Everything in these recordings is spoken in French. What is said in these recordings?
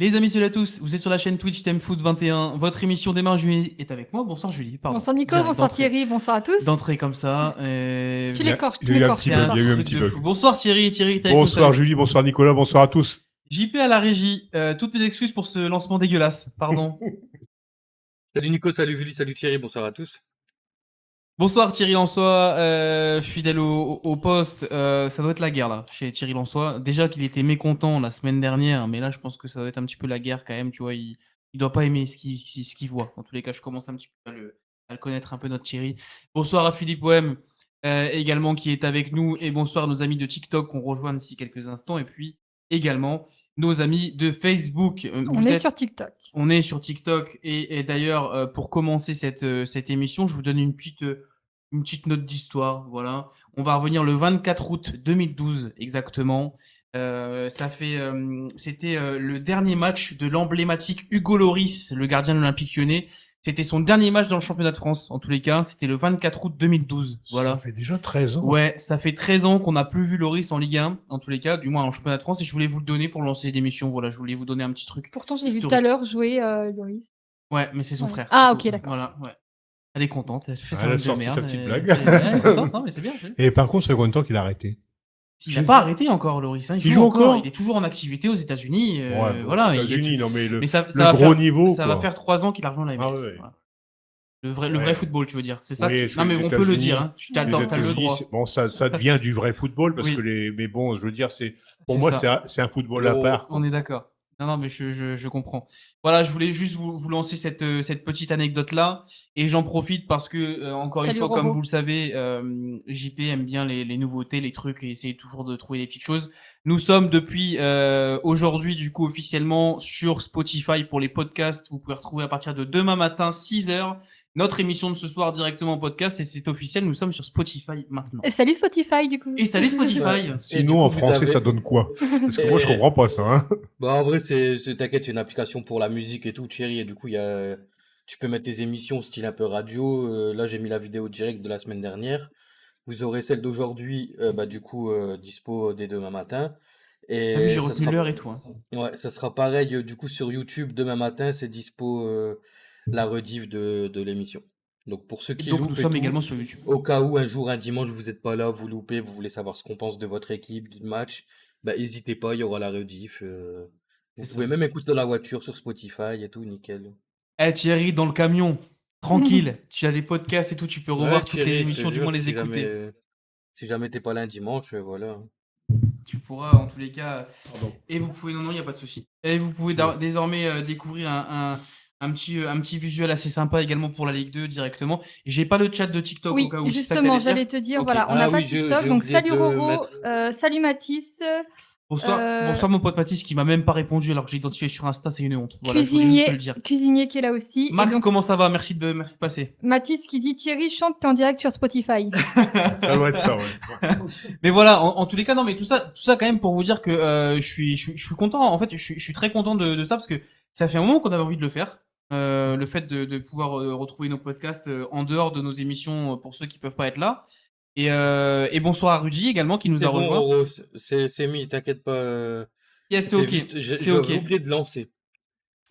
Les amis, salut à tous, vous êtes sur la chaîne Twitch Thème Foot 21. Votre émission démarre, Julie est avec moi. Bonsoir Julie, pardon. Bonsoir Nico, Direct bonsoir d'entrée. Thierry, bonsoir à tous. D'entrée comme ça. Tu l'écorches, tu il y a eu un l'écorches. petit C'est bug, un il y a eu un truc petit de bug. fou. Bonsoir Thierry, t'es avec nous, Bonsoir salut. Julie, bonsoir Nicolas, bonsoir à tous. JP à la régie, toutes mes excuses pour ce lancement dégueulasse, pardon. Salut Nico, salut Julie, salut Thierry, bonsoir à tous. Bonsoir Thierry Lançois, fidèle au poste. Ça doit être la guerre là, chez Thierry Lançois. Déjà qu'il était mécontent la semaine dernière, mais là je pense que ça doit être un petit peu la guerre quand même, tu vois. Il doit pas aimer ce qu'il voit. En tous les cas, je commence un petit peu à le connaître un peu, notre Thierry. Bonsoir à Philippe Wem, également qui est avec nous. Et bonsoir à nos amis de TikTok qu'on rejoint d'ici quelques instants. Et puis également nos amis de Facebook. On est sur TikTok. On est sur TikTok. Et d'ailleurs, pour commencer cette émission, je vous donne une petite note d'histoire, voilà. On va revenir le 24 août 2012, exactement. C'était le dernier match de l'emblématique Hugo Lloris, le gardien de l'Olympique Lyonnais. C'était son dernier match dans le championnat de France, en tous les cas. C'était le 24 août 2012, voilà. Ça fait déjà 13 ans. Ouais, ça fait 13 ans qu'on n'a plus vu Lloris en Ligue 1, en tous les cas, du moins en championnat de France, et je voulais vous le donner pour lancer l'émission, voilà. Je voulais vous donner un petit truc. Pourtant, je l'ai vu historique. tout à l'heure jouer Lloris. Ouais, mais c'est son Ouais. frère. Ah, du coup. ok, d'accord. Voilà, ouais. Elle est contente, elle fait Elle ça a de sorti merde. sa petite blague. Elle est contente, non, mais c'est bien. Et par contre, c'est combien de temps qu'il a arrêté? Il n'a pas arrêté encore, Lloris. Hein. Il joue encore. Il est toujours en activité aux États-Unis. Ouais, bon, voilà. aux il est États-Unis, non mais mais ça le va gros faire, niveau, ça va quoi. faire 3 ans qu'il a rejoint la MLS. Ah ouais. Voilà. Le vrai Ouais. football, tu veux dire. C'est ça. Oui, parce Non, que mais les on peut le États-Unis- dire. Hein. Tu as Les le États-Unis, droit. bon, ça devient du vrai football parce Oui. que mais bon, je veux dire, pour C'est moi, ça. c'est un football à part. quoi. On est d'accord. Non, mais je comprends. Voilà, je voulais juste vous lancer cette petite anecdote-là. Et j'en profite parce que, encore Salut, une fois, Roro. comme vous le savez, JP aime bien les nouveautés, les trucs, et essaye toujours de trouver des petites choses. Nous sommes depuis aujourd'hui, du coup, officiellement sur Spotify pour les podcasts. Vous pouvez retrouver à partir de demain matin, 6h, notre émission de ce soir directement en podcast. Et c'est officiel, nous sommes sur Spotify maintenant. Et salut Spotify, du coup. Et salut Spotify. Ouais. Sinon, du coup, en vous français, avez- ça donne quoi? Parce que moi, je comprends pas ça. Hein. Bah en vrai, t'inquiète, c'est une application pour la musique et tout, Thierry, et du coup, tu peux mettre tes émissions style un peu radio. Là, j'ai mis la vidéo direct de la semaine dernière. Vous aurez celle d'aujourd'hui, du coup, dispo dès demain matin. Et T'as vu, j'ai ça retenu sera- l'heure et tout. Hein. Ouais, ça sera pareil, du coup, sur YouTube, demain matin, c'est dispo la rediff de l'émission. Donc pour ceux Et qui donc, loupent nous et sommes tout, également sur YouTube. au cas où un jour, un dimanche, vous n'êtes pas là, vous loupez, vous voulez savoir ce qu'on pense de votre équipe, du match, bah n'hésitez pas, il y aura la rediff. Vous C'est pouvez ça. même écouter dans la voiture sur Spotify et tout, nickel. Eh Thierry, dans le camion, tranquille, tu as des podcasts et tout, tu peux revoir Ouais, toutes Thierry, les je te émissions, du jure, moins les écouter. Si jamais t'es pas là un dimanche, voilà. Tu pourras, en tous les cas, Pardon. et vous pouvez, non, il n'y a pas de souci. Et vous pouvez désormais découvrir un petit visuel assez sympa également pour la Ligue 2 directement. J'ai pas le chat de TikTok Oui, au cas où. c'est ça que justement, t'allais j'allais dire te dire, Ok. voilà, on Ah n'a pas oui, de j'ai TikTok, donc oublié salut de Roro, mettre- salut Mathis, Bonsoir mon pote Mathis qui m'a même pas répondu alors que j'ai identifié sur Insta, c'est une honte. Voilà, je voulais juste te le dire. cuisinier qui est là aussi. Et Max, donc, comment ça va? Merci de passer. Mathis qui dit Thierry chante, t'es en direct sur Spotify. Ça doit être ça, ouais. Mais voilà, en tous les cas, non, mais tout ça quand même pour vous dire que je suis content. En fait, je suis très content de ça parce que ça fait un moment qu'on avait envie de le faire. Le fait de pouvoir retrouver nos podcasts en dehors de nos émissions pour ceux qui peuvent pas être là. Et bonsoir à Rudy également qui nous C'est a bon, rejoint. Roro, c'est mis, t'inquiète pas. Yes, c'est c'était ok, juste- c'est j'avais ok. oublié de lancer.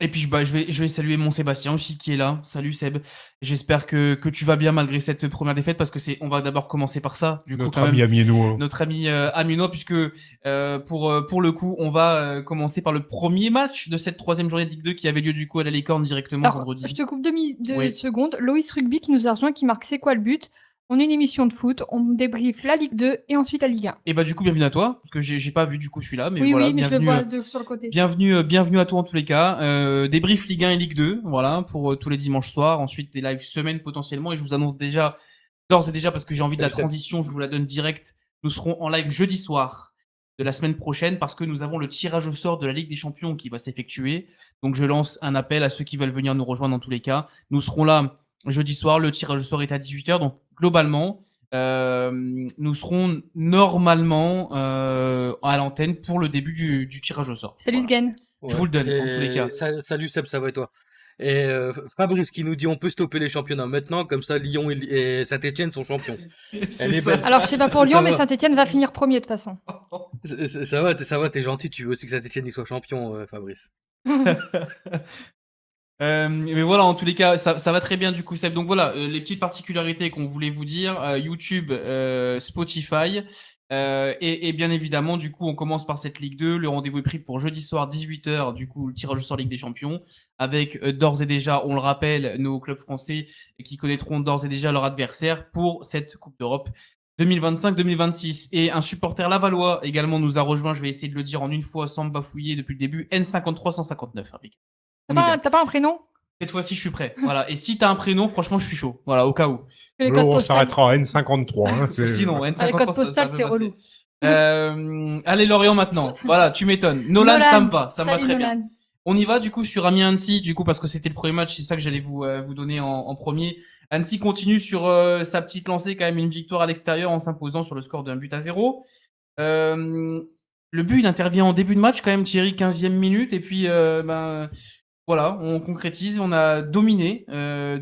Et puis je vais saluer mon Sébastien aussi qui est là. Salut Seb. J'espère que tu vas bien malgré cette première défaite parce que on va d'abord commencer par ça. Du coup, Notre quand même. ami Amieno. Notre ami Amino, puisque pour le coup, on va commencer par le premier match de cette 3e journée de Ligue 2 qui avait lieu du coup à la Licorne directement Alors, vendredi. je te coupe deux Oui. secondes. Loïs Rugby qui nous a rejoint, qui marque C'est quoi le but? On est une émission de foot, on débriefe la Ligue 2 et ensuite la Ligue 1. Et bah du coup, bienvenue à toi, parce que j'ai pas vu du coup celui-là, mais Oui, voilà, oui, mais je le bienvenue. vois sur le côté. Bienvenue à toi en tous les cas. Débrief Ligue 1 et Ligue 2, voilà, pour tous les dimanches soirs. Ensuite, des lives semaine potentiellement. Et je vous annonce d'ores et déjà, parce que j'ai envie de la Salut, Seb. transition, je vous la donne direct. Nous serons en live jeudi soir de la semaine prochaine parce que nous avons le tirage au sort de la Ligue des Champions qui va s'effectuer. Donc je lance un appel à ceux qui veulent venir nous rejoindre dans tous les cas. Nous serons là jeudi soir, le tirage au sort est à 18h. Donc globalement, nous serons normalement à l'antenne pour le début du tirage au sort. Salut Voilà. Sgen. Je vous le donne, en tous les cas. Salut Seb, ça va et toi? Et Fabrice qui nous dit on peut stopper les championnats maintenant, comme ça Lyon et Saint-Etienne sont champions. C'est Elle est ça. belle. Alors, je sais pas pour Ça Lyon, mais va. Saint-Etienne va finir premier de toute façon. Ça va, t'es gentil, tu veux aussi que Saint-Etienne y soit champion, Fabrice. Mais voilà, en tous les cas, ça va très bien du coup, Seb. Donc voilà, les petites particularités qu'on voulait vous dire, YouTube, Spotify, et bien évidemment, du coup, on commence par cette Ligue 2. Le rendez-vous est pris pour jeudi soir 18h, du coup, le tirage au sort Ligue des Champions, avec d'ores et déjà, on le rappelle, nos clubs français qui connaîtront d'ores et déjà leur adversaire pour cette Coupe d'Europe 2025-2026. Et un supporter lavallois également nous a rejoint, je vais essayer de le dire en une fois sans me bafouiller depuis le début, N53 159, Harvick. On y va. T'as pas un prénom? Cette fois-ci, je suis prêt. Voilà. Et si t'as un prénom, franchement, je suis chaud. Voilà, au cas où. Parce que les Nous, codes on postaux. s'arrêtera à N53. Hein, Sinon, Ah, N53, les codes ça postaux, peut c'est passer. relou. Allez, Lorient maintenant. Voilà, tu m'étonnes. Nolan, ça me va. Ça me va Salut, très bien. Nolan. On y va du coup sur Amiens-Annecy, du coup parce que c'était le premier match, c'est ça que j'allais vous donner en premier. Annecy continue sur sa petite lancée, quand même une victoire à l'extérieur en s'imposant sur le score d'1-0. Le but, il intervient en début de match quand même, Thierry, 15e minute, et puis voilà, on concrétise, on a dominé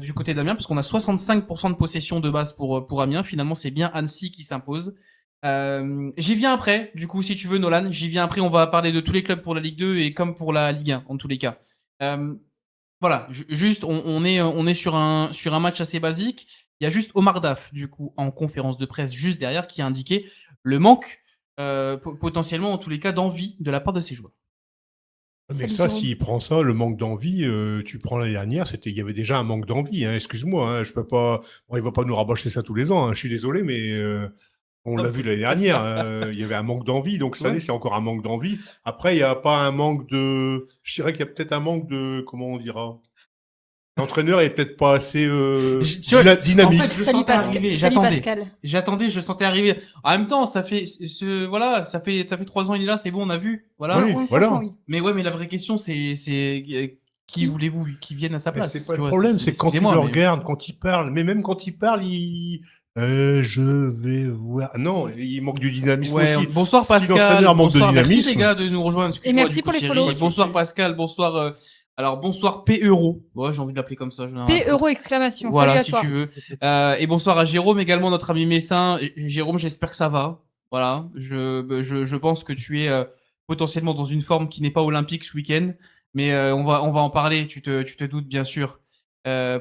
du côté d'Amiens, parce qu'on a 65% de possession de base pour Amiens. Finalement, c'est bien Annecy qui s'impose. J'y viens après, du coup, si tu veux, Nolan. J'y viens après, on va parler de tous les clubs pour la Ligue 2 et comme pour la Ligue 1, en tous les cas. Voilà, juste, on est sur un match assez basique. Il y a juste Omar Daf, du coup, en conférence de presse juste derrière, qui a indiqué le manque, potentiellement, en tous les cas, d'envie de la part de ses joueurs. Mais Salut, ça, Jérôme. s'il prend ça, le manque d'envie, tu prends l'année dernière, il y avait déjà un manque d'envie. Hein, excuse-moi, hein, je peux pas. Bon, il va pas nous rabâcher ça tous les ans. Hein, je suis désolé, mais on l'a vu l'année dernière. Il y avait un manque d'envie, donc cette année, c'est encore un manque d'envie. Après, il n'y a pas un manque de. Je dirais qu'il y a peut-être un manque de. Comment on dira? L'entraîneur est peut-être pas assez dynamique. En fait, je Salut, sentais Pascal. arriver. Salut, J'attendais. Pascal. J'attendais, je le sentais arriver. En même temps, ça fait 3 ans il est là, c'est bon, on a vu. Voilà. Oui, voilà. Franchement, oui. Mais ouais, mais la vraie question, c'est qui voulez-vous qui vienne à sa Mais place? c'est pas Tu le vois, problème, c'est quand tu excusez-moi, le mais- regardes, quand il parle, mais même quand il parle, je vais voir. Non, il manque du dynamisme Ouais, aussi. bonsoir Si Pascal, l'entraîneur manque de bonsoir, merci dynamisme. les gars de nous rejoindre. Et Excuse-moi, merci du coup, pour les Thierry. follow. Bonsoir Pascal, bonsoir. Alors bonsoir P Euro. Ouais, j'ai envie de l'appeler comme ça. P euro exclamation. Voilà, Salut à si toi. tu veux. Et bonsoir à Jérôme également, notre ami Messin. Jérôme, j'espère que ça va. Voilà, je pense que tu es potentiellement dans une forme qui n'est pas olympique ce week-end, mais on va en parler. Tu te doutes bien sûr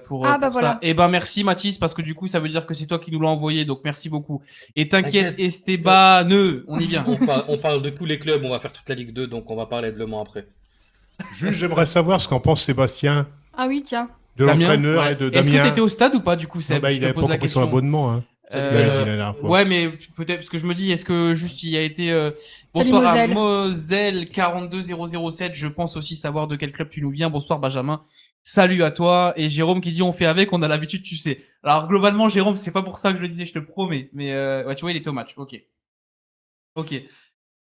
pour Ah, bah ça. voilà. Et ben merci Mathis parce que du coup ça veut dire que c'est toi qui nous l'as envoyé, donc merci beaucoup. Et t'inquiète T'inquiète. Esteban, on y vient. On parle de tous les clubs, on va faire toute la Ligue 2, donc on va parler de Le Mans après. Juste, j'aimerais savoir ce qu'en pense Sébastien Ah oui, tiens. de Damien, l'entraîneur ouais. et de Est-ce que Damien. t'étais au stade ou pas du coup, Non, Seb? bah, Je il te avait pose pas la compris son question. abonnement. Hein. Salut, Il a dit Bella. la dernière fois. Ouais, mais peut-être parce que je me dis, est-ce que juste il a été Salut, bonsoir à Moselle. Moselle 42007. Je pense aussi savoir de quel club tu nous viens. Bonsoir Benjamin. Salut à toi et Jérôme qui dit on fait avec, on a l'habitude, tu sais. Alors globalement Jérôme, c'est pas pour ça que je le disais, je te le promets. Mais ouais, tu vois, il était au match. Ok.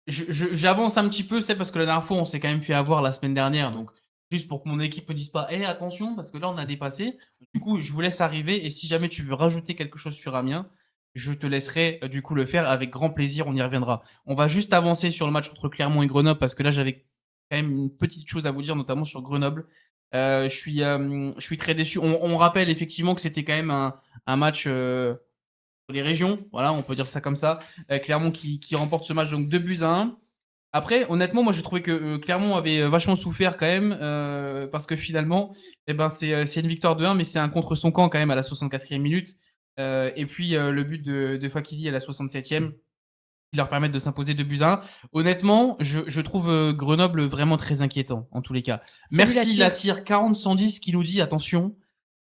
J'avance un petit peu, c'est parce que la dernière fois on s'est quand même fait avoir la semaine dernière, donc juste pour que mon équipe me dise pas, attention, parce que là on a dépassé. Du coup, je vous laisse arriver et si jamais tu veux rajouter quelque chose sur Amiens, je te laisserai du coup le faire avec grand plaisir, on y reviendra. On va juste avancer sur le match entre Clermont et Grenoble parce que là j'avais quand même une petite chose à vous dire, notamment sur Grenoble. Je suis très déçu. On rappelle effectivement que c'était quand même un match pour les régions, voilà, on peut dire ça comme ça. Clermont qui remporte ce match donc 2-1. Après, honnêtement, moi j'ai trouvé que Clermont avait vachement souffert quand même, parce que finalement, c'est une victoire de 1, mais c'est un contre son camp quand même à la 64e minute. Et puis le but de Fakili à la 67e, qui leur permettent de s'imposer 2-1. Honnêtement, je trouve Grenoble vraiment très inquiétant, en tous les cas. Salut, Merci la la tire 40-110 qui nous dit, attention,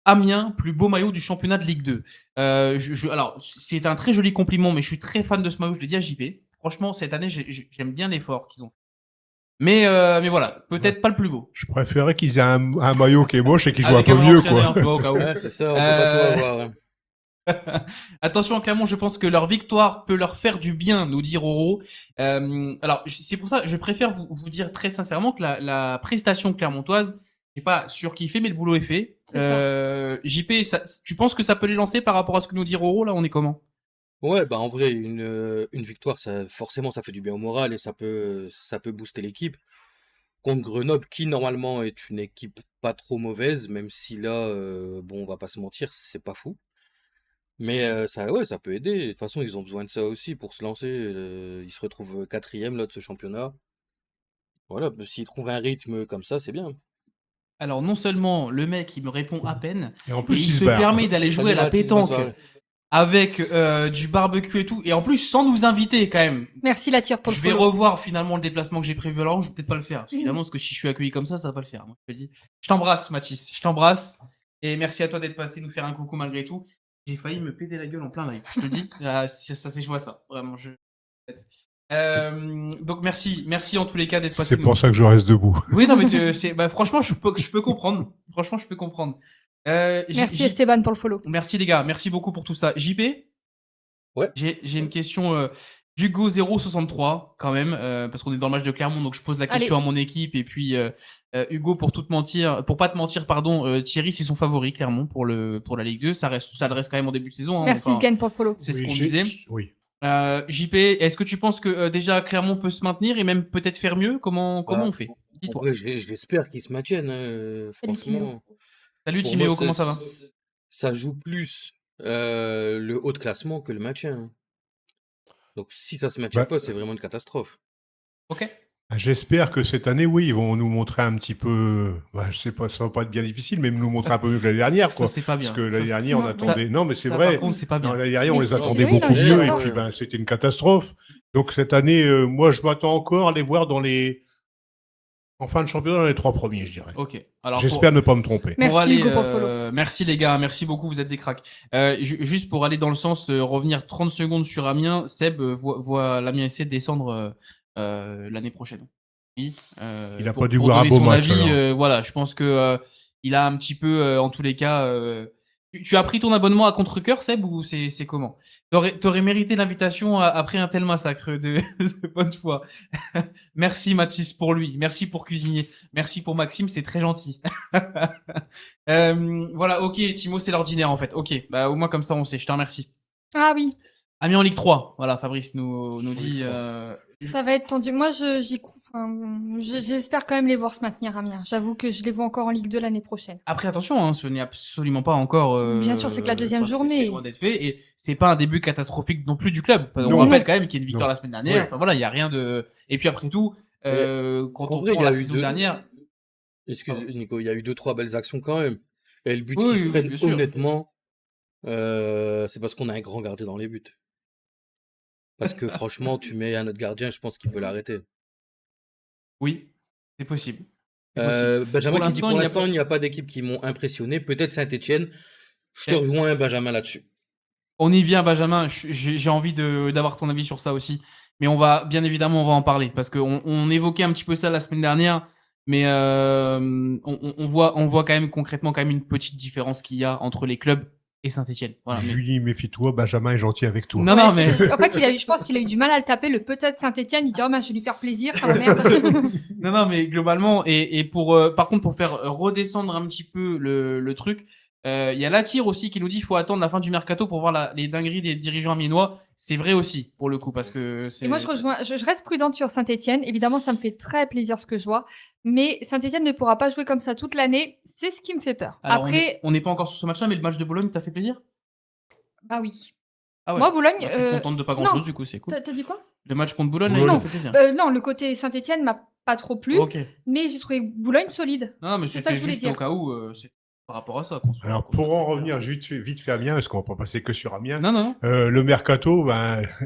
Amiens, plus beau maillot du championnat de Ligue 2. Alors, c'est un très joli compliment, mais je suis très fan de ce maillot, je l'ai dit à JP. Franchement, cette année, j'aime bien l'effort qu'ils ont fait. Mais voilà, peut-être pas le plus beau. Je préférais qu'ils aient un maillot qui est moche et qui joue un Avec peu un mieux, entraîneur, quoi. tu vois, au cas où. Ouais, c'est ça, on peut pas tout avoir. Hein. Attention, Clermont, je pense que leur victoire peut leur faire du bien, nous dit Roro. Alors, c'est pour ça, je préfère vous dire très sincèrement que la prestation clermontoise, j'ai pas surkiffé, mais le boulot est fait. C'est JP, tu penses que ça peut les lancer par rapport à ce que nous dit Roro, là, on est comment? Ouais, bah en vrai, une victoire, forcément, ça fait du bien au moral et ça peut booster l'équipe. Contre Grenoble, qui normalement est une équipe pas trop mauvaise, même si là, bon, on va pas se mentir, c'est pas fou. Mais ouais, ça peut aider. De toute façon, ils ont besoin de ça aussi pour se lancer. Ils se retrouvent quatrième là de ce championnat. Voilà, bah, s'il trouve un rythme comme ça, c'est bien. Alors, non seulement le mec, il me répond à peine, Et en et plus, il il se se barre. permet d'aller jouer à Salut la Mathis, bonne pétanque soirée. avec du barbecue et tout, et en plus sans nous inviter quand même. Merci la tire pour le Je vais follow. revoir finalement le déplacement que j'ai prévu alors, je vais peut-être pas le faire. Finalement, parce que si je suis accueilli comme ça va pas le faire. Moi, je te le dis. Je t'embrasse, Mathis, je t'embrasse. Et merci à toi d'être passé nous faire un coucou malgré tout. J'ai failli me péter la gueule en plein live, je te le dis. Ça c'est je vois ça, vraiment. Donc merci en tous les cas d'être passé C'est pour ça que je reste debout. Oui, non, mais franchement, je peux comprendre. Franchement, je peux comprendre. Merci Esteban pour le follow. Merci les gars, merci beaucoup pour tout ça. JP, Ouais. j'ai une question d'Hugo 063 quand même, parce qu'on est dans le match de Clermont, donc je pose la question à mon équipe. Et puis Hugo, pour pas te mentir, pardon, Thierry, c'est son favori Clermont pour la Ligue 2. Ça le reste quand même en début de saison. Hein, Merci Sgan pour le follow. C'est ce qu'on disait. Oui. JP, est-ce que tu penses que déjà Clermont peut se maintenir et même peut-être faire mieux? Comment on fait? Dis-toi. En vrai, j'espère qu'ils se maintiennent. Franchement. Salut Pour Timéo, moi, comment ça va? Ça joue plus le haut de classement que le maintien. Hein. Donc si ça se maintient pas, c'est vraiment une catastrophe. Ok. J'espère que cette année, oui, ils vont nous montrer un petit peu. Je sais pas, ça va pas être bien difficile, mais nous montrer un peu mieux que l'année dernière, quoi. Ça, c'est pas bien. Parce que l'année dernière, on attendait. Non, mais c'est ça, vrai. Par contre, c'est pas bien. L'année dernière, on les attendait oui, beaucoup non, je suis mieux, et d'accord. puis c'était une catastrophe. Donc cette année, moi, je m'attends encore à les voir en fin de championnat dans les 3 premiers, je dirais. Ok. Alors j'espère ne pas me tromper. Merci Hugo pour le follow. Merci les gars, merci beaucoup, vous êtes des cracks. Juste pour aller dans le sens, revenir 30 secondes sur Amiens, Seb voit l'Amiens essayer de descendre l'année prochaine. Oui, il a pour, pas dû pour voir un donner beau son match. avis, voilà, je pense que il a un petit peu, en tous les cas. Tu as pris ton abonnement à contre-cœur, Seb, ou c'est comment? T'aurais mérité l'invitation après un tel massacre de bonne foi. Merci Mathis pour lui, merci pour cuisiner, merci pour Maxime, c'est très gentil. Voilà, ok, Timo, c'est l'ordinaire en fait. Ok, bah au moins comme ça on sait, je te remercie. Ah oui. Amiens en Ligue 3, voilà, Fabrice nous dit. Ça va être tendu. Moi, j'espère quand même les voir se maintenir, Amiens. J'avoue que je les vois encore en Ligue 2 l'année prochaine. Après, attention, hein, ce n'est absolument pas encore. Bien sûr, c'est que la deuxième journée. C'est loin d'être fait et c'est pas un début catastrophique non plus du club. On Non. rappelle quand même qu'il y a une victoire Non. la semaine dernière. Ouais. Enfin voilà, il y a rien de. Et puis après tout, quand En on vrai, prend il y a la eu saison dernière. Excuse Nico, il y a eu 2-3 belles actions quand même. Et le but Oui, qu'ils se oui, prennent, bien sûr. honnêtement, c'est parce qu'on a un grand gardien dans les buts. Parce que franchement, tu mets un autre gardien, je pense qu'il peut l'arrêter. Oui, c'est possible. C'est possible. Benjamin qui dit pour l'instant, pas- il n'y a pas d'équipe qui m'ont impressionné. Peut-être Saint-Etienne. Je te Eh. rejoins, Benjamin, là-dessus. On y vient, Benjamin. J'ai envie d'avoir ton avis sur ça aussi. Mais bien évidemment, on va en parler parce qu'on évoquait un petit peu ça la semaine dernière. Mais on voit quand même concrètement une petite différence qu'il y a entre les clubs et Saint-Etienne. Voilà, Julie, méfie-toi, Benjamin est gentil avec toi. Non, mais. En fait, je pense qu'il a eu du mal à le taper, le peut-être Saint-Etienne. Il dit, oh, je vais lui faire plaisir, ça m'emmerde. non, mais globalement, et par contre, pour faire redescendre un petit peu le truc, il y a Latir aussi qui nous dit qu'il faut attendre la fin du mercato pour voir les dingueries des dirigeants amiénois. C'est vrai aussi, pour le coup, parce que c'est. Et moi, je reste prudente sur Saint-Etienne. Évidemment, ça me fait très plaisir ce que je vois. Mais Saint-Etienne ne pourra pas jouer comme ça toute l'année. C'est ce qui me fait peur. Alors, après. On n'est pas encore sur ce match-là, mais le match de Bologne t'a fait plaisir? Ah oui. Ah ouais. Moi, Boulogne. Bah, je suis contente de pas grand-chose, du coup, c'est cool. T'as dit quoi? Le match contre Boulogne, Boulogne. là, il t'a fait plaisir. Non, le côté Saint-Etienne m'a pas trop plu. Ok. Mais j'ai trouvé Boulogne solide. Non, mais C'est ça c'était que je voulais juste dire. au cas où, c'est par rapport à ça qu'on soit. Alors, qu'on soit pour en très revenir clair. vite fait à Amiens, parce qu'on va pas passer que sur Amiens. Non. Le mercato,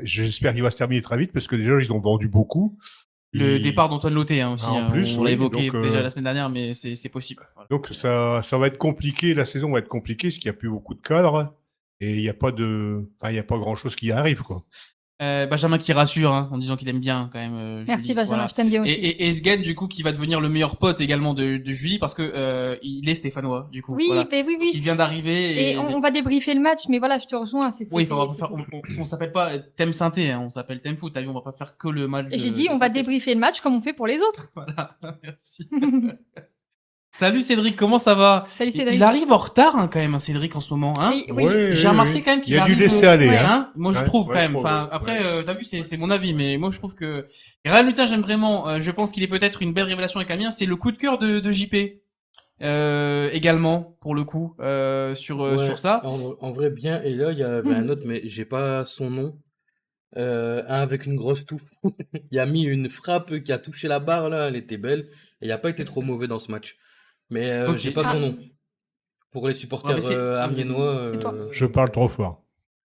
j'espère qu'il va se terminer très vite, parce que déjà, ils ont vendu beaucoup. Le départ d'Antoine Lotté aussi. En plus, on l'a oui, évoqué donc, déjà la semaine dernière, mais c'est possible. Voilà. Donc ça va être compliqué, la saison va être compliquée, parce qu'il n'y a plus beaucoup de cadres, et il n'y a pas grand-chose qui arrive, quoi. Benjamin qui rassure en disant qu'il aime bien quand même. Merci Julie. Benjamin, Voilà. je t'aime bien aussi. Et Sgan, du coup, qui va devenir le meilleur pote également de Julie, parce que il est stéphanois, du coup. Oui, voilà. oui. Il vient d'arriver. Et on va débriefer le match, mais voilà, je te rejoins. Oui, on s'appelle pas Thème Synthé, on s'appelle Thème Foot. T'as vu, on va pas faire que le match. Et j'ai dit, on va débriefer le match comme on fait pour les autres. Voilà, merci. Salut Cédric, comment ça va? Salut Cédric. Il arrive en retard quand même, Cédric, en ce moment. Oui. J'ai remarqué quand même qu'il il y a arrive. du laisser aller. Moi, je trouve quand même. Enfin, après, t'as vu, c'est mon avis, mais moi, je trouve que Ryan Lutin, j'aime vraiment. Je pense qu'il est peut-être une belle révélation avec Amiens. C'est le coup de cœur de JP. Également, pour le coup, sur ça. En vrai, bien. Et là, il y avait un autre, mais j'ai pas son nom. Un avec une grosse touffe. Il a mis une frappe qui a touché la barre, là, elle était belle. Et il a pas été trop mauvais dans ce match. Mais Ok. j'ai pas Ah. son nom. Pour les Ouais, supporters mais c'est. amiénois. C'est toi. Je parle trop fort.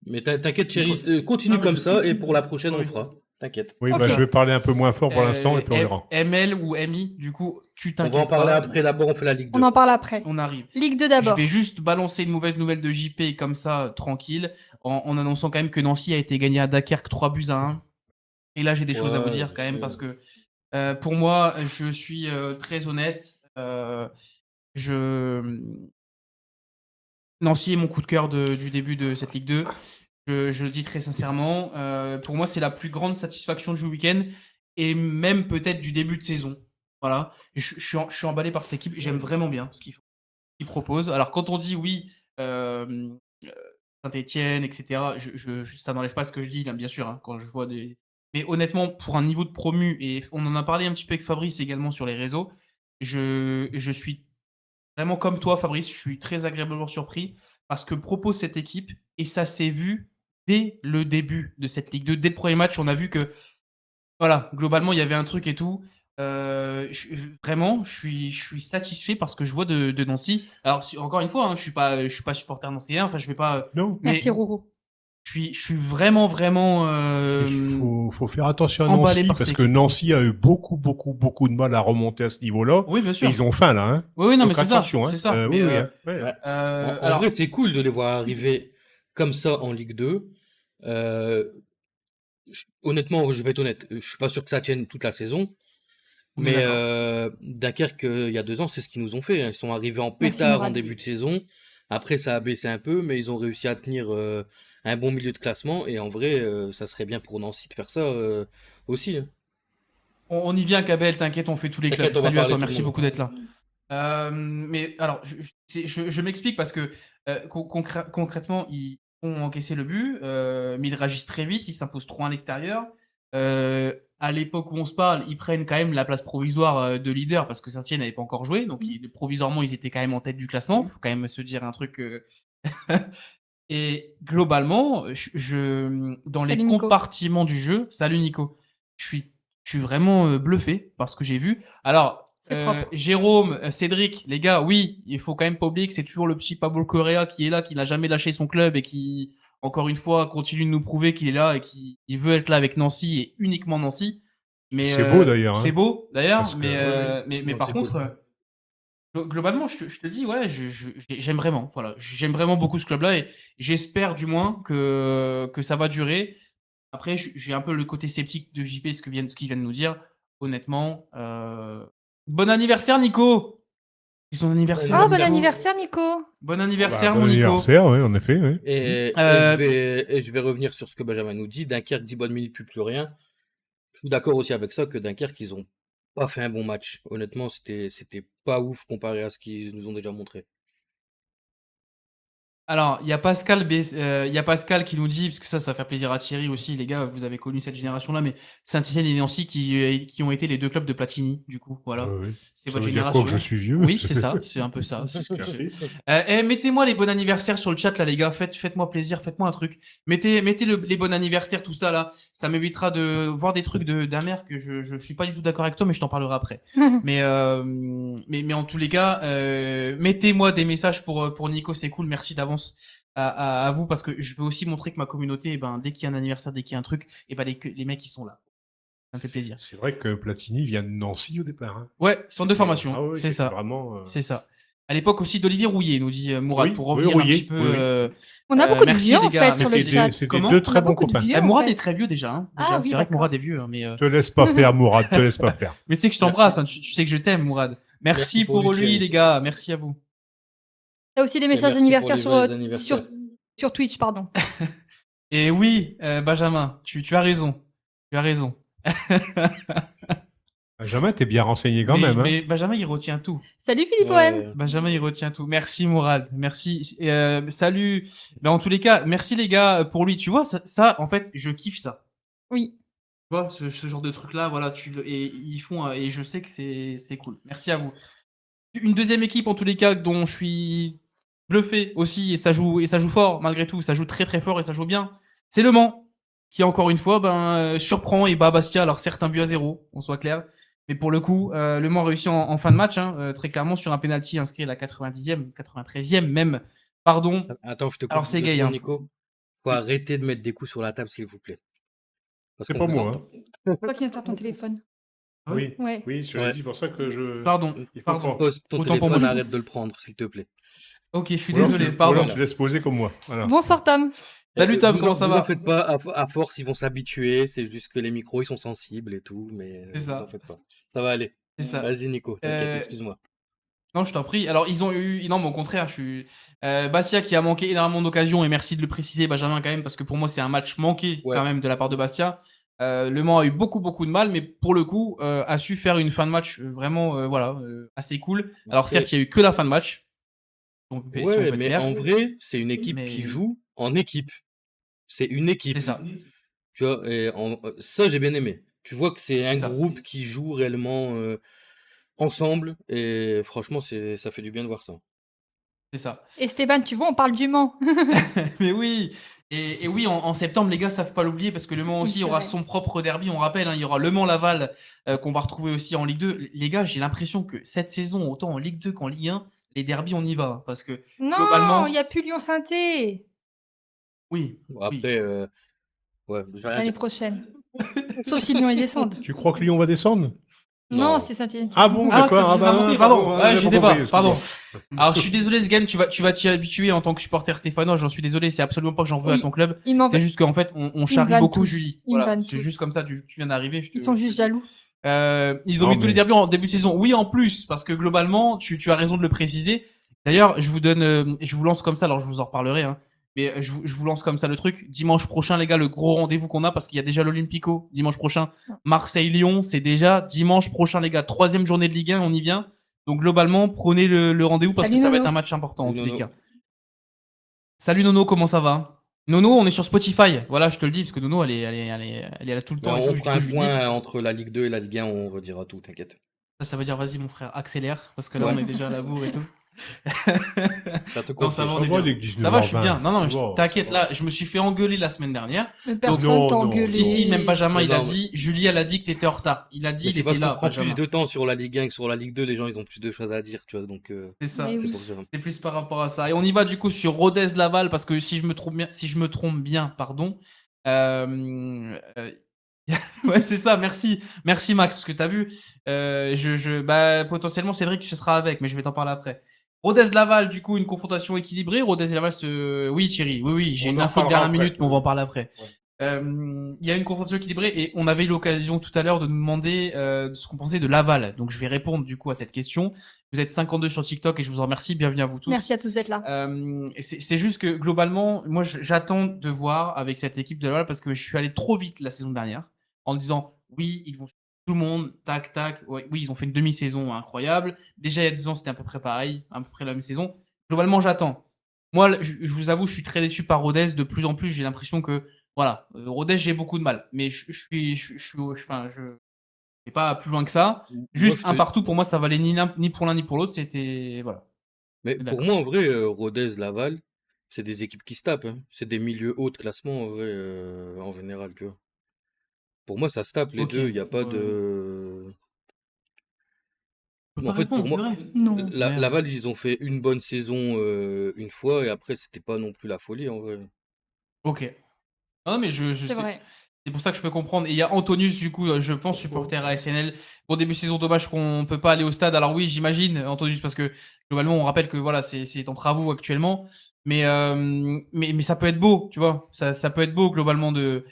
Mais t'inquiète, chérie, Nico- continue Non, mais comme je- ça et pour la prochaine, Oui. on fera. T'inquiète. Oui, Ok. bah, je vais parler un peu moins fort pour l'instant et puis on verra. ML ou MI, du coup, tu On va en t'inquiètes parler pas. après. D'abord, on fait la Ligue 2. On en parle après. On arrive. Ligue 2 Je d'abord. vais juste balancer une mauvaise nouvelle de JP comme ça, tranquille, en annonçant quand même que Nancy a été gagné à Dunkerque 3-1. Et là, j'ai des choses à vous Ouais, dire je quand même sais. parce que pour moi, je suis très honnête. Je... Nancy est mon coup de cœur du début de cette Ligue 2. Je le dis très sincèrement. Pour moi, c'est la plus grande satisfaction du week-end et même peut-être du début de saison. Voilà. Je suis emballé par cette équipe. J'aime vraiment bien ce qu'ils proposent. Alors, quand on dit oui, Saint-Etienne, etc., ça n'enlève pas ce que je dis, là, bien sûr, hein, quand je vois des. Mais honnêtement, pour un niveau de promu, et on en a parlé un petit peu avec Fabrice également sur les réseaux, je suis vraiment comme toi, Fabrice, je suis très agréablement surpris parce que propose cette équipe, et ça s'est vu dès le début de cette Ligue 2. Dès le premier match, on a vu que, voilà, globalement, il y avait un truc et tout. Vraiment, je suis satisfait parce que je vois de Nancy. Alors, encore une fois, hein, je suis pas supporter nancéen, enfin, je vais pas. Non, Merci, Mais Rouro. je suis vraiment, vraiment il faut faire attention à emballé Nancy par parce cette que équipe. Nancy a eu beaucoup de mal à remonter à ce niveau-là. Oui, bien Et sûr. ils ont faim là. Hein. Oui, oui, non, mais Donc c'est ça. attention. Hein. C'est ça. Oui, Mais, oui. Hein. Ouais. Ouais. En alors, vrai, c'est cool de les voir arriver comme ça en Ligue 2. Honnêtement, je vais être honnête, je suis pas sûr que ça tienne toute la saison. on est Mais d'accord. Dunkerque, il y a 2 ans, c'est ce qu'ils nous ont fait. Hein. Ils sont arrivés en Merci, pétard en Mourad. début de saison. Après, ça a baissé un peu, mais ils ont réussi à tenir un bon milieu de classement. Et en vrai, ça serait bien pour Nancy de faire ça aussi. Hein. On y vient, Kabel, t'inquiète, on fait tous les clubs. T'inquiète, on va Salut à parler toi, tout le merci monde. beaucoup d'être là. Mais alors, je m'explique parce que concrètement, ils ont encaissé le but, mais ils réagissent très vite, ils s'imposent 3 à l'extérieur. À l'époque où on se parle, ils prennent quand même la place provisoire de leader parce que Saint-Etienne n'avait pas encore joué, donc provisoirement, ils étaient quand même en tête du classement. Faut quand même se dire un truc. Et globalement, dans les Salut, Nico. compartiments du jeu, salut Nico, je suis, je suis vraiment bluffé par ce que j'ai vu. Alors, C'est propre. Jérôme, Cédric, les gars, oui, il faut quand même pas oublier que c'est toujours le petit Pablo Correa qui est là, qui n'a jamais lâché son club et qui, encore une fois, continue de nous prouver qu'il est là et qu'il veut être là avec Nancy et uniquement Nancy. Mais C'est beau d'ailleurs. c'est Hein. beau d'ailleurs, Parce que, mais, ouais, mais Non, par c'est contre, cool. globalement, je te dis, ouais, j'aime vraiment. Voilà, j'aime vraiment beaucoup ce club-là et j'espère du moins que ça va durer. Après, j'ai un peu le côté sceptique de JP, ce qu'il vient de nous dire. Honnêtement, bon anniversaire, Nico! C'est son anniversaire. Oh, bon Nico. anniversaire, Nico. Bon anniversaire, bon mon Nico. anniversaire, oui, en effet. Oui. Et je vais revenir sur ce que Benjamin nous dit. Dunkerque, 10 bonnes minutes, plus rien. Je suis d'accord aussi avec ça que Dunkerque, ils ont pas fait un bon match. Honnêtement, c'était pas ouf comparé à ce qu'ils nous ont déjà montré. Alors, il y a Pascal qui nous dit, parce que ça va faire plaisir à Thierry aussi, les gars, vous avez connu cette génération-là, mais Saint-Etienne et Nancy qui ont été les 2 clubs de Platini, du coup, voilà. Oui. C'est Ça votre veut dire génération. quoi que je suis vieux? Oui, c'est ça, c'est un peu ça. Merci. Mettez-moi les bons anniversaires sur le chat, là, les gars, faites-moi plaisir, faites-moi un truc. Mettez les bons anniversaires, tout ça, là, ça m'évitera de voir des trucs d'un mère que je suis pas du tout d'accord avec toi, mais je t'en parlerai après. Mais en tous les cas, mettez-moi des messages pour Nico, c'est cool, merci d'avance à vous, parce que je veux aussi montrer que ma communauté, dès qu'il y a un anniversaire, dès qu'il y a un truc, les mecs, ils sont là. Ça me fait plaisir. C'est vrai que Platini vient de Nancy au départ. Hein. Ouais, centre de formation, Ah, oui, c'est ça. Vraiment, C'est ça. À l'époque aussi d'Olivier Rouillet, nous dit Mourad, Oui, pour oui, revenir Rouillet, un petit peu. oui. On a beaucoup de merci, vieux, les en gars. fait, sur Merci. le chat. C'est des Comment deux On très a bons beaucoup de copains. vieux, en Mourad fait. est très vieux déjà. Hein, Ah déjà. oui, C'est vrai que d'accord. Mourad est vieux, hein, mais Te laisse pas faire, Mourad, te laisse pas faire. mais tu sais que je t'embrasse, hein, tu sais que je t'aime, Mourad. Merci pour lui, Thierry. les gars. Merci à vous. T'as aussi des Et messages merci pour d'anniversaire les sur, vrais anniversaires. sur Twitch, pardon. Et oui, Benjamin, tu as raison. Tu as raison. Benjamin, t'es bien renseigné quand même. Hein. Mais Benjamin, il retient tout. Salut Philippe OM. Benjamin, il retient tout. Merci, Mourad. Merci. Salut. En tous les cas, merci, les gars, pour lui. Tu vois, ça, en fait, je kiffe ça. Oui. Tu vois, ce genre de truc-là, voilà, et ils font, et je sais que c'est cool. Merci à vous. Une deuxième équipe, en tous les cas, dont je suis bluffé aussi, et ça joue fort, malgré tout. Ça joue très, très fort et ça joue bien. C'est Le Mans. qui encore une fois surprend et bat Bastia. Alors certes un but à 0, on soit clair, mais pour le coup, Le Mans réussit en fin de match, très clairement sur un penalty inscrit à la 90e, 93e même, pardon. Attends, je te Alors coupe c'est deux gay, secondes, hein. Nico. Faut arrêter de mettre des coups sur la table, s'il vous plaît. Parce C'est qu'on pas vous moi. entend. Toi qui viens de faire ton téléphone. Ah oui, Oui, Ouais. je te l'ai Ouais. dit, pour ça que je. pardon, Il faut pardon. qu'on- Pose ton Autant pour téléphone, moi. arrête de le prendre, s'il te plaît. Ok, je suis Ou alors désolé, tu- ou pardon. alors tu laisses poser comme moi. Voilà. Bonsoir Tom. Salut Tom, comment ça Vous va? en faites pas, à force, ils vont s'habituer. C'est juste que les micros, ils sont sensibles et tout, mais C'est vous ça. en faites pas. Ça va aller. C'est ça. Vas-y, Nico, t'inquiète, Euh, excuse-moi. Non, je t'en prie. Alors, ils ont eu. Non, mais au contraire, Bastia qui a manqué énormément d'occasions, et merci de le préciser, Benjamin, quand même, parce que pour moi, c'est un match manqué, Ouais. quand même, de la part de Bastia. Le Mans a eu beaucoup, beaucoup de mal, mais pour le coup, a su faire une fin de match vraiment, assez cool. Alors, Après- certes, il n'y a eu que la fin de match. Donc, si on Ouais, peut être mais clair. en vrai, c'est une équipe Mais- qui joue en équipe. C'est une équipe. C'est ça. Tu vois, ça, j'ai bien aimé. Tu vois que c'est un ça. groupe qui joue réellement ensemble, et franchement, ça fait du bien de voir ça. C'est ça. Esteban, tu vois, on parle du Mans. Mais oui. Et oui, en septembre, les gars savent pas l'oublier parce que Le Mans Oui, aussi c'est aura vrai. son propre derby. On rappelle, il y aura Le Mans-Laval qu'on va retrouver aussi en Ligue 2. Les gars, j'ai l'impression que cette saison, autant en Ligue 2 qu'en Ligue 1, les derbys, on y va. Hein, parce que Non, globalement, il n'y a plus Lyon-Sainté oui. Bon, après, ouais, je vais rien l'année dire. prochaine. Sauf si Lyon, ils descendent. Tu crois que Lyon va descendre? Non, Non. c'est Saint-Étienne. Ah bon, Ah, d'accord. ça, j'ai pas compris, pardon. Ouais, j'ai débat, pardon. excuse-moi. Alors, je suis désolé, Sgan, tu vas t'y habituer en tant que supporter stéphanois. J'en suis désolé, c'est absolument pas que j'en veux à Oui. ton club. Ils m'en C'est juste qu'en fait, on charrie vannent beaucoup tous. Julie. Ils me Voilà, vannent c'est tous. juste comme ça, tu viens d'arriver. Ils sont juste jaloux. Ils ont Non, mis tous les mais- derbys en début de saison. Oui, en plus, parce que globalement, tu as raison de le préciser. D'ailleurs, je vous lance comme ça, alors je vous en reparlerai, hein, mais je vous lance comme ça le truc. Dimanche prochain, les gars, le gros rendez-vous qu'on a, parce qu'il y a déjà l'Olympico dimanche prochain. Marseille-Lyon, c'est déjà dimanche prochain, les gars. 3e journée de Ligue 1, on y vient. Donc globalement, prenez le rendez-vous parce Salut, que ça va Nono. être un match important en Salut, tous les Nono. cas. Salut Nono, comment ça va? Nono, on est sur Spotify. Voilà, je te le dis, parce que Nono, elle est là tout le temps. Mais et tout. on Du fera coup, un je lui dis, point entre la Ligue 2 et la Ligue 1, on redira tout, t'inquiète. ça veut dire, vas-y, mon frère, accélère, parce que là, Ouais. on est déjà à la bourre et tout. Ça te Non, ça va, on Ça est va, bien. les 19 Ça va, je suis h 20. bien. Non, non, Ça va, t'inquiète, ça va. là, je me suis fait engueuler la semaine dernière. Mais personne non, t'a non. engueulé. Si, même Benjamin, Mais il a non, dit, Julie, elle a dit que t'étais en retard. Il a dit, Mais il c'est parce était qu'on là, prend Benjamin. plus de temps sur la Ligue 1 que sur la Ligue 2, les gens ils ont plus de choses à dire, tu vois, donc C'est ça. Mais c'est oui. pour ça. C'est plus par rapport à ça. Et on y va du coup sur Rodez-Laval, parce que si je me trompe bien, pardon. Ouais, c'est ça, merci. Merci Max, parce que t'as vu, potentiellement Cédric, tu seras avec, mais je vais t'en parler après. Rodez-Laval, du coup, une confrontation équilibrée. Rodez-Laval, oui, Thierry, oui, j'ai On une en info de reparlera dernière après. minute, mais on va en parler après. Ouais. Il y a une confrontation équilibrée et on avait eu l'occasion tout à l'heure de nous demander de ce qu'on pensait de Laval. Donc je vais répondre du coup à cette question. Vous êtes 52 sur TikTok et je vous en remercie. Bienvenue à vous tous. Merci à tous d'être là. Et c'est juste que globalement, moi j'attends de voir avec cette équipe de Laval parce que je suis allé trop vite la saison dernière en disant oui, ils vont tout le monde, tac, tac. Ouais, oui, ils ont fait une demi-saison incroyable. Déjà il y a 2 ans, c'était à peu près pareil, à peu près la même saison. Globalement, j'attends. Moi, je vous avoue, je suis très déçu par Rodez. De plus en plus, j'ai l'impression que voilà, Rodez, j'ai beaucoup de mal. Mais je vais pas plus loin que ça. Juste Moi, un partout, pour moi, ça valait ni pour l'un ni pour l'autre. C'était. Voilà. Mais D'accord. pour moi, en vrai, Rodez, Laval, c'est des équipes qui se tapent, hein. C'est des milieux hauts de classement, en vrai, en général, tu vois. Pour moi, ça se tape les Ok, deux, il n'y a pas ouais. de. Je peux En pas fait, pour répondre, moi, c'est vrai. Non. Merde. Laval, ils ont fait une bonne saison une fois, et après, c'était pas non plus la folie, en vrai. Ok. Non, mais je C'est sais. vrai. C'est pour ça que je peux comprendre. Et il y a Antonius, du coup, je pense, supporter à SNL. Bon, début de saison, dommage qu'on peut pas aller au stade. Alors oui, j'imagine, Antonius, parce que globalement, on rappelle que voilà, c'est en travaux actuellement. Mais ça peut être beau, tu vois. Ça peut être beau, globalement, de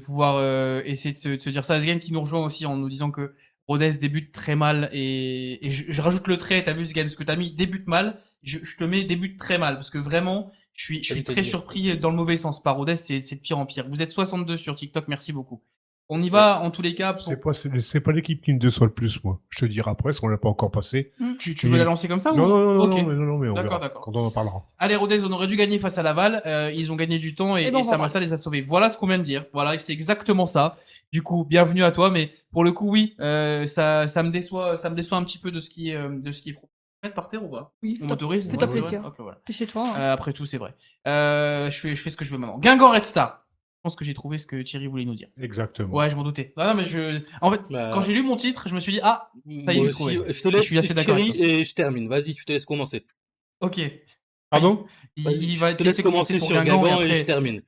pouvoir essayer de se dire ça. Sgan qui nous rejoint aussi en nous disant que Rodez débute très mal. Et je rajoute le trait, t'as vu, Sgan, ce que t'as mis, débute mal. Je te mets débute très mal, parce que vraiment, je suis Qualité très de surpris dans le mauvais sens par Rodez, c'est de pire en pire. Vous êtes 62 sur TikTok, merci beaucoup. On y va en tous les cas. C'est pas l'équipe qui me déçoit le plus, moi. Je te dirai après, parce qu'on l'a pas encore passé. Tu veux la lancer comme ça Non, ou... non, non, Ok. non, mais on D'accord, verra d'accord. quand on en parlera. Allez, Rodez, on aurait dû gagner face à Laval. Ils ont gagné du temps et bon, on va Samassa les a sauvés. Voilà ce qu'on vient de dire. Voilà, c'est exactement ça. Du coup, bienvenue à toi. Mais pour le coup, oui, ça me déçoit un petit peu de ce qui est proposé. Mettre par terre ou pas? Oui, On m'autorise? fais-toi Ouais, c'est plaisir. vrai. Hop là, voilà. T'es chez toi. Hein. Après tout, c'est vrai. Je fais ce que je veux maintenant. Guingamp Red Star. pense que j'ai trouvé ce que Thierry voulait nous dire. Exactement. Ouais, je m'en doutais. Non, mais en fait, Bah, quand j'ai lu mon titre, je me suis dit, ah, ça y est, moi j'ai trouvé. aussi, je te Et je laisse suis assez d'accord avec Thierry toi. et je termine. Vas-y, je te laisse commencer. Ok. Pardon? Vas-y, Il je va te te laisse laisser commencer commencer pour sur Guingamp et Guingamp et je après. termine.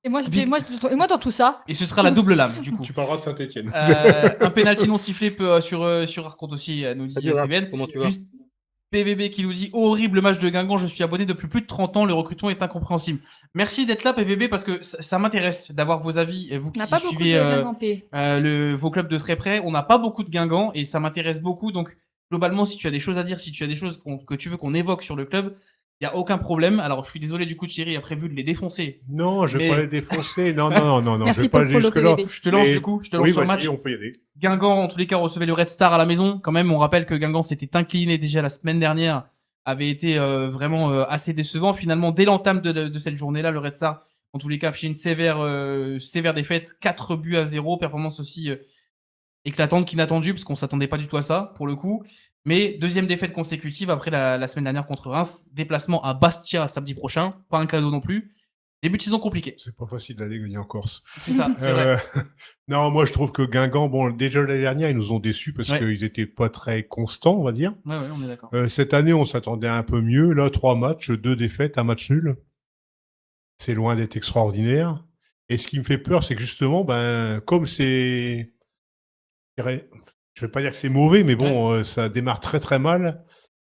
Et moi, Vite. et moi dans tout ça. Et ce sera la double lame, du coup. Tu parleras de Saint-Etienne. Un penalty non sifflé sur Arconte aussi, nous dit Salut Raph, Steven. comment tu vas? Juste PVB qui nous dit horrible match de Guingamp, je suis abonné depuis plus de 30 ans, le recrutement est incompréhensible. Merci d'être là PVB parce que ça m'intéresse d'avoir vos avis, vous On qui n'a pas beaucoup de suivez Guingampais. vos clubs de très près. On n'a pas beaucoup de Guingamp et ça m'intéresse beaucoup. Donc globalement, si tu as des choses à dire, si tu as des choses que tu veux qu'on évoque sur le club, il n'y a aucun problème. Alors je suis désolé du coup Thierry a prévu de les défoncer. Non, je vais Mais- pas les défoncer. Non, non, non, non, je Merci vais pour pas le aller follow jusque-là. PVB. Je te lance Mais- du coup, je te lance Oui, sur le vas-y, match. on peut y aller. Guingamp, en tous les cas, recevait le Red Star à la maison. Quand même, on rappelle que Guingamp s'était incliné déjà la semaine dernière, avait été vraiment assez décevant. Finalement, dès l'entame de cette journée-là, le Red Star, en tous les cas, a fait une sévère défaite, 4-0, performance aussi éclatante qu'inattendue, parce qu'on s'attendait pas du tout à ça, pour le coup. Mais deuxième défaite consécutive après la semaine dernière contre Reims. Déplacement à Bastia samedi prochain, pas un cadeau non plus. Début de saison compliqué. C'est pas facile d'aller gagner en Corse. C'est ça, c'est vrai. Non, moi je trouve que Guingamp, bon, déjà l'année dernière, ils nous ont déçus parce Ouais. qu'ils étaient pas très constants, on va dire. Ouais, on est d'accord. Cette année, on s'attendait un peu mieux. Là, 3 matchs, 2 défaites, un match nul. C'est loin d'être extraordinaire. Et ce qui me fait peur, c'est que justement, comme c'est, je vais pas dire que c'est mauvais, mais bon, ça démarre très très mal.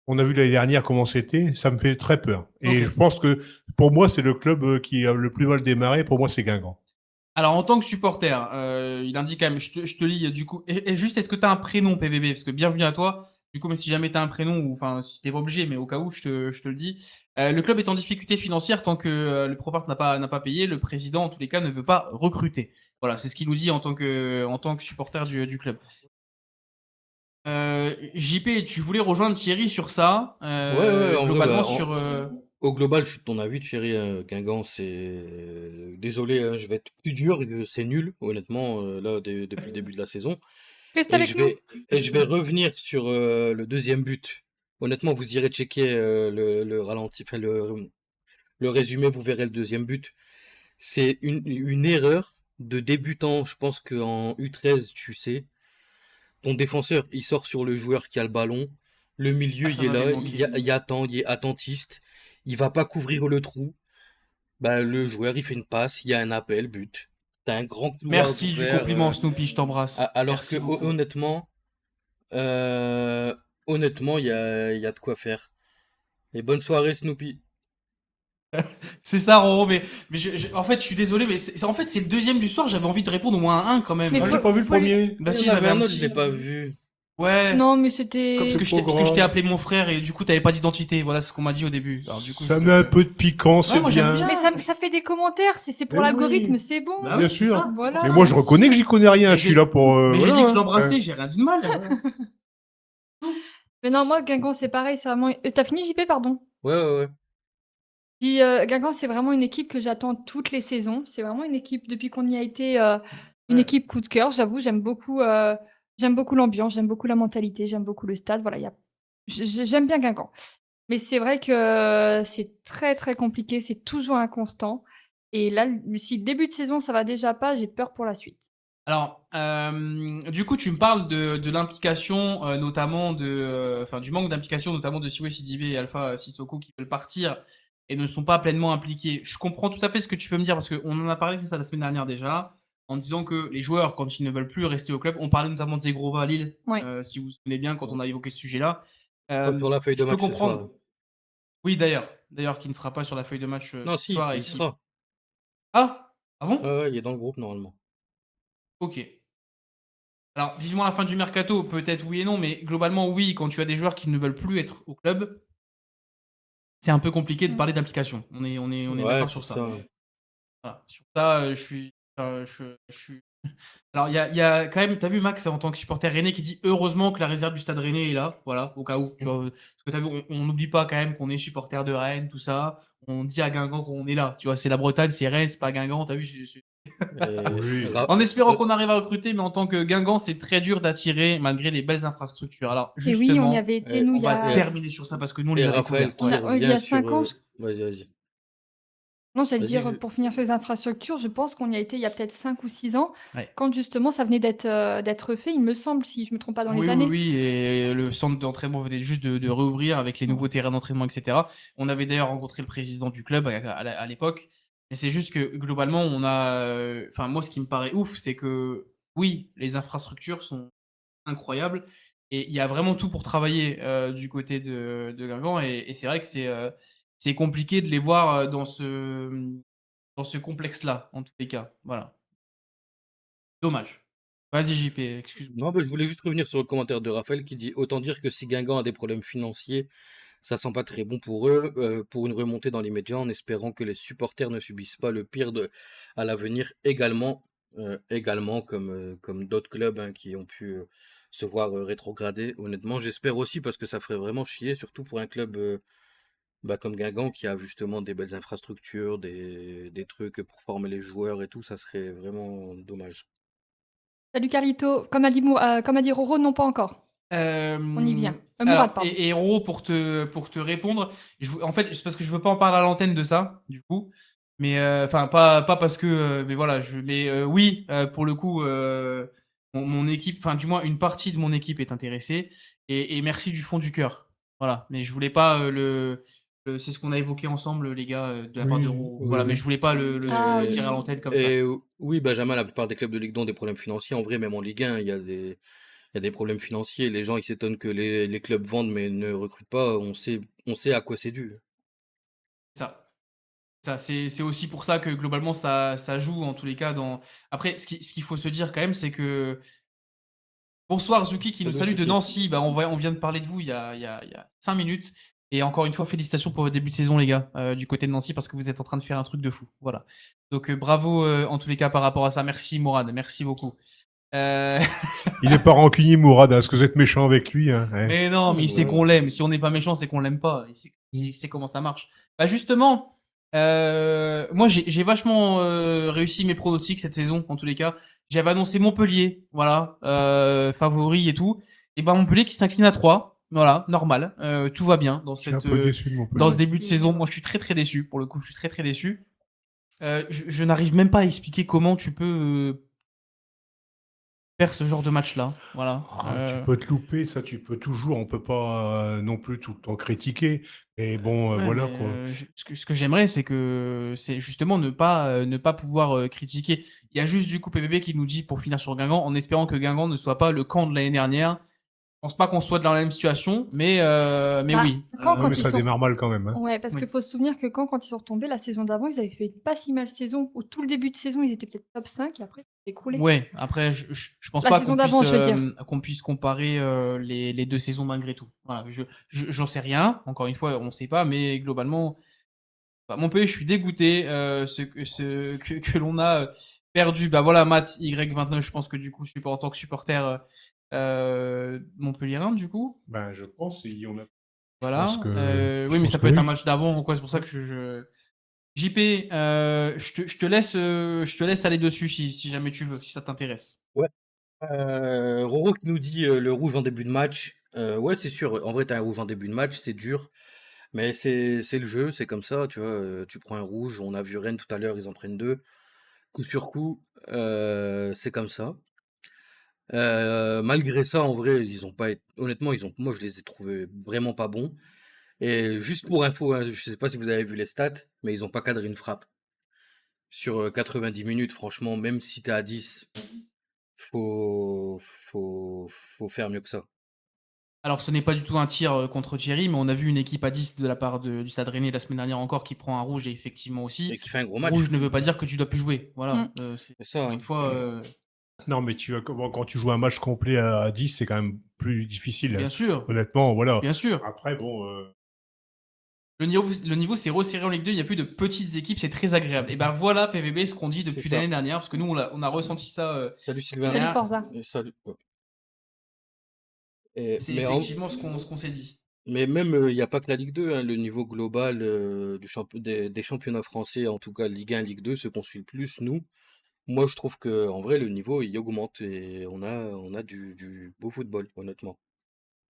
On a vu l'année dernière comment c'était. Ça me fait très peur. Et Ok. je pense que pour moi, c'est le club qui a le plus mal démarré. Pour moi, c'est Guingamp. Alors, en tant que supporter, il indique quand même, je te lis du coup, et juste, est-ce que tu as un prénom PVB? Parce que bienvenue à toi. Du coup, mais si jamais tu as un prénom, ou enfin, si t'es pas obligé, mais au cas où, je te le dis. Le club est en difficulté financière tant que le Propart n'a pas payé. Le président, en tous les cas, ne veut pas recruter. Voilà, c'est ce qu'il nous dit en tant que supporter du club. JP, tu voulais rejoindre Thierry sur ça. Ouais, en vrai, globalement, bah, sur. Au global, je suis de ton avis, Thierry. Guingamp, c'est. Désolé, hein, je vais être plus dur, c'est nul, honnêtement, là, depuis le début de la saison. Reste Et avec je nous. vais, je vais revenir sur le deuxième but. Honnêtement, vous irez checker le ralenti, enfin, le résumé, vous verrez le deuxième but. C'est une erreur de débutant. Je pense qu'en U13, tu sais, ton défenseur, il sort sur le joueur qui a le ballon. Le milieu, ça il est m'avait là, manqué. il attend, il est attentiste. Il va pas couvrir le trou. Bah, le joueur, il fait une passe, il y a un appel, but. T'as un grand couloir Merci du d'ouvert, compliment, Snoopy, je t'embrasse. alors Merci que beaucoup. honnêtement, il y a de quoi faire. Et bonne soirée, Snoopy. C'est ça, Roro, mais en fait, je suis désolé, mais en fait, c'est le deuxième du soir, j'avais envie de répondre au moins à un quand même. Mais Moi, faut- j'ai pas vu le faut lui- premier. Bah Il si, y en j'avais avait un un autre, je petit. l'ai pas vu. Ouais. Non, mais Parce c'était. que C'est je t'ai pas parce que je t'ai grave. appelé mon frère et du coup, t'avais pas d'identité. Voilà ce qu'on m'a dit au début. Alors, du coup, Ça met un peu de piquant, c'est moi, j'aime bien. bien. Mais ça fait des commentaires, c'est pour Mais l'algorithme, oui. c'est bon. Bah Bien oui, c'est sûr. ça, c'est Voilà. pour Mais ça. moi, je reconnais que j'y connais rien. Mais Je suis là pour. Mais j'ai voilà, dit que je hein. l'embrassais, j'ai rien dit de mal. Mais non, moi, Guingamp, c'est pareil, c'est vraiment. T'as fini, JP, pardon? Ouais. Dis, Guingamp, c'est vraiment une équipe que j'attends toutes les saisons. C'est vraiment une équipe, depuis qu'on y a été, une Ouais. équipe coup de cœur. J'avoue, j'aime beaucoup l'ambiance, j'aime beaucoup la mentalité, j'aime beaucoup le stade. Voilà, j'aime bien Guingamp. Mais c'est vrai que c'est très, très compliqué, c'est toujours inconstant. Et là, si le début de saison, ça va déjà pas, j'ai peur pour la suite. Alors, du coup, tu me parles de l'implication, notamment du manque d'implication, notamment de Siwe Sidibé et Alpha Sissoko qui veulent partir et ne sont pas pleinement impliqués. Je comprends tout à fait ce que tu veux me dire parce qu'on en a parlé de ça la semaine dernière déjà, en disant que les joueurs, quand ils ne veulent plus rester au club, on parlait notamment de Zegrova à Lille, Ouais. si vous vous souvenez bien, quand on a évoqué ce sujet-là. Sur la feuille de Je peux match ce comprendre. soir. Oui, d'ailleurs, qui ne sera pas sur la feuille de match Non, ce si, soir. il Et y qui... sera. Ah bon Ouais, il est dans le groupe normalement. Ok. Alors, vivement la fin du mercato, peut-être oui et non, mais globalement, oui, quand tu as des joueurs qui ne veulent plus être au club, c'est un peu compliqué de parler d'implication. On est Ouais, d'accord c'est sur ça. ça. Voilà. Sur ça, je suis. Alors, il y a quand même, t'as vu Max en tant que supporter rennais qui dit heureusement que la réserve du stade rennais est là, voilà, au cas où. Tu vois, parce que t'as vu, on n'oublie pas quand même qu'on est supporter de Rennes, tout ça. On dit à Guingamp qu'on est là, tu vois, c'est la Bretagne, c'est Rennes, c'est pas Guingamp, t'as vu. Oui. En espérant qu'on arrive à recruter, mais en tant que Guingamp, c'est très dur d'attirer malgré les belles infrastructures. Alors, Et justement, oui, on y avait été, nous, on il y va a. terminer sur ça parce que nous, on les Et a découverts. Raphaël qui il y revient a sur. 5 ans, Vas-y. Non, j'allais Vas-y, dire, pour finir sur les infrastructures, je pense qu'on y a été il y a peut-être 5 ou 6 ans, Ouais. quand justement ça venait d'être fait, il me semble, si je me trompe pas dans les Oui, oui, années. oui, et le centre d'entraînement venait juste de réouvrir avec les Ouais. nouveaux terrains d'entraînement, etc. On avait d'ailleurs rencontré le président du club à l'époque. Et c'est juste que globalement, on a. Enfin, moi, ce qui me paraît ouf, c'est que oui, les infrastructures sont incroyables et il y a vraiment tout pour travailler du côté de Guingamp. Et c'est vrai que c'est compliqué de les voir dans ce complexe-là, en tous les cas. Voilà. Dommage. Vas-y, JP, excuse-moi. non, bah, je voulais juste revenir sur le commentaire de Raphaël qui dit: «Autant dire que si Guingamp a des problèmes financiers, ça sent pas très bon pour eux, pour une remontée dans les médias, en espérant que les supporters ne subissent pas le pire à l'avenir également comme d'autres clubs, hein, qui ont pu, se voir, rétrograder. Honnêtement, j'espère aussi parce que ça ferait vraiment chier, surtout pour un club, bah, comme Guingamp qui a justement des belles infrastructures, des trucs pour former les joueurs et tout, ça serait vraiment dommage. Salut Carlito, comme a dit Roro, non pas encore. On y vient. Alors, Mourad, pardon. et Ro, pour te répondre, en fait, c'est parce que je veux pas en parler à l'antenne de ça, du coup. Mais, enfin, pas parce que. Mais voilà, oui, pour le coup, mon équipe, enfin, du moins, une partie de mon équipe est intéressée. Et merci du fond du cœur. Voilà. Mais je voulais pas c'est ce qu'on a évoqué ensemble, les gars, de la part de Oui, Ro. oui, Voilà, mais oui. je voulais pas Ah le oui, dire à oui, l'antenne comme ça. Et oui, Benjamin, la plupart des clubs de Ligue 2 ont des problèmes financiers. En vrai, même en Ligue 1, il y a des problèmes financiers. Les gens, ils s'étonnent que les clubs vendent mais ne recrutent pas. On sait à quoi c'est dû. Ça. C'est aussi pour ça que globalement ça joue en tous les cas dans. Après, ce qu'il faut se dire quand même, c'est que bonsoir Zuki qui nous Salut salue de Suki. Nancy. Bah, on vient de parler de vous il y a 5 minutes. Et encore une fois, félicitations pour votre début de saison, les gars, du côté de Nancy, parce que vous êtes en train de faire un truc de fou. Voilà. Donc bravo en tous les cas par rapport à ça. Merci Mourad, merci beaucoup. Euh, Il est pas rancunier, Mourad, hein, parce que vous êtes méchant avec lui. Hein, ouais. Mais non, Ouais, mais il sait voilà. qu'on l'aime. Si on n'est pas méchant, c'est qu'on l'aime pas. Il sait comment ça marche. Bah justement, moi j'ai vachement réussi mes pronostics cette saison, en tous les cas. J'avais annoncé Montpellier, voilà, favori et tout. Et bah Montpellier qui s'incline à 3. Voilà, normal. Tout va bien Je suis un peu déçu de dans Montpellier. ce moi début de aussi, mais saison. bon. Moi je suis très très déçu. Pour le coup, je suis très très déçu. Je n'arrive même pas à expliquer comment tu peux faire ce genre de match-là. Voilà. Ah, tu peux te louper, ça tu peux toujours, on peut pas non plus tout le temps critiquer. Et bon, Ouais, voilà mais quoi. ce que j'aimerais, c'est justement ne pas pouvoir critiquer. Il y a juste du coup PPB qui nous dit pour finir sur Guingamp, en espérant que Guingamp ne soit pas le camp de l'année dernière. Je pense pas qu'on soit dans la même situation, mais Bah, oui. Ouais, mais quand ils ça sont. démarre mal quand même. Hein. Ouais, parce Oui. qu'il faut se souvenir que quand ils sont retombés la saison d'avant, ils avaient fait une pas si mal saison. Au tout le début de saison, ils étaient peut-être top 5 et après, c'est écroulé. Ouais, après, je pense La pas saison d'avant, je veux dire. qu'on puisse comparer les deux saisons malgré tout. Voilà, j'en sais rien. Encore une fois, on sait pas, mais globalement, bah, Montpellier, je suis dégoûté que l'on a perdu. Bah voilà, Matt Y29, je pense que du coup, en tant que supporter montpelliérain, du coup. Ben, je pense, je pense Voilà. que, Oui, je mais pense ça que peut être un oui. match d'avant ou quoi, c'est pour ça que JP, je te laisse aller dessus si jamais tu veux, si ça t'intéresse. Ouais. Roro qui nous dit le rouge en début de match. Ouais, c'est sûr. En vrai, t'as un rouge en début de match, c'est dur. Mais c'est le jeu, c'est comme ça, tu vois. Tu prends un rouge. On a vu Rennes tout à l'heure, ils en prennent deux. Coup sur coup, c'est comme ça. Malgré ça, en vrai, ils ont pas été. Honnêtement, moi, je les ai trouvés vraiment pas bons. Et juste pour info, hein, je sais pas si vous avez vu les stats, mais ils ont pas cadré une frappe. Sur 90 minutes, franchement, même si t'es à 10, faut faire mieux que ça. Alors, ce n'est pas du tout un tir contre Thierry, mais on a vu une équipe à 10 de la part du Stade Rennais la semaine dernière encore qui prend un rouge et effectivement Et aussi. qui fait un gros Rouge match. ne veut pas dire que tu dois plus jouer. Voilà. Mm. C'est C'est ça, encore une hein. fois. Non, mais quand tu joues un match complet à 10, c'est quand même plus difficile. Hein. Bien sûr, Honnêtement, voilà. bien sûr. Après, bon, Le niveau s'est resserré en Ligue 2, il n'y a plus de petites équipes, c'est très agréable. Et ben voilà PVB, ce qu'on dit C'est depuis ça. l'année dernière, parce que nous on a ressenti ça Salut l'année Sylvain. Salut dernière. Forza. Et salut. C'est effectivement ce qu'on s'est dit. Mais même, il n'y a pas que la Ligue 2, hein, le niveau global des championnats français, en tout cas Ligue 1, Ligue 2, ce qu'on suit le plus, nous, moi je trouve que en vrai le niveau il augmente et on a du beau football, honnêtement.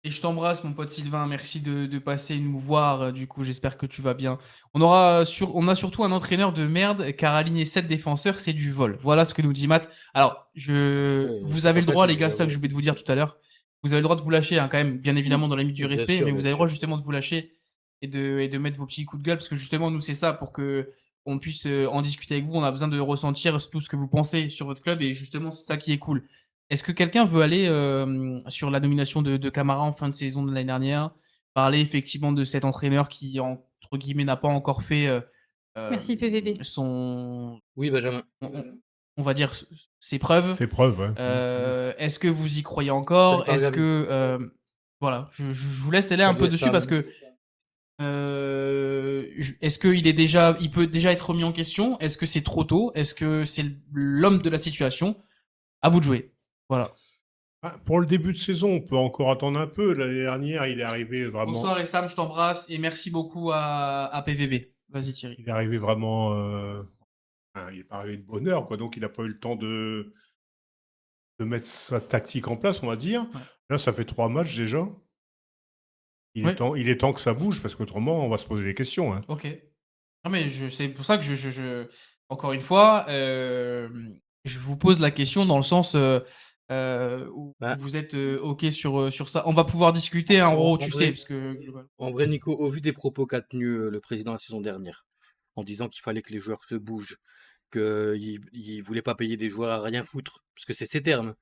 Et je t'embrasse, mon pote Sylvain. Merci de passer nous voir. Du coup, j'espère que tu vas bien. On a surtout un entraîneur de merde car aligner 7 défenseurs, c'est du vol. Voilà ce que nous dit Matt. Alors, Ouais, vous c'est avez pas le droit, les facile, gars, ça, c'est ça que ouais. j'ai oublié de vous dire tout à l'heure. Vous avez le droit de vous lâcher, hein, quand même, bien évidemment, dans la limite du Bien respect, sûr, mais bien vous avez le droit sûr. justement de vous lâcher et de mettre vos petits coups de gueule parce que justement, nous, c'est ça pour que on puisse en discuter avec vous. On a besoin de ressentir tout ce que vous pensez sur votre club et justement, c'est ça qui est cool. Est-ce que quelqu'un veut aller sur la nomination de Camara en fin de saison de l'année dernière, parler effectivement de cet entraîneur qui, entre guillemets, n'a pas encore fait Merci PVB. son, Oui, Benjamin. on va dire, ses preuves. C'est preuve, ouais. Est-ce que vous y croyez Salut encore? Est-ce Pargami. que voilà, je vous laisse aller un Salut peu dessus parce Sam. que est-ce il peut déjà être remis en question? Est-ce que c'est trop tôt? Est-ce que c'est l'homme de la situation? À vous de jouer. Voilà. Ah, pour le début de saison, on peut encore attendre un peu. L'année dernière, il est arrivé Bonsoir vraiment, Sam, je t'embrasse et merci beaucoup à PVB. Vas-y Thierry. il est arrivé vraiment, enfin, il est pas arrivé de bonne heure, quoi. Donc, il n'a pas eu le temps de mettre sa tactique en place, on va dire. Ouais. Là, ça fait 3 matchs déjà. Ouais. Il est temps que ça bouge parce qu'autrement, on va se poser des questions, hein. Ok. Non mais c'est pour ça que encore une fois, je vous pose la question dans le sens où Bah, vous êtes ok sur ça. On va pouvoir discuter, hein, Roro, en tu sais, vrai, parce que en vrai, Nico, au vu des propos qu'a tenus le président la saison dernière, en disant qu'il fallait que les joueurs se bougent, qu'il voulait pas payer des joueurs à rien foutre, parce que c'est ses termes.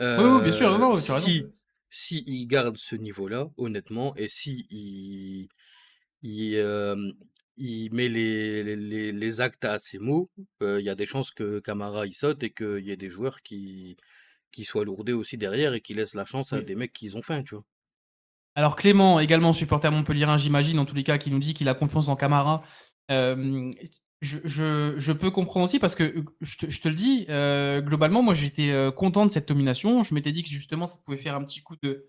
oui, oui, bien sûr, non, non, tu as raison. Si il garde ce niveau-là, honnêtement, et si il met les actes à ses mots, il y a des chances que Camara il saute et qu'il y ait des joueurs qui soient lourdés aussi derrière et qui laissent la chance à Oui. des mecs qu'ils ont faim, tu vois. Alors Clément, également supporter montpellierin, j'imagine, en tous les cas, qui nous dit qu'il a confiance en Camara. Je peux comprendre aussi parce que je te le dis, globalement, moi j'étais content de cette nomination. Je m'étais dit que justement ça pouvait faire un petit coup de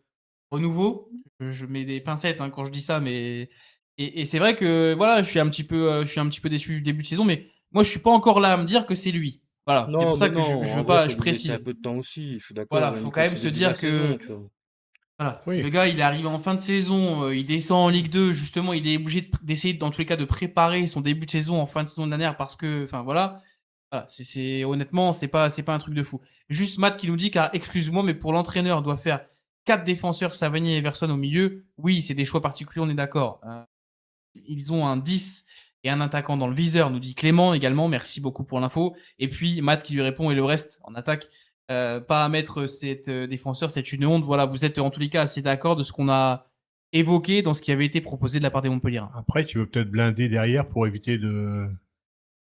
renouveau. Je mets des pincettes hein, quand je dis ça, mais et c'est vrai que voilà, je suis un petit peu déçu du début de saison, mais moi je suis pas encore là à me dire que c'est lui. Voilà, c'est Non, pour ça mais que non, je en veux vrai, pas, faut je lui laisser un précise. peu de temps aussi. Je suis d'accord, Voilà, hein, faut quand Nico, même c'est le se début de la dire saison, que tu vois. voilà, Oui. le gars, il est arrivé en fin de saison, il descend en Ligue 2, justement, il est obligé d'essayer, dans tous les cas, de préparer son début de saison en fin de saison dernière parce que, enfin voilà, voilà honnêtement, c'est pas un truc de fou. Juste Matt qui nous dit, car excuse-moi, mais pour l'entraîneur, doit faire 4 défenseurs, Savanier et Everson au milieu. Oui, c'est des choix particuliers, on est d'accord. Ils ont un 10 et un attaquant dans le viseur, nous dit Clément également. Merci beaucoup pour l'info. Et puis Matt qui lui répond et le reste en attaque. Pas à mettre cette défenseur, c'est une honte. Voilà, vous êtes en tous les cas assez d'accord de ce qu'on a évoqué dans ce qui avait été proposé de la part des Montpellierins. Après, tu veux peut-être blinder derrière pour éviter de.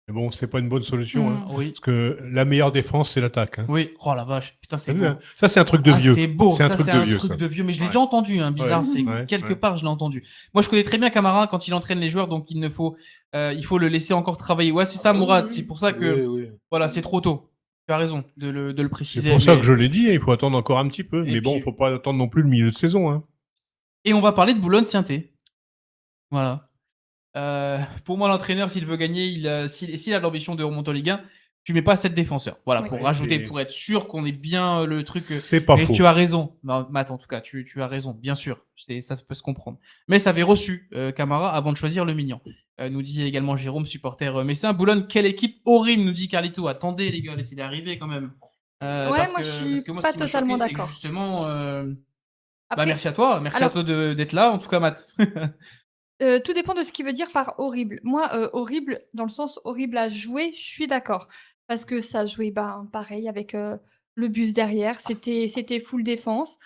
Mais bon, c'est pas une bonne solution, hein. Oui, Parce que la meilleure défense, c'est l'attaque, hein. oui. Oh la vache, putain, c'est T'as vu, hein? beau. Ça, c'est un truc de Ah, vieux. c'est beau. C'est un Ça, truc c'est de un vieux, truc ça. de vieux. Mais je l'ai Ouais. déjà entendu, hein, bizarre. Ouais, C'est ouais, quelque ouais. part, je l'ai entendu. Moi, je connais très bien Camara quand il entraîne les joueurs, donc il faut le laisser encore travailler. Ouais, c'est ça, Mourad. C'est pour ça Oui, que, oui. voilà, c'est trop tôt. Tu as raison de le C'est préciser. pour ça que Mais je l'ai dit, hein, il faut attendre encore un petit peu. et Mais bon, puis, faut pas attendre non plus le milieu de saison, hein. et on va parler de Boulogne-Sainté. Voilà. Pour moi, l'entraîneur, s'il veut gagner, s'il a l'ambition de remonter en Ligue 1, tu mets pas 7 défenseurs. Voilà, Oui. pour Ouais, rajouter, c'est- pour être sûr qu'on ait bien le truc. C'est pas Mais faux. tu as raison, Matt, en tout cas, tu as raison, bien sûr. Ça peut se comprendre. Mais ça avait reçu Camara avant de choisir le mignon. Nous dit également Jérôme, supporter Messin. Boulogne, quelle équipe horrible, nous dit Carlito. Attendez, les gars, laissez-les arriver quand même. Ouais, moi, je Parce suis que moi, ce pas qui m'a choqué, totalement c'est que d'accord. justement. Bah, Après, merci à toi. Merci à alors, toi d'être là, en tout cas, Matt. tout dépend de ce qu'il veut dire par horrible. Moi, horrible, dans le sens horrible à jouer, je suis d'accord. Parce que ça jouait, ben, pareil, avec le bus derrière, c'était full défense.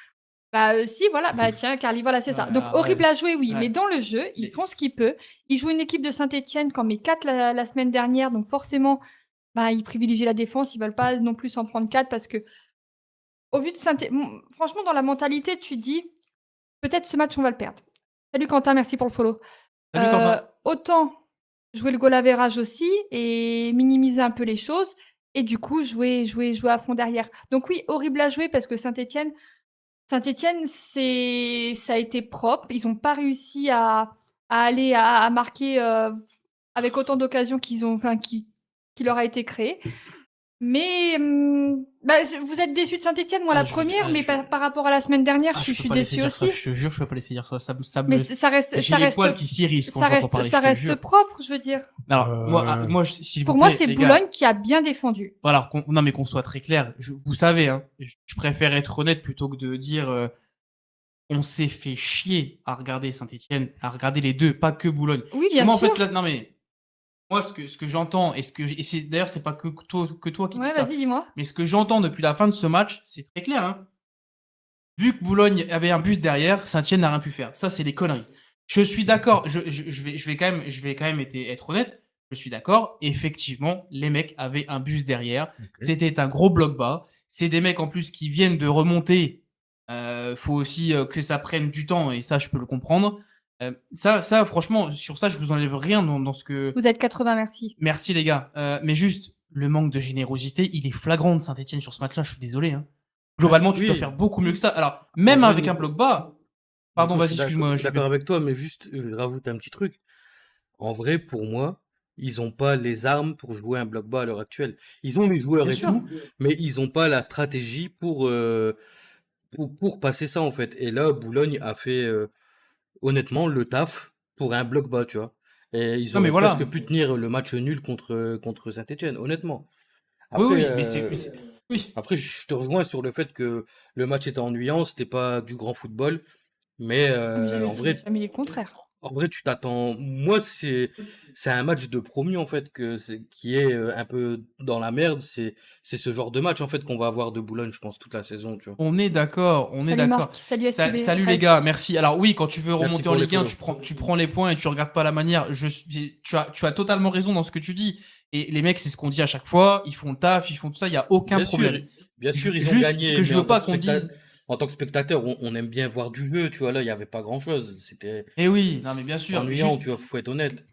Bah, si, voilà, bah tiens, Carly, voilà, c'est Ouais, ça. Donc, ah, horrible ouais, à jouer, oui, mais ouais. dans le jeu, ils Les- font ce qu'ils peuvent. Ils jouent une équipe de Saint-Etienne qui en met 4 la semaine dernière, donc forcément, bah, ils privilégient la défense, ils veulent pas non plus s'en prendre 4 parce que, au vu de franchement, dans la mentalité, tu te dis, peut-être ce match, on va le perdre. Salut Quentin, merci pour le follow. Salut Quentin. Autant jouer le goal average aussi et minimiser un peu les choses et du coup jouer à fond derrière. Donc oui, horrible à jouer parce que Saint-Étienne, ça a été propre. Ils n'ont pas réussi à marquer avec autant d'occasions qui leur a été créé. Mais vous êtes déçus de Saint-Etienne, moi Ah, la je vais- première, ah, mais je- par rapport à la semaine dernière, Ah, je je peux suis pas laisser déçue dire ça, aussi. je te jure, je peux pas laisser dire ça. Ça Mais me... ça reste, J'ai les poils qui s'irrissent quand ça j'entends reste, parler, ça je te reste jure. propre, je veux dire. Alors, moi, s'il vous Pour moi, plaît, c'est les gars, Boulogne qui a bien défendu. voilà, non mais qu'on soit très clair, vous savez, hein, je préfère être honnête plutôt que de dire on s'est fait chier à regarder Saint-Etienne, à regarder les deux, pas que Boulogne. Oui, Parce que bien moi, en sûr. fait, là, non mais moi, ce que j'entends et d'ailleurs, c'est pas que toi qui dis Ouais, ça, vas-y, dis-moi. mais ce que j'entends depuis la fin de ce match, c'est très clair. Hein. Vu que Boulogne avait un bus derrière, Saint-Etienne n'a rien pu faire. Ça, c'est des conneries. Je suis d'accord. Je vais quand même être honnête. Je suis d'accord. Effectivement, les mecs avaient un bus derrière. C'était un gros bloc bas. C'est des mecs en plus qui viennent de remonter. Faut aussi que ça prenne du temps et ça, je peux le comprendre. Franchement, sur ça, je vous enlève rien dans ce que. Vous êtes 80, merci. Merci les gars. Mais juste, le manque de générosité, il est flagrant de Saint-Etienne sur ce match-là. Je suis désolé. Hein. Globalement, tu Oui. peux faire beaucoup mieux que ça. Alors, En même vrai, avec un Nico, bloc bas. Pardon, Nico, vas-y, excuse-moi. je suis d'accord avec toi, mais juste, je rajoute un petit truc. En vrai, pour moi, ils ont pas les armes pour jouer un bloc bas à l'heure actuelle. Ils ont les joueurs Bien et sûr. tout, mais ils ont pas la stratégie pour passer ça, en fait. Et là, Boulogne a fait, honnêtement, le taf pour un bloc bas, tu vois. Et ils Non, mais auraient voilà. presque pu tenir le match nul contre Saint-Etienne, honnêtement. Oui, Après, oui, mais c'est. Oui. après, je te rejoins sur le fait que le match était ennuyant, c'était pas du grand football, mais J'ai jamais dit le contraire. en vrai, tu t'attends. Moi, c'est un match de promu en fait qui est un peu dans la merde. C'est ce genre de match en fait qu'on va avoir de Boulogne, je pense, toute la saison, tu vois. On est d'accord, on est Salut d'accord. Marc, salut STB. Salut les Reste. gars, merci. Alors oui, quand tu veux Merci remonter en pour les Ligue 1, follow. tu prends les points et tu regardes pas la manière. Tu as totalement raison dans ce que tu dis. Et les mecs, c'est ce qu'on dit à chaque fois. Ils font le taf, ils font tout ça, il y a aucun problème. Bien sûr, ils ont Juste, gagné, ce que je mais veux pas qu'on dise. en tant que spectateur, on aime bien voir du jeu, tu vois. Là, il y avait pas grand-chose. C'était Eh oui, non mais bien sûr. ennuyant, Juste, tu vois. Faut être honnête.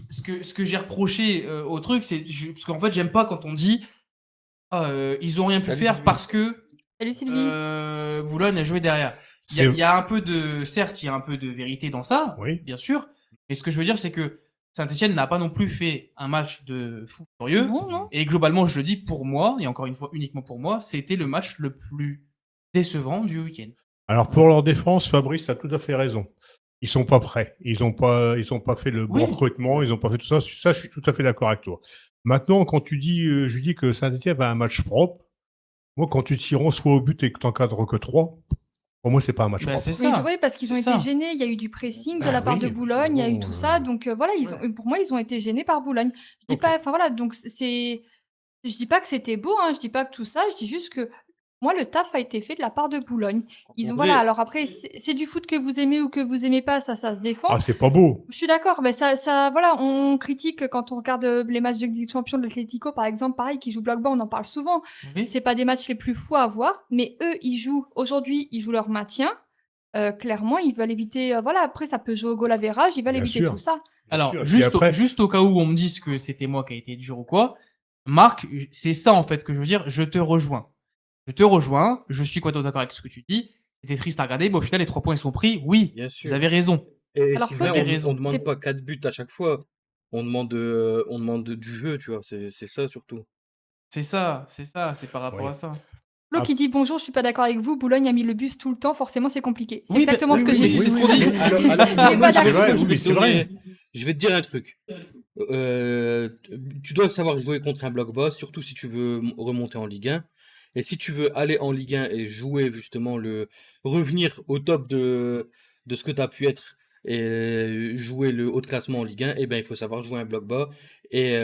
ce que j'ai reproché au truc, c'est parce qu'en fait, j'aime pas quand on dit ils ont rien pu Salut, faire Sylvie. parce que Salut Sylvie. Boulogne a joué derrière. Il y a un peu de, certes, il y a un peu de vérité dans ça, Oui. bien sûr. Mais ce que je veux dire, c'est que Saint-Etienne n'a pas non plus fait un match de fou furieux. Non, non. Et globalement, je le dis pour moi, et encore une fois uniquement pour moi, c'était le match le plus décevant du week-end. Alors pour leur défense, Fabrice a tout à fait raison. Ils sont pas prêts. Ils ont pas fait le bon Oui. recrutement. Ils ont pas fait tout ça. Ça, je suis tout à fait d'accord avec toi. Maintenant, quand tu dis, je dis que Saint-Etienne va un match propre. Moi, quand tu tires soit au but et que t'encadres que 3, pour moi, c'est pas un match Bah, propre. c'est Oui, ça. oui, parce qu'ils ont C'est été ça. gênés. Il y a eu du pressing de Bah la part de oui, Boulogne, il y a eu bon, tout ça. Donc voilà, pour moi, ils ont été gênés par Boulogne. Je dis Ok. pas, enfin voilà, donc je dis pas que c'était beau, hein, je dis pas que tout ça, je dis juste que moi, le taf a été fait de la part de Boulogne. Ils En ont, vrai- voilà, alors après, c'est du foot que vous aimez ou que vous aimez pas, ça se défend. Ah, c'est pas beau. Je suis d'accord, mais voilà, on critique quand on regarde les matchs de Ligue des Champions de l'Atlético, par exemple, pareil, qui joue bloc bas, on en parle souvent. Oui. C'est pas des matchs les plus fous à voir, mais eux, aujourd'hui, ils jouent leur maintien. Clairement, ils veulent éviter, voilà, après, ça peut jouer au goal average, ils veulent Bien éviter sûr. tout ça. Bien Alors, sûr. Et puis après, juste au cas où on me dise que c'était moi qui a été dur ou quoi, Marc, c'est ça en fait que je veux dire, je te rejoins. Je suis complètement d'accord avec ce que tu dis. C'était triste à regarder, mais au final, les 3 points ils sont pris. Oui, Bien sûr. vous avez raison. Et Alors, Sylvain, Flo, raison. on demande t'es- pas 4 buts à chaque fois. On demande du jeu, tu vois. C'est ça surtout. C'est ça, c'est par rapport Oui. à ça. Flo Ah. qui dit bonjour, je suis pas d'accord avec vous, Boulogne a mis le bus tout le temps, forcément, c'est compliqué. C'est Oui, exactement bah, ce que oui, j'ai oui, dit. c'est ce qu'on dit. Alors, Il est pas moi, c'est d'accord. vrai, je vais oui, te c'est vrai. je vais te dire un truc. Tu dois savoir jouer contre un bloc bas, surtout si tu veux remonter en Ligue 1. Et si tu veux aller en Ligue 1 et jouer justement revenir au top de ce que tu as pu être et jouer le haut de classement en Ligue 1, eh ben, il faut savoir jouer un bloc bas et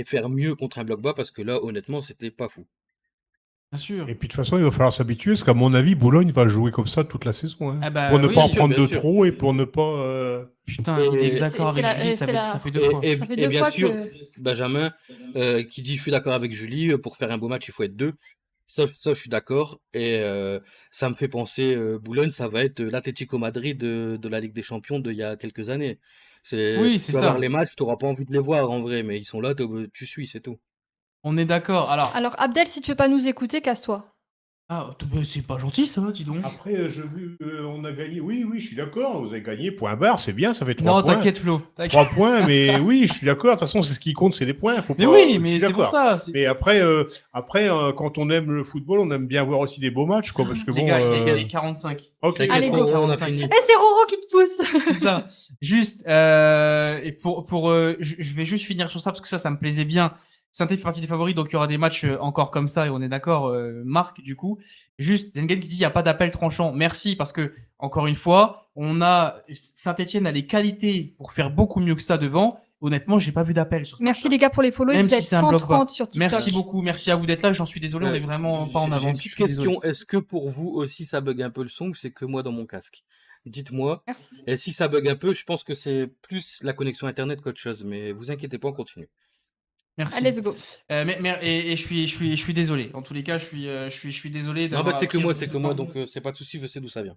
faire mieux contre un bloc bas parce que là, honnêtement, c'était pas fou. Bien sûr. Et puis de toute façon, il va falloir s'habituer, parce qu'à mon avis, Boulogne va jouer comme ça toute la saison. Hein. Ah bah pour ne oui, pas en bien sûr, prendre bien de sûr. trop et pour ne pas. Putain, il est Et- d'accord c'est avec la- Julie, c'est la- ça fait 2 fois. Ça fait 2 bien fois sûr, que... Benjamin, qui dit je suis d'accord avec Julie, pour faire un beau match, il faut être deux. Ça, je suis d'accord. Et ça me fait penser, Boulogne, ça va être l'Atlético Madrid de la Ligue des Champions d'il y a quelques années. Oui, Tu c'est vas voir ça. les matchs, tu n'auras pas envie de les voir en vrai, mais ils sont là, tu suis, c'est tout. On est d'accord. Alors, Alors, Abdel, si tu veux pas nous écouter, casse-toi. Ah, c'est pas gentil ça, dis donc. Après, on a gagné. Oui, oui, je suis d'accord. Vous avez gagné. Point barre, c'est bien. Ça fait 3 Non, points. t'inquiète Flo. 3 points, mais oui, je suis d'accord. De toute façon, c'est ce qui compte, c'est les points. Faut Mais pas... oui, Je mais suis c'est pour d'accord. ça. Mais après, quand on aime le football, on aime bien voir aussi des beaux matchs, quoi. Parce que Les bon. gars, il est 45. Ok. T'inquiète, Allez, go. on a 45. fini. Eh, c'est Roro qui te pousse. C'est ça. Juste, et je vais juste finir sur ça parce que ça me plaisait bien. Saint-Étienne fait partie des favoris, donc il y aura des matchs encore comme ça et on est d'accord. Marc, du coup, juste, Zengen qui dit il n'y a pas d'appel tranchant. Merci parce que encore une fois, Saint-Étienne a les qualités pour faire beaucoup mieux que ça devant. Honnêtement, j'ai pas vu d'appel sur ce Merci match-là. les gars pour les follow. Même Vous si êtes c'est un bloc bas. 130 sur TikTok. Merci beaucoup, merci à vous d'être là. J'en suis désolé, on est vraiment pas en J'ai une avance. petite Je suis désolé. question. Est-ce que pour vous aussi ça bug un peu le son ou c'est que moi dans mon casque? Dites-moi. Merci. Et si ça bug un peu, je pense que c'est plus la connexion internet qu'autre chose. Mais vous inquiétez pas, on continue. Merci. Allez, let's go. Et je suis désolé. En tous les cas, je suis désolé Non, d'avoir c'est que appris moi, à c'est vous que moi, entendre. donc c'est pas de souci, je sais d'où ça vient.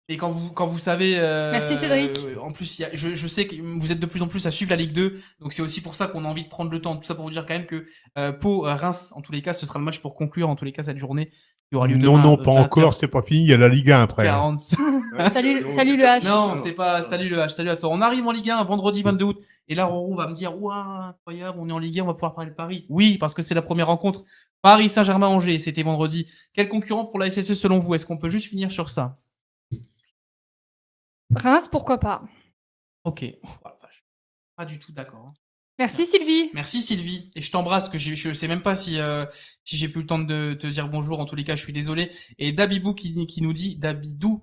Et quand vous savez, Merci, Cédric. en plus, je sais que vous êtes de plus en plus à suivre la Ligue 2, donc c'est aussi pour ça qu'on a envie de prendre le temps. Tout ça pour vous dire quand même que Pau, Reims, en tous les cas, ce sera le match pour conclure, en tous les cas, cette journée qui aura lieu Non, demain. non, pas encore. C'était pas fini. Il y a la Ligue 1 après. 45. Salut le H. Non, c'est pas salut le H, salut à toi. On arrive en Ligue 1 vendredi 22 août. Et là, Roro va me dire ouah, incroyable, on est en Ligue 1, on va pouvoir parler de Paris. Oui, parce que c'est la première rencontre. Paris Saint-Germain-Angers, c'était vendredi. Quel concurrent pour la SSE selon vous? Est-ce qu'on peut juste finir sur ça? Reims, pourquoi pas. Ok. Oh, la vache. Pas du tout d'accord. Hein. Merci Sylvie. Merci Sylvie. Et je t'embrasse, que je sais même pas si j'ai plus le temps de te dire bonjour. En tous les cas, je suis désolé. Et Dabidou qui nous dit,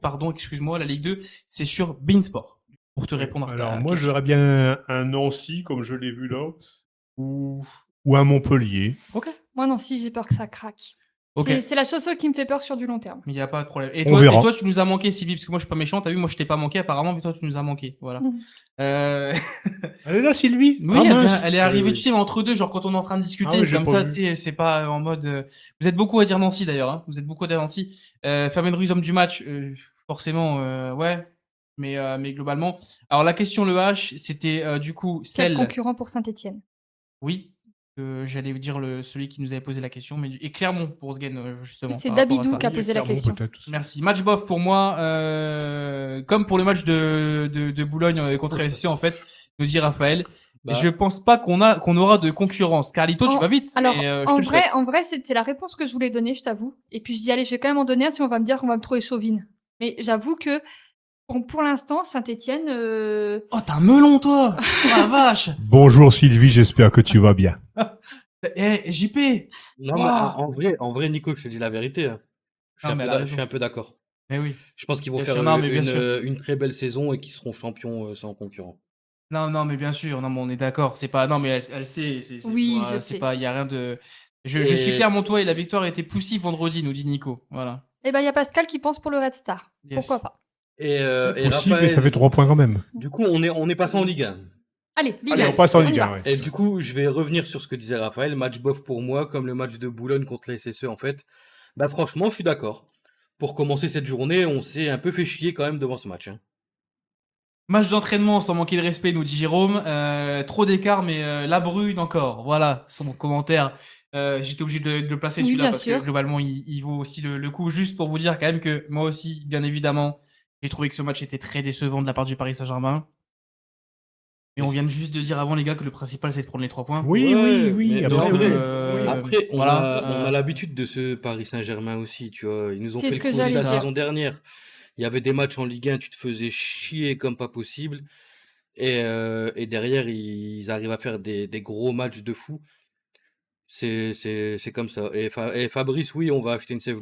pardon, excuse-moi, la Ligue 2, c'est sur Beansport. Pour te répondre à ta Alors, moi, question. j'aurais bien un Nancy, comme je l'ai vu là, ou un Montpellier. Ok. Moi non, si j'ai peur que ça craque. Ok. C'est la chose qui me fait peur sur du long terme. Il n'y a pas de problème. Et On verra. toi, tu nous as manqué, Sylvie, parce que moi, je suis pas méchant. T'as vu, moi, je t'ai pas manqué apparemment, mais toi, tu nous as manqué. Voilà. Elle est là, Sylvie? Oui, elle est arrivée, Oui. tu sais, mais entre deux, genre quand on est en train de discuter, Ah oui, j'ai comme pas ça, vu. tu sais, c'est pas en mode. Vous êtes beaucoup à dire Nancy d'ailleurs, hein. Vous êtes beaucoup à dire Nancy. Fabien Ruiz, homme du match, forcément, ouais. Mais globalement. Alors la question, le H, c'était du coup Quel celle. concurrent pour Saint-Etienne? Oui. J'allais vous dire celui qui nous avait posé la question, mais et Clermont pour Sgen, justement. C'est par rapport à Dabidou ça. qui a posé la Clermont, question. peut-être. Merci. Match bof pour moi, comme pour le match de Boulogne contre SC en fait, nous dit Raphaël. Bah. Je pense pas qu'on aura de concurrence. Carlito, tu vas vite. Alors, mais, je te en le souhaite. vrai, c'était la réponse que je voulais donner, je t'avoue. Et puis je dis, allez, je vais quand même en donner un si on va me dire qu'on va me trouver chauvine. Mais j'avoue que pour l'instant, Saint-Etienne. Oh, t'es un melon, toi. Oh la vache. Bonjour Sylvie, j'espère que tu vas bien. JP. Non, Wow. mais en vrai, Nico, je te dis la vérité. Hein. Non, mais elle a Je suis un peu d'accord. Mais oui. Je pense qu'ils vont Bien faire sûr, non, mais bien sûr. une très belle saison et qu'ils seront champions sans concurrent. Non, mais bien sûr. Non, mais on est d'accord. C'est pas. Non, mais elle sait. Oui, je c'est sais. pas. Il y a rien de. Je suis clair, mon toi, et la victoire était poussive vendredi, nous dit Nico. Voilà. Eh ben, il y a Pascal qui pense pour le Red Star. Yes. Pourquoi pas? Et Possible, Raphaël, mais ça fait 3 points quand même. du coup, on est passé en Ligue 1. Allez, Ligue Allez, 1, on passe en y Ligue va. 1, ouais. Et du coup, je vais revenir sur ce que disait Raphaël. Match bof pour moi, comme le match de Boulogne contre la SSE, en fait. Bah, franchement, je suis d'accord. Pour commencer cette journée, on s'est un peu fait chier quand même devant ce match. Hein. Match d'entraînement sans manquer de respect, nous dit Jérôme. Trop d'écart, mais la brune encore. Voilà, c'est mon commentaire. J'étais obligé de le placer Oui, celui-là bien parce sûr. que globalement, il vaut aussi le coup. Juste pour vous dire quand même que moi aussi, bien évidemment, j'ai trouvé que ce match était très décevant de la part du Paris Saint-Germain. Et on vient juste de dire avant, les gars, que le principal, c'est de prendre les 3 points. Oui, Ouais, oui. mais Après, donc, oui. Après, on voilà. a l'habitude de ce Paris Saint-Germain aussi, tu vois. Ils nous ont C'est fait ce le que coup j'allais la dire. saison dernière. Il y avait des matchs en Ligue 1, tu te faisais chier comme pas possible. Et derrière, ils arrivent à faire des gros matchs de fou. C'est comme ça. Et Fabrice, oui, on va acheter une chaise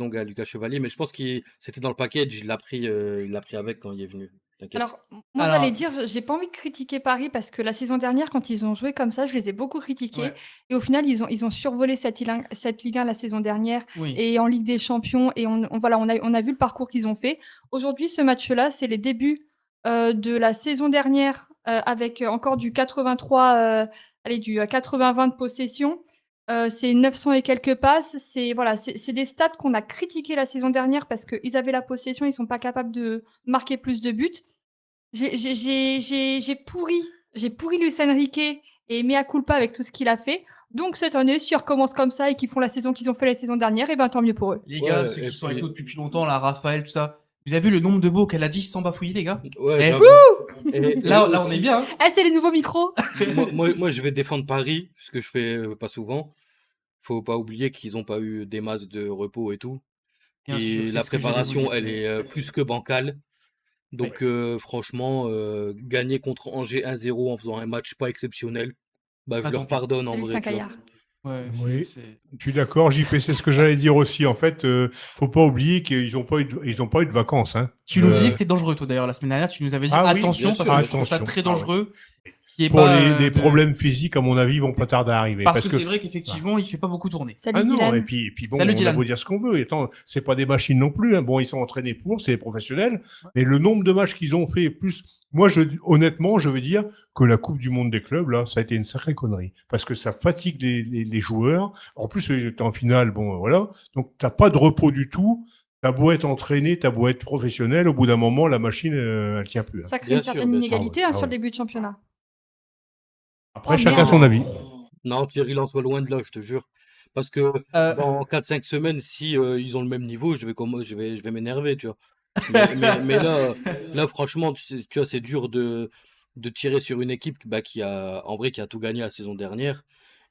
longue à Lucas Chevalier, mais je pense que c'était dans le package. Il l'a pris avec quand il est venu. T'inquiète. Alors, moi, j'allais dire, j'ai pas envie de critiquer Paris parce que la saison dernière, quand ils ont joué comme ça, je les ai beaucoup critiqués. Ouais. Et au final, ils ont survolé cette Ligue 1 la saison dernière Oui. et en Ligue des Champions. Et on a vu le parcours qu'ils ont fait. Aujourd'hui, ce match-là, c'est les débuts de la saison dernière avec encore du 83, du 80-20 de possession. C'est 900 et quelques passes. C'est des stats qu'on a critiqués la saison dernière parce qu'ils avaient la possession, ils sont pas capables de marquer plus de buts. J'ai pourri Luis Enrique et mea culpa avec tout ce qu'il a fait. Donc cette année, s'ils recommencent comme ça et qu'ils font la saison qu'ils ont fait la saison dernière, et ben tant mieux pour eux. Les gars, Ouais, ceux et qui sont avec puis- nous depuis longtemps, là, Raphaël, tout ça. Vous avez vu le nombre de mots qu'elle a dit sans bafouiller, les gars? Ouais, Eh, j'avoue. Et Là, on est aussi, bien. Hein. Eh, c'est les nouveaux micros. moi, je vais défendre Paris, ce que je fais pas souvent. Faut pas oublier qu'ils ont pas eu des masses de repos et tout. Bien sûr, Et c'est la ce que j'allais vous préparation, dire. elle est plus que bancale. Donc, franchement, gagner contre Angers 1-0 en faisant un match pas exceptionnel, bah, je Ah, leur tant pis. pardonne en C'est vrai, Lucien tu vois. Caillard. Ouais, Oui. c'est- Je suis d'accord, JP, c'est ce que j'allais dire aussi. En fait, faut pas oublier qu'ils n'ont pas eu de vacances. Hein. Tu nous disais Euh, que c'était dangereux, toi, d'ailleurs, la semaine dernière. Tu nous avais dit Ah oui, attention, bien parce sûr, que bien je trouve ça sûr. très Ah ouais. dangereux. Qu'il y ait pour pas, les de- problèmes physiques, à mon avis, vont pas tarder à arriver. Parce que que c'est vrai qu'effectivement, il fait pas beaucoup tourner. Salut Ah non, Dylan. et puis bon, Salut, on a Dylan. beau dire ce qu'on veut. Attends, c'est pas des machines non plus. Hein. Bon, ils sont entraînés pour, c'est des professionnels. Mais le nombre de matchs qu'ils ont fait, plus, moi, honnêtement, je veux dire que la Coupe du Monde des clubs, là, ça a été une sacrée connerie. Parce que ça fatigue les joueurs. En plus, ils étaient en finale, bon, voilà. Donc, t'as pas de repos du tout. T'as beau être entraîné, t'as beau être professionnel, au bout d'un moment, la machine, elle tient plus. Hein. Ça crée Bien une sûr, certaine bien sûr. inégalité Ah ouais. sur Ah le début de championnat. Après, Oh, chacun merde. son avis. Non, Thierry Lançois, loin de là, je te jure. Parce que dans 4-5 semaines, si ils ont le même niveau, je vais m'énerver, tu vois. Mais là, franchement, tu vois, c'est dur de tirer sur une équipe bah, en vrai, qui a tout gagné la saison dernière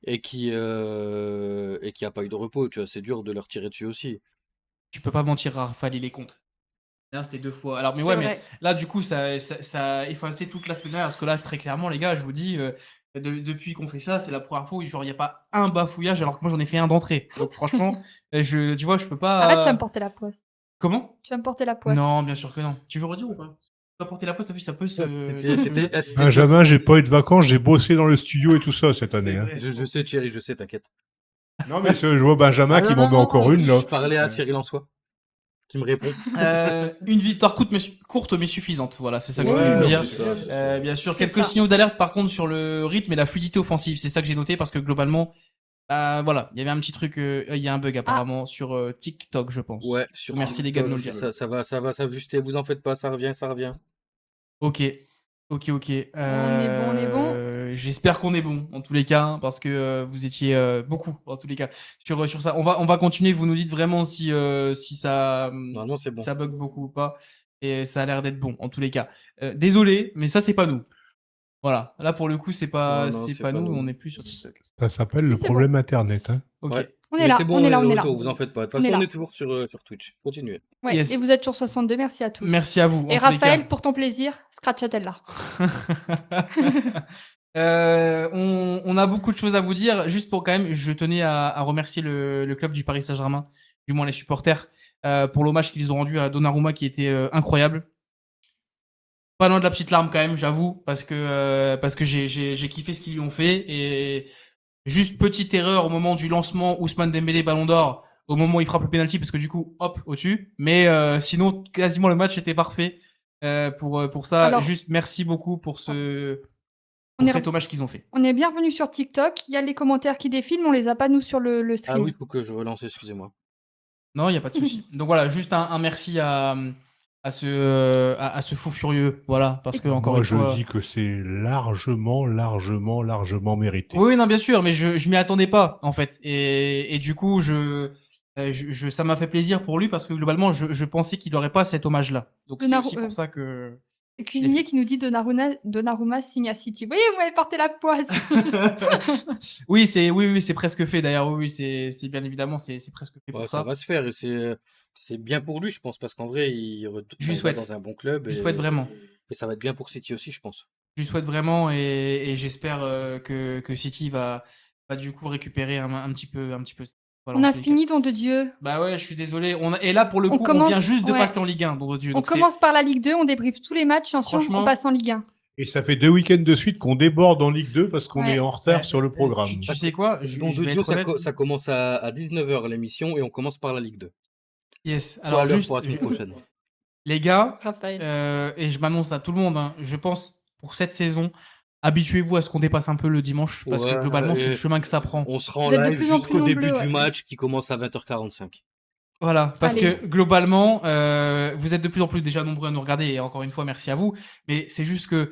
et qui a pas eu de repos, tu vois. C'est dur de leur tirer dessus aussi. Tu peux pas mentir à Raphaël, il est contre. Là, c'était 2 fois. Alors, mais C'est ouais, vrai. mais là, du coup, ça a effacé toute la semaine dernière. Parce que là, très clairement, les gars, je vous dis, depuis qu'on fait ça, c'est la première fois où genre, il n'y a pas un bafouillage, alors que moi, j'en ai fait un d'entrée. Donc, franchement, tu vois, je peux pas. Arrête, tu vas me porter la poisse. Comment? Tu vas me porter la poisse. Non, bien sûr que non. Tu veux redire ou pas? Tu vas porter la poste, t'as vu, ça peut se. C'était Benjamin, j'ai pas eu de vacances, j'ai bossé dans le studio et tout ça cette année. C'est Hein. vrai. Je sais, Thierry, je sais, t'inquiète. Non, mais je vois Benjamin qui m'en met encore une, là. Je parlais à Thierry Lançois, qui me répond. Une victoire courte mais suffisante. Voilà, c'est ça que je Ouais, voulais me dire. c'est ça, c'est ça. Bien sûr, C'est quelques ça. signaux d'alerte par contre sur le rythme et la fluidité offensive. C'est ça que j'ai noté parce que globalement, voilà, il y avait un petit truc, il y a un bug apparemment sur TikTok, je pense. Ouais, sur Merci les gars de nous le dire. ça va s'ajuster, vous en faites pas, ça revient, ça revient. Ok. On est bon. J'espère qu'on est bon en tous les cas hein, parce que vous étiez beaucoup en tous les cas sur ça. On va continuer. Vous nous dites vraiment si ça Non, c'est bon. ça bug beaucoup ou pas et ça a l'air d'être bon en tous les cas. Désolé, mais ça c'est pas nous. Voilà. Là pour le coup c'est pas Non, c'est c'est pas pas nous. nous. On est plus sur TikTok. Ça s'appelle Si, le c'est problème Internet. Hein. Ok. Ouais. On est Mais là, c'est bon, on est là, de on est là. retour, vous en faites pas. De toute On est façon, on là. est toujours sur Twitch. Continuez. Ouais. Yes. Et vous êtes sur 62, merci à tous. Merci à vous. en tous Et les Raphaël, cas. pour ton plaisir, Scratchatella. On a beaucoup de choses à vous dire. Juste pour quand même, je tenais à remercier le club du Paris Saint-Germain, du moins les supporters, pour l'hommage qu'ils ont rendu à Donnarumma qui était incroyable. Pas loin de la petite larme quand même, j'avoue, parce que j'ai kiffé ce qu'ils lui ont fait. Et juste petite erreur au moment du lancement, Ousmane Dembélé Ballon d'Or, au moment où il frappe le penalty, parce que du coup, hop, au-dessus. Mais sinon, quasiment le match était parfait pour ça. Alors, juste merci beaucoup pour on est, cet hommage qu'ils ont fait. on est bien revenu sur TikTok. Il y a les commentaires qui défilent, mais on les a pas nous sur le Ah stream. oui, faut que je relance, excusez-moi. Non, il n'y a pas de souci. Donc voilà, juste un merci à ce fou furieux. Voilà, parce que encore Moi, une je fois. dis que c'est largement mérité. Oui, non, bien sûr, mais je m'y attendais pas, en fait. Et du coup, ça m'a fait plaisir pour lui parce que globalement, je pensais qu'il n'aurait pas cet hommage-là. Donc c'est aussi pour ça que. Le cuisinier qui nous dit Donnarumma signe à City. Vous voyez, vous m'avez porté la poisse. oui, c'est presque fait d'ailleurs. Oui, c'est bien évidemment, c'est presque fait pour Ouais, ça. ça va se faire et c'est bien pour lui, je pense, parce qu'en vrai, il va dans un bon club. Je souhaite vraiment. Et ça va être bien pour City aussi, je pense. Je lui souhaite vraiment et j'espère que City va du coup récupérer un petit peu. Voilà, On en a tous les fini, don de Dieu. Bah ouais, je suis désolé. Et là, pour le On coup, on commence- vient juste de ouais. passer en Ligue 1. Donc, On commence par la Ligue 2, on débriefe tous les matchs, ensuite Franchement- on passe en Ligue 1. Et ça fait 2 week-ends de suite qu'on déborde en Ligue 2 parce qu'on Ouais. est en retard Ouais. sur le programme. Tu sais quoi Donc, je vais Dieu, être honnête. ça commence à 19h l'émission et on commence par la Ligue 2. Yes. Alors, Alors, juste, pour la semaine prochaine. les gars, Raphaël. et je m'annonce à tout le monde, hein, je pense, pour cette saison, habituez-vous à ce qu'on dépasse un peu le dimanche parce que Ouais, globalement, c'est et le chemin que ça prend. On sera en Vous êtes de live plus en plus jusqu'au début nombreux, du ouais. match qui commence à 20h45. Voilà, parce Allez. que globalement, vous êtes de plus en plus déjà nombreux à nous regarder et encore une fois, merci à vous. Mais c'est juste que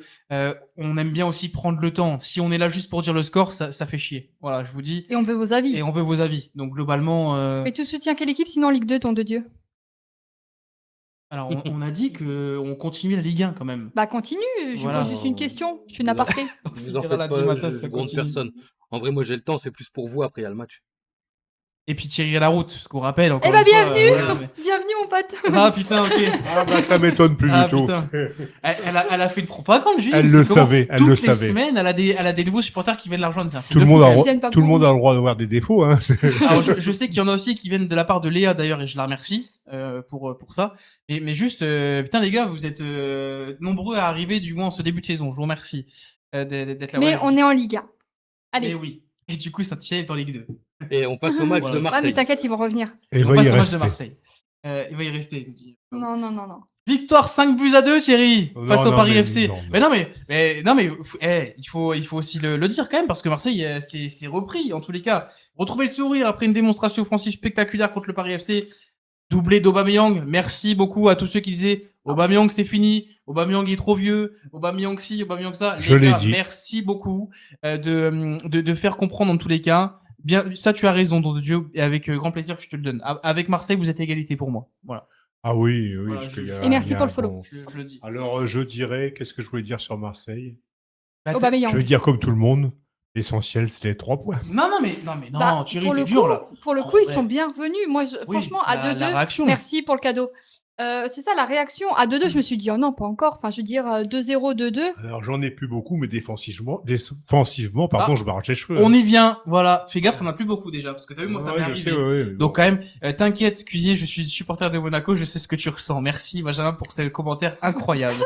on aime bien aussi prendre le temps. Si on est là juste pour dire le score, ça fait chier. Voilà, je vous dis. Et on veut vos avis. Et on veut vos avis. Donc globalement, Mais tu soutiens quelle équipe sinon en Ligue 2, ton de Dieu? alors on a dit que on continue la Ligue 1 quand même. Bah continue, je Voilà. pose juste une question. Je suis une Vous en- aparté. Vous en Figueira faites l'a dit, pas, Matas, je ça gronde continue. personne. En vrai, moi j'ai le temps, c'est plus pour vous, après il y a le match. Et puis Thierry la route, ce qu'on rappelle encore Eh bah une fois, bienvenue voilà, mais- Bienvenue mon pote. Ah putain, ok. Ah bah ça m'étonne plus Ah, du tout. putain. Elle a fait une propagande, Julie. Elle ou le c'est comment savait, elle Toutes le les savait. semaines, elle a des nouveaux supporters qui viennent la rejoindre. C'est un truc Tout le de monde fou, a elle. le Viennent pas droit, tout le pour monde nous. a le droit d'avoir des défauts. Hein. Alors, je sais qu'il y en a aussi qui viennent de la part de Léa d'ailleurs, et je la remercie pour ça. Mais juste, putain les gars, vous êtes nombreux à arriver du moins en ce début de saison. Je vous remercie d'être là. Mais Ouais, on est en Ligue 1. mais Allez. oui. Et du coup, Saint-Étienne est en Ligue 2. Et on passe au match Voilà. de Ah mais Marseille. t'inquiète, ils vont revenir. Et Et on va passe y au match de rester. Marseille. Il va y rester. Il me dit. Non, non, non, non. Victoire 5-2, Thierry, Non, face au non, Paris mais FC. non, Mais il faut aussi le dire quand même, parce que Marseille, c'est repris, en tous les cas. Retrouver le sourire après une démonstration offensive spectaculaire contre le Paris FC. Doublé d'Aubameyang. Merci beaucoup à tous ceux qui disaient Aubameyang c'est fini, Aubameyang il est trop vieux, Aubameyang ci, Aubameyang ça. Je Les l'ai gars, dit. merci beaucoup de faire comprendre en tous les cas. Bien, ça tu as raison, don de Dieu, et avec grand plaisir je te le donne. Avec Marseille, vous êtes à égalité pour moi. Voilà, Ah oui, oui. Voilà, parce qu'il y a- Et merci il y a pour un le follow. bon- je le dis. Alors je dirais, qu'est-ce que je voulais dire sur Marseille? Aubameyang. Je veux dire comme tout le monde, l'essentiel c'est les 3 points. Non, non, Bah, Thierry, pour t'es le dur coup, là. Pour le En coup, ils vrai. sont bien revenus. Moi, Oui, franchement, à la 2-2, réaction. merci pour le cadeau. C'est ça la réaction. À 2-2, je me suis dit, oh non, pas encore. Enfin, je veux dire, 2-0, 2-2. Alors j'en ai plus beaucoup, mais défensivement, pardon, Ah, je m'arrache les cheveux. On hein. y vient, voilà. Fais gaffe, t'en as plus beaucoup déjà, parce que t'as vu, moi ça Ouais, m'est je arrivé. sais, ouais, mais Donc bon. quand même, t'inquiète, cuisinier, je suis supporter de Monaco, je sais ce que tu ressens. Merci Benjamin pour ce commentaire incroyable.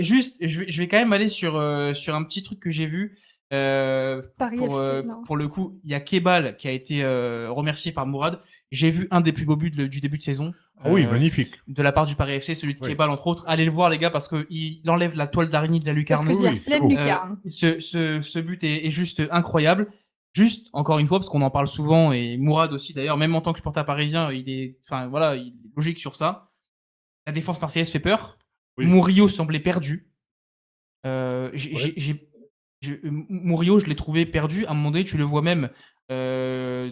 Juste, je vais quand même aller sur un petit truc que j'ai vu. Paris FC, non. Pour le coup, il y a Kebal qui a été remercié par Mourad. J'ai vu un des plus beaux buts du début de saison. Ah oui, euh, magnifique. de la part du Paris FC, celui de Oui. Kebal entre autres. Allez le voir les gars parce que il enlève la toile d'araignée de la Parce lucarne. que il y a oui, plein c'est de beau. lucarnes. Ce but est juste incroyable. Juste, encore une fois, parce qu'on en parle souvent, et Mourad aussi d'ailleurs, même en tant que supporter parisien, il est logique sur ça. La défense marseillaise fait peur. Oui. Murillo semblait perdu. Ouais. Murillo, je l'ai trouvé perdu. À un moment donné, tu le vois même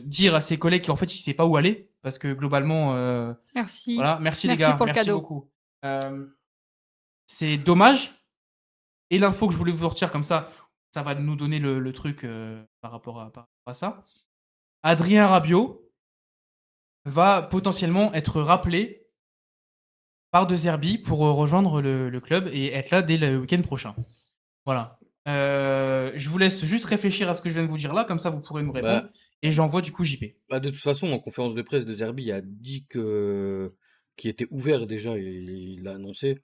dire à ses collègues qu'en fait, il sait pas où aller. Parce que globalement, Merci. voilà, merci les Merci gars, pour le merci cadeau. beaucoup. C'est dommage. Et l'info que je voulais vous sortir comme ça va nous donner le truc par rapport à ça. Adrien Rabiot va potentiellement être rappelé par De Zerbi pour rejoindre le club et être là dès le week-end prochain. Voilà. Je vous laisse juste réfléchir à ce que je viens de vous dire là, comme ça vous pourrez nous répondre. Bah, Et j'envoie du coup JP. bah, de toute façon, en conférence de presse, De Zerbi a dit qu'il était ouvert déjà et il l'a annoncé.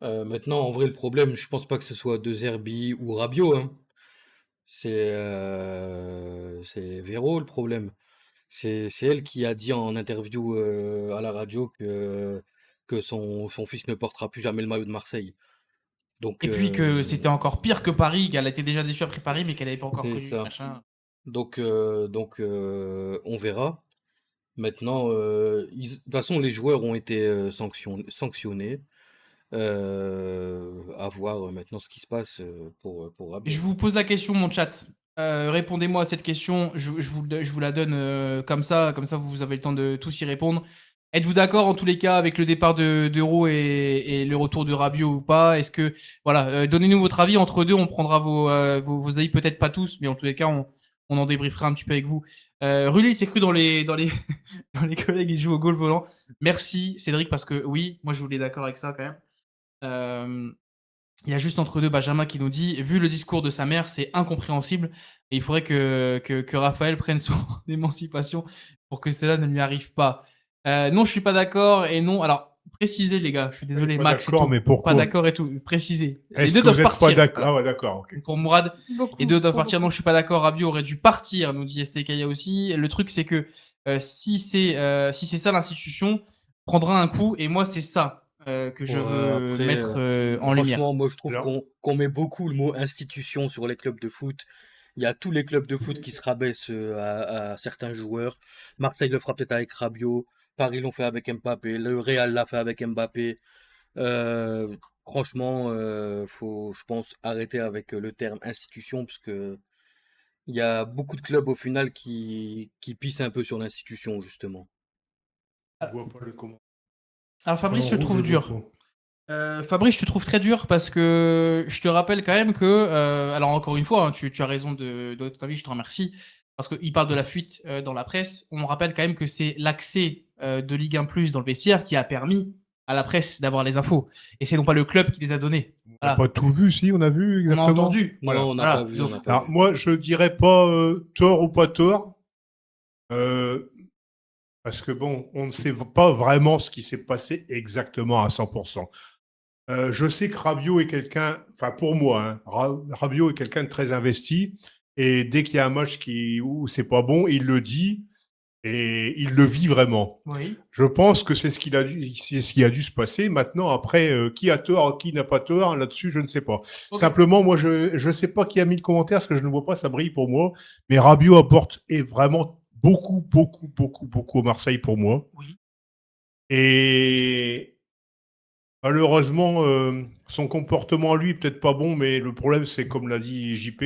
Maintenant, en vrai, le problème, je pense pas que ce soit De Zerbi ou Rabiot, hein. C'est Véro le problème. C'est elle qui a dit en interview à la radio que son fils ne portera plus jamais le maillot de Marseille. Donc, Et puis que c'était encore pire que Paris, qu'elle était déjà déçue après Paris, mais qu'elle n'avait pas encore c'est connu. ça. Machin. Donc, on verra. Maintenant, de toute façon, les joueurs ont été sanctionnés. À voir maintenant ce qui se passe pour Rabiot. Je vous pose la question, mon chat. Répondez-moi à cette question. Je vous la donne comme ça vous avez le temps de tous y répondre. Êtes-vous d'accord en tous les cas avec le départ d'Euro et le retour de Rabiot ou pas? Est-ce que voilà, donnez-nous votre avis entre deux. On prendra vos avis, peut-être pas tous, mais en tous les cas, on en débriefera un petit peu avec vous. Rulli s'est cru dans les dans les collègues qui jouent au goal volant. Merci Cédric parce que oui, moi je voulais d'accord avec ça quand même. Il y a juste entre deux Benjamin qui nous dit, vu le discours de sa mère, c'est incompréhensible et il faudrait que Raphaël prenne son émancipation pour que cela ne lui arrive pas. Non, je suis pas d'accord et non. Alors, précisez les gars, je suis désolé, Pas Max. d'accord, et tout. mais pourquoi? Pas d'accord et tout. Précisez. Les Est-ce deux que vous doivent êtes partir. pas d'accord? Voilà. Ah ouais, d'accord. ok. Pour Mourad, Beaucoup. les deux doivent Beaucoup. partir. Non, je suis pas d'accord. Rabiot aurait dû partir, nous dit STKIA aussi. Le truc, c'est que si c'est ça l'institution, prendra un coup et moi, c'est ça que je Ouais, veux après, mettre en lumière. franchement, moi je trouve Alors- qu'on met beaucoup le mot institution sur les clubs de foot. Il y a tous les clubs de foot qui se rabaissent à certains joueurs. Marseille le fera peut-être avec Rabiot. Paris l'ont fait avec Mbappé, le Real l'a fait avec Mbappé. Franchement, faut, je pense, arrêter avec le terme institution, parce que il y a beaucoup de clubs au final qui pissent un peu sur l'institution, justement. Je vois pas le comment. Alors Fabrice, je Sans te roue, trouve je vois dur. pas. Fabrice, je te trouve très dur parce que je te rappelle quand même que, alors encore une fois, hein, tu as raison de donner ton avis, je te remercie, parce qu'il parle de la fuite dans la presse. On rappelle quand même que c'est l'accès de Ligue 1 Plus dans le vestiaire qui a permis à la presse d'avoir les infos. Et c'est non pas le club qui les a données. On n'a Voilà. pas tout vu, si, on a vu On a exactement. entendu. Non, Voilà. on n'a Voilà. pas vu, on n'a pas Alors, vu. moi, je dirais pas tort ou pas tort, parce que bon, on ne sait pas vraiment ce qui s'est passé exactement à 100%. Je sais que Rabiot est quelqu'un, enfin pour moi, hein, Rabiot est quelqu'un de très investi, et dès qu'il y a un match où c'est pas bon, il le dit et il le vit vraiment. Oui. Je pense que c'est ce qui a dû se passer. Maintenant, après, qui a tort, qui n'a pas tort, là-dessus, je ne sais pas. Ok. Simplement, moi, je ne sais pas qui a mis le commentaire, parce que je ne vois pas, ça brille pour moi. Mais Rabiot apporte vraiment beaucoup, beaucoup, beaucoup, beaucoup au Marseille pour moi. Oui. Et malheureusement, son comportement, lui, peut-être pas bon, mais le problème, c'est, comme l'a dit JP,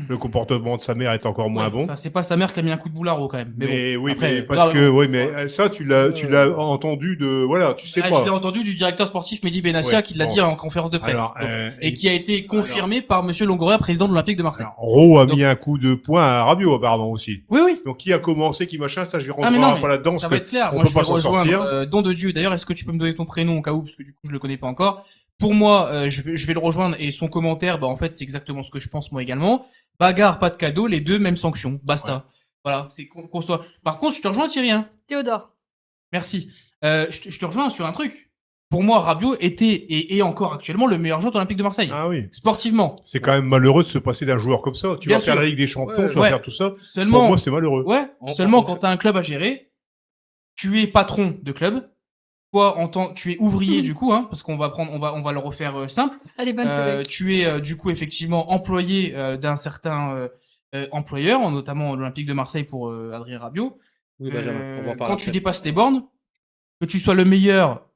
le comportement de sa mère est encore moins Ouais, bon. enfin, c'est pas sa mère qui a mis un coup de boulard quand même. Mais Mais bon, oui, après, mais parce que, oui, mais ça, tu l'as entendu de, voilà, tu sais je l'ai pas. entendu du directeur sportif Mehdi Benassia Ouais, qui l'a bon. dit en conférence de presse. Alors, Donc, et qui a été confirmé par Monsieur Longoria, président de l'Olympique de Marseille. Alors, Rowe a Donc- mis un coup de poing à Rabiot, apparemment, aussi. Oui, oui. Donc, qui a commencé, qui machin, ça, je ne Ah mais non, rentrerai mais pas là-dedans, ça parce va que être clair. on Moi, peut je vais pas s'en rejoindre sortir. Don de Dieu. D'ailleurs, est-ce que tu peux me donner ton prénom au cas où, parce que du coup, je le connais pas encore. Pour moi, je vais le rejoindre et son commentaire, bah en fait, c'est exactement ce que je pense moi également. Bagarre, pas de cadeau, les deux mêmes sanctions. Basta. Ouais. Voilà, c'est qu'on soit. Par contre, je te rejoins, Thierry. Hein. Théodore. Merci. Je te rejoins sur un truc. Pour moi, Rabiot était et est encore actuellement le meilleur joueur de l'Olympique de Marseille. Ah oui. Sportivement. C'est quand même malheureux de se passer d'un joueur comme ça. Tu Bien vas faire sûr. la Ligue des Champions, Ouais, tu vas ouais. faire tout ça. Seulement. Pour moi, c'est malheureux. Ouais. En- Seulement en quand fait- tu as un club à gérer, tu es patron de club. Toi, tu es ouvrier du coup, hein, parce qu'on va prendre, on va le refaire simple. Allez, bonne Cédric. Tu es du coup effectivement employé d'un certain employeur, notamment l'Olympique de Marseille pour Adrien Rabiot. Oui, Benjamin, on va en parler Quand tu après. dépasses les bornes, que tu sois le meilleur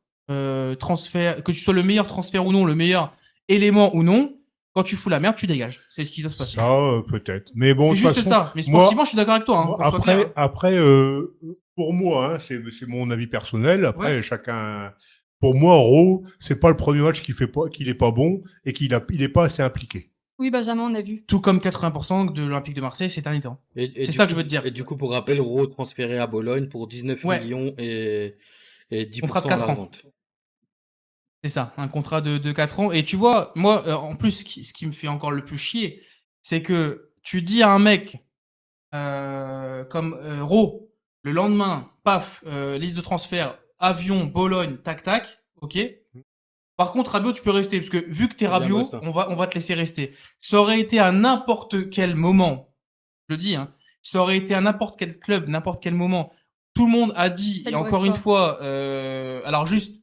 transfert, que tu sois le meilleur transfert ou non, le meilleur élément ou non, quand tu fous la merde, tu dégages. C'est ce qui doit se passer. Ça, peut-être. Mais bon, C'est de toute juste façon, ça. Mais moi- sportivement, je suis d'accord avec toi. Hein, moi, qu'on soit clair, hein. après, pour moi, hein, c'est mon avis personnel. Après, Ouais. chacun. Pour moi, Rowe, c'est pas le premier match qu'il est pas bon et il est pas assez impliqué. Oui, Benjamin, on a vu. Tout comme 80% de l'Olympique de Marseille ces derniers temps. Et C'est du ça que coup- je veux te dire. Et du coup, pour rappel, Rowe transféré à Bologne pour 19 Ouais. millions et 10% Contrat de à 4 la ans. vente. C'est ça, un contrat de 4 ans. Et tu vois, moi, en plus, ce qui me fait encore le plus chier, c'est que tu dis à un mec comme Ro, le lendemain, paf, liste de transfert, avion, Bologne, tac, tac, ok. Par contre, Rabiot, tu peux rester, parce que vu que t'es Bien, Rabiot, reste, hein. on va te laisser rester. Ça aurait été à n'importe quel moment, je le dis, hein, ça aurait été à n'importe quel club, n'importe quel moment. Tout le monde a dit, Ça et lui encore reste une fois, alors juste,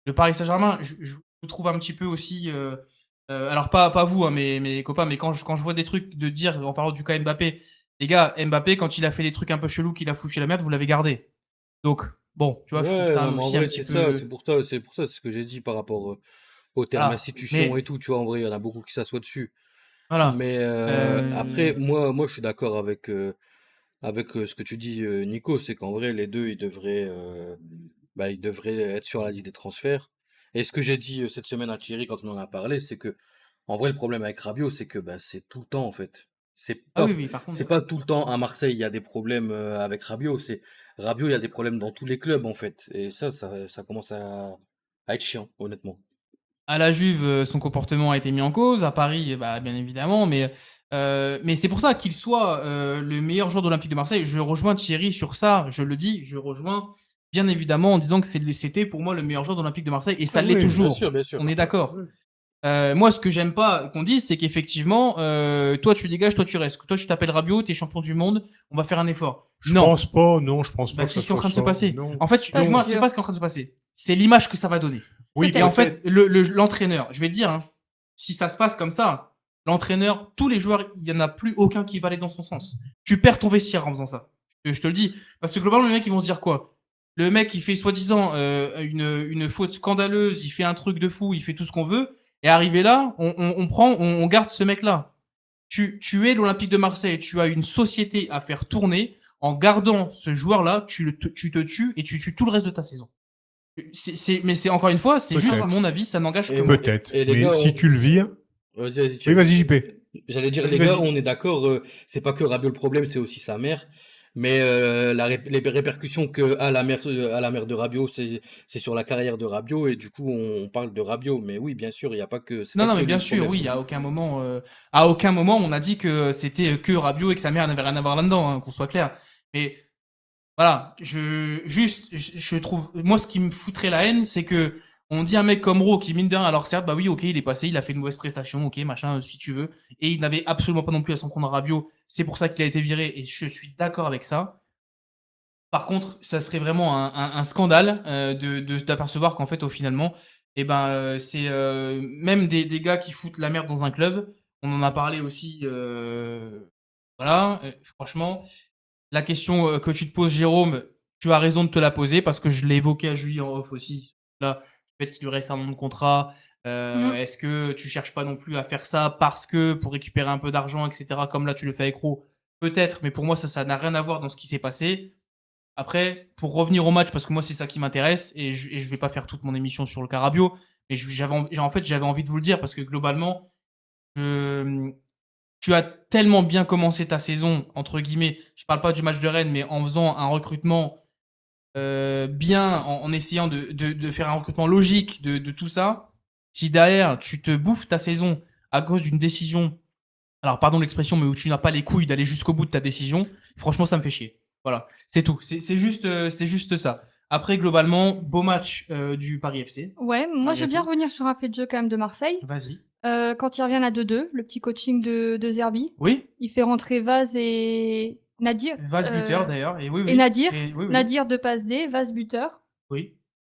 le Paris Saint-Germain, je vous trouve un petit peu aussi. Alors pas vous, hein, mes copains, mais quand je vois des trucs de dire en parlant du cas Mbappé, les gars, Mbappé quand il a fait des trucs un peu chelous, qu'il a foutu la merde, vous l'avez gardé. Donc bon, tu vois, je trouve Ouais, ça non, mais en aussi un vrai, petit c'est peu. ça, c'est pour ça, c'est ce que j'ai dit par rapport au terme Voilà. institution Mais- et tout, tu vois, en vrai, il y en a beaucoup qui s'assoient dessus. Voilà. Mais après, moi, je suis d'accord avec ce que tu dis, Nico, c'est qu'en vrai, les deux, ils devraient être sur la liste des transferts. Et ce que j'ai dit cette semaine à Thierry quand on en a parlé, c'est que, en vrai, le problème avec Rabiot, c'est que c'est tout le temps, en fait. C'est Ah pas, oui, par contre. c'est pas tout le temps à Marseille, il y a des problèmes avec Rabiot. Rabiot, il y a des problèmes dans tous les clubs, en fait. Et ça commence à être chiant, honnêtement. À la Juve, son comportement a été mis en cause. À Paris, bah, bien évidemment. Mais c'est pour ça qu'il soit le meilleur joueur de l'Olympique de Marseille. Je rejoins Thierry sur ça. Je le dis, je rejoins bien évidemment en disant que c'était pour moi le meilleur joueur de l'Olympique de Marseille. Et ça l'est oui, bien toujours. Bien sûr. On est d'accord. Moi, ce que j'aime pas qu'on dise, c'est qu'effectivement, toi tu dégages, toi tu restes. Toi tu t'appelles Rabiot, t'es champion du monde, on va faire un effort. Je Non. pense pas. Bah, que c'est ça ce qui est en soit train de se ça. passer. Non. En fait, Pas moi, sûr. c'est pas ce qui est en train de se passer. C'est l'image que ça va donner. Oui, Et en peut-être. fait, l'entraîneur, je vais te dire, hein, si ça se passe comme ça, l'entraîneur, tous les joueurs, il n'y en a plus aucun qui va aller dans son sens. Tu perds ton vestiaire en faisant ça. Je te le dis. Parce que globalement, les mecs, ils vont se dire quoi? Le mec, il fait soi-disant une faute scandaleuse, il fait un truc de fou, il fait tout ce qu'on veut. Et arrivé là, on garde ce mec-là. Tu es l'Olympique de Marseille, tu as une société à faire tourner. En gardant ce joueur-là, tu te tues et tu tues tout le reste de ta saison. Mais c'est encore une fois, c'est juste Peut-être. mon avis, ça n'engage que Et, moi. Peut-être. et les Mais gars, si tu le vires. Vas-y, Oui, Thierry. vas-y, JP. J'allais dire, Vas-y, les gars, vas-y. on est d'accord, c'est pas que Rabiot le problème, c'est aussi sa mère. Mais les répercussions que a la mère de Rabiot, c'est sur la carrière de Rabiot, et du coup, on parle de Rabiot. Mais oui, bien sûr, il y a pas que, c'est Non, pas non, que mais lui bien le sûr, problème. oui, à aucun moment, on a dit que c'était que Rabiot et que sa mère n'avait rien à voir là-dedans, hein, qu'on soit clair. Mais voilà, je trouve, moi, ce qui me foutrait la haine, c'est que on dit un mec comme Ro qui mine de rien, alors certes, bah oui, ok, il est passé, il a fait une mauvaise prestation, ok, machin, si tu veux, et il n'avait absolument pas non plus à s'en prendre à Rabiot, c'est pour ça qu'il a été viré, et je suis d'accord avec ça. Par contre, ça serait vraiment un scandale d'apercevoir qu'en fait, au finalement, eh ben, c'est même des gars qui foutent la merde dans un club. On en a parlé aussi. Voilà, franchement, la question que tu te poses, Jérôme, tu as raison de te la poser parce que je l'ai évoqué à Julie en off aussi. Là, le fait qu'il lui reste un an de contrat. Est-ce que tu cherches pas non plus à faire ça parce que pour récupérer un peu d'argent, etc., comme là tu le fais avec Ro? Peut-être, mais pour moi, ça n'a rien à voir dans ce qui s'est passé. Après, pour revenir au match, parce que moi, c'est ça qui m'intéresse, et je vais pas faire toute mon émission sur le Carabio, mais j'avais envie de vous le dire, parce que globalement, je- tu as tellement bien commencé ta saison, entre guillemets, je parle pas du match de Rennes, mais en faisant un recrutement bien, en essayant de faire un recrutement logique de tout ça. Si derrière, tu te bouffes ta saison à cause d'une décision, alors pardon l'expression, mais où tu n'as pas les couilles d'aller jusqu'au bout de ta décision, franchement, ça me fait chier. Voilà, c'est tout. C'est juste ça. Après, globalement, beau match du Paris FC. Ouais, moi je Malgré veux bien tout. revenir sur un fait de jeu quand même de Marseille. Vas-y. Quand ils reviennent à 2-2, le petit coaching de Zerbi, Oui, il fait rentrer Vaz et Nadir. Vaz buteur d'ailleurs. Et oui, Et oui. Nadir. Et oui, oui. Nadir de passe D, Vaz buteur. Oui.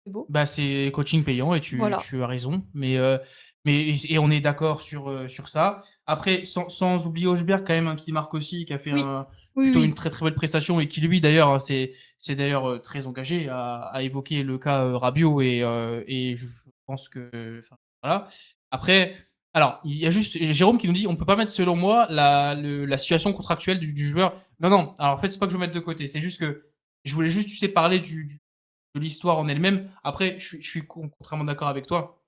C'est beau. Bah, c'est coaching payant et Voilà. tu as raison. Mais on est d'accord sur ça. Après, sans oublier Hochberg, quand même, hein, qui marque aussi, qui a fait Oui. Oui, plutôt oui. une très très belle prestation et qui, lui, d'ailleurs, hein, c'est d'ailleurs très engagé à évoquer le cas Rabiot et je pense que. Enfin, voilà. Après, alors, il y a juste Jérôme qui nous dit on peut pas mettre, selon moi, la situation contractuelle du joueur. Non, non. Alors, en fait, c'est pas que je veux mettre de côté. C'est juste que je voulais juste, tu sais, parler de l'histoire en elle-même. Après, je suis contrairement d'accord avec toi,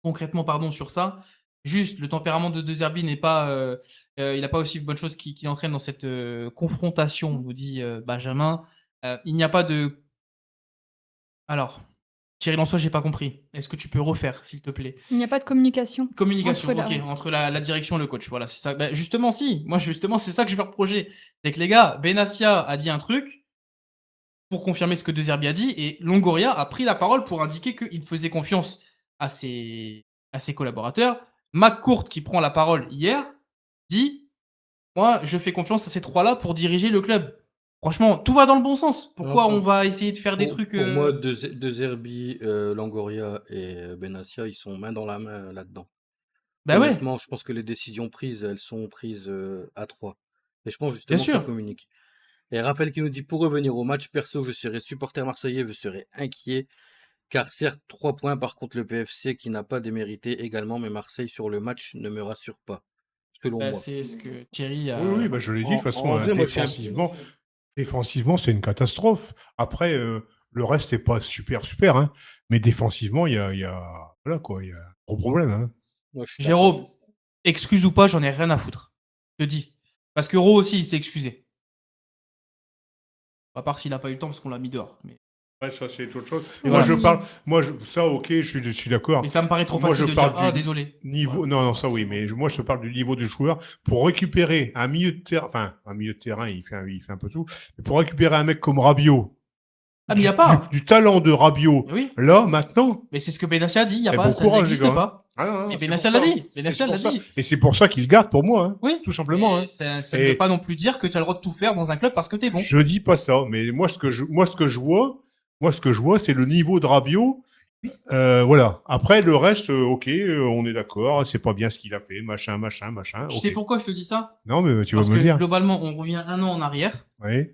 concrètement, pardon, sur ça. Juste, le tempérament de Zerbi n'est pas. Il n'a pas aussi de bonnes choses qui entraînent dans cette confrontation, nous dit Benjamin. Il n'y a pas de. Alors, Thierry Lançois, j'ai pas compris. Est-ce que tu peux refaire, s'il te plaît? Il n'y a pas de communication. Communication, Entre ok, entre la direction et le coach. Voilà, c'est ça. Bah, justement, si. Moi, justement, c'est ça que je vais reprocher. C'est que les gars, Benassia a dit un truc pour confirmer ce que De Zerbi a dit, et Longoria a pris la parole pour indiquer qu'il faisait confiance à ses collaborateurs. McCourt, qui prend la parole hier, dit « Moi, je fais confiance à ces trois-là pour diriger le club. » Franchement, tout va dans le bon sens. Pourquoi on va essayer de faire des trucs... Pour moi, De Zerbi, Longoria et Benassia, ils sont main dans la main là-dedans. Bah ouais, Honnêtement, je pense que les décisions prises, elles sont prises à trois. Et je pense bien justement que ça sûr. communique. Et Raphaël qui nous dit, pour revenir au match, perso, je serais supporter marseillais, je serais inquiet. Car certes, 3 points, par contre, le PFC qui n'a pas démérité également, mais Marseille sur le match ne me rassure pas, selon Bah, moi. c'est ce que Thierry a... Oui, oui, bah, je l'ai dit, de toute façon, En vrai, moi, défensivement, c'est une catastrophe. Après, le reste, c'est pas super, super, hein. Mais défensivement, voilà quoi, il y a un gros problème, hein. moi, je suis Jérôme, d'accord. excuse ou pas, j'en ai rien à foutre. Je te dis. Parce que Ro aussi, il s'est excusé. À part s'il n'a pas eu le temps parce qu'on l'a mis dehors. Mais, Ouais, ça, c'est autre chose. mais Moi, voilà. ça, ok, je suis d'accord. Mais ça me paraît trop Moi, facile je de parle dire « Ah, du désolé ». niveau. Voilà. Non, non, ça oui, mais moi, je te parle du niveau du joueur. Pour récupérer un milieu de terrain, enfin, un milieu de terrain, il fait un peu tout. Mais pour récupérer un mec comme Rabiot, Ah, mais il n'y a pas. du talent de Rabiot, Mais oui. là, maintenant, Mais c'est ce que Benassia a dit. Il y a eh, pas, bon ça courage, les n'existe gars, hein. pas. Ah, non, non, Et c'est Benassia pour l'a ça. dit. Benassia C'est l'a pour ça. dit. Et c'est pour ça qu'il garde pour moi, hein. Oui. Tout simplement, Mais hein. ça ne Et veut pas non plus dire que tu as le droit de tout faire dans un club parce que t'es bon. je dis pas ça, mais moi, ce que je vois, c'est le niveau de Rabiot. Voilà. Après, le reste, ok, on est d'accord, c'est pas bien ce qu'il a fait, machin. Tu Ok. sais pourquoi je te dis ça? Non, mais tu vas Parce me le que dire. globalement, on revient un an en arrière. Oui.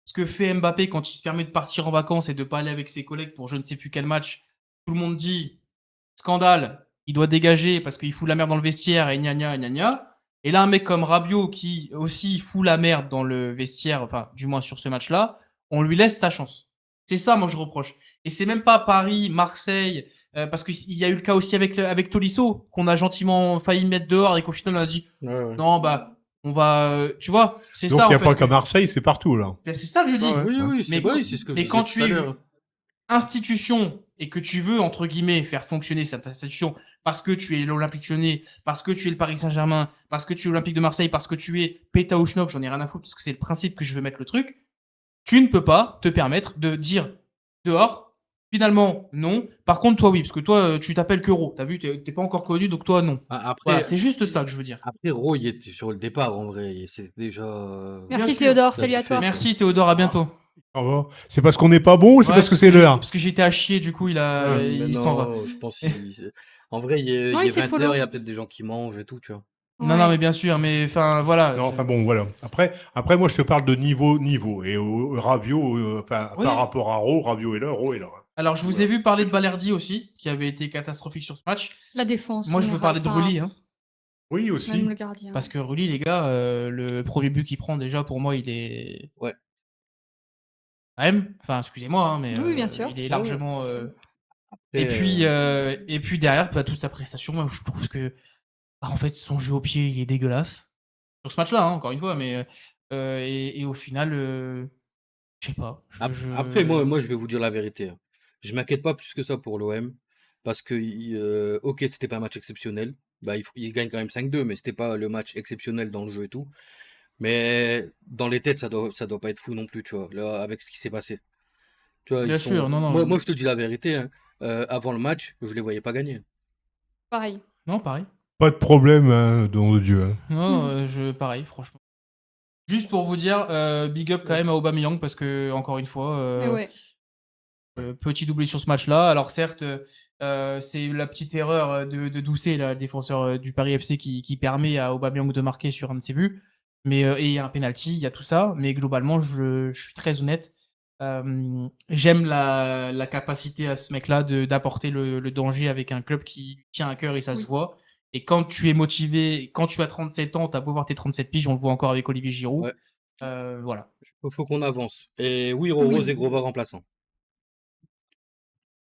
ce que fait Mbappé quand il se permet de partir en vacances et de pas aller avec ses collègues pour je ne sais plus quel match, tout le monde dit scandale, il doit dégager parce qu'il fout la merde dans le vestiaire et gna gna gna gna. Et là, un mec comme Rabiot qui aussi fout la merde dans le vestiaire, enfin, du moins sur ce match-là, on lui laisse sa chance. C'est ça, moi, je reproche. Et c'est même pas Paris, Marseille, parce qu'il y a eu le cas aussi avec Tolisso, qu'on a gentiment failli mettre dehors et qu'au final, on a dit Ouais. non, bah, on va. Tu vois, c'est Donc ça, il n'y en a pas fait. qu'à Marseille, c'est partout là. C'est ça que je dis. Ouais, Oui, oui, Mais c'est ce que je mais disais quand tout tu à es l'heure. institution et que tu veux, entre guillemets, faire fonctionner cette institution parce que tu es l'Olympique Lyonnais, parce que tu es le Paris Saint-Germain, parce que tu es l'Olympique de Marseille, parce que tu es Péta ou Schnock, j'en ai rien à foutre parce que c'est le principe que je veux mettre le truc, tu ne peux pas te permettre de dire dehors, finalement, non. Par contre, toi, oui, parce que toi, tu t'appelles que Ro. T'as vu, t'es pas encore connu, donc toi, non. Voilà, Après, c'est juste ça que je veux dire. après Ro, il était sur le départ en vrai. C'est déjà. Bien Merci sûr. Théodore, Ça salut s'est à fait. toi. Merci Théodore, à bientôt. Au revoir. C'est parce qu'on n'est pas bon ou c'est Ouais, parce que c'est l'heure? parce que j'étais à chier, du coup, Mais il s'en va. non, je pense en vrai, Non, il il est s'est 20h, follow. il y a peut-être des gens qui mangent et tout, tu vois. Non, non, Ouais. mais bien sûr, mais enfin, voilà. Non, enfin bon, voilà. Après, moi, je te parle de niveau. Et Rabiot, Oui. par rapport à Rabiot est là, Ro est là. Alors, je vous ai vu parler de Balerdi aussi, qui avait été catastrophique sur ce match. La défense. Moi, je veux générale, parler de enfin, Rulli, hein, Oui, aussi. Même le gardien. parce que Rulli, les gars, le premier but qu'il prend, déjà, pour moi, il est... Ouais. Quand même, enfin, excusez-moi, hein, mais Oui, bien sûr. il est Ouais. largement... Après, Et puis derrière, toute sa prestation, moi, je trouve que, en fait, son jeu au pied, il est dégueulasse. Sur ce match-là, hein, encore une fois, mais... et au final, je sais pas. après, moi, je vais vous dire la vérité, hein. Je m'inquiète pas plus que ça pour l'OM. Parce que, ok, c'était pas un match exceptionnel. Bah, il gagne quand même 5-2, mais c'était pas le match exceptionnel dans le jeu et tout. Mais dans les têtes, ça doit pas être fou non plus, tu vois, là, avec ce qui s'est passé. Tu vois, Bien sûr, non, moi, non. je te dis la vérité, hein. Avant le match, je les voyais pas gagner. Pareil. Non, pareil. Pas de problème, hein, don de Dieu. Hein. Non, pareil, franchement. Juste pour vous dire, big up quand même à Aubameyang parce que encore une fois, Mais ouais. petit doublé sur ce match-là. Alors certes, c'est la petite erreur de Doucet, là, le défenseur du Paris FC, qui permet à Aubameyang de marquer sur un de ses buts. Mais et il y a un penalty, il y a tout ça. Mais globalement, je suis très honnête. J'aime la capacité à ce mec-là d'apporter le danger avec un club qui tient à cœur et ça se Oui. voit. Et quand tu es motivé, quand tu as 37 ans, t'as beau voir tes 37 piges, on le voit encore avec Olivier Giroud. Ouais. Voilà. Faut qu'on avance. Et oui, Oui. Rose et Grova remplaçant.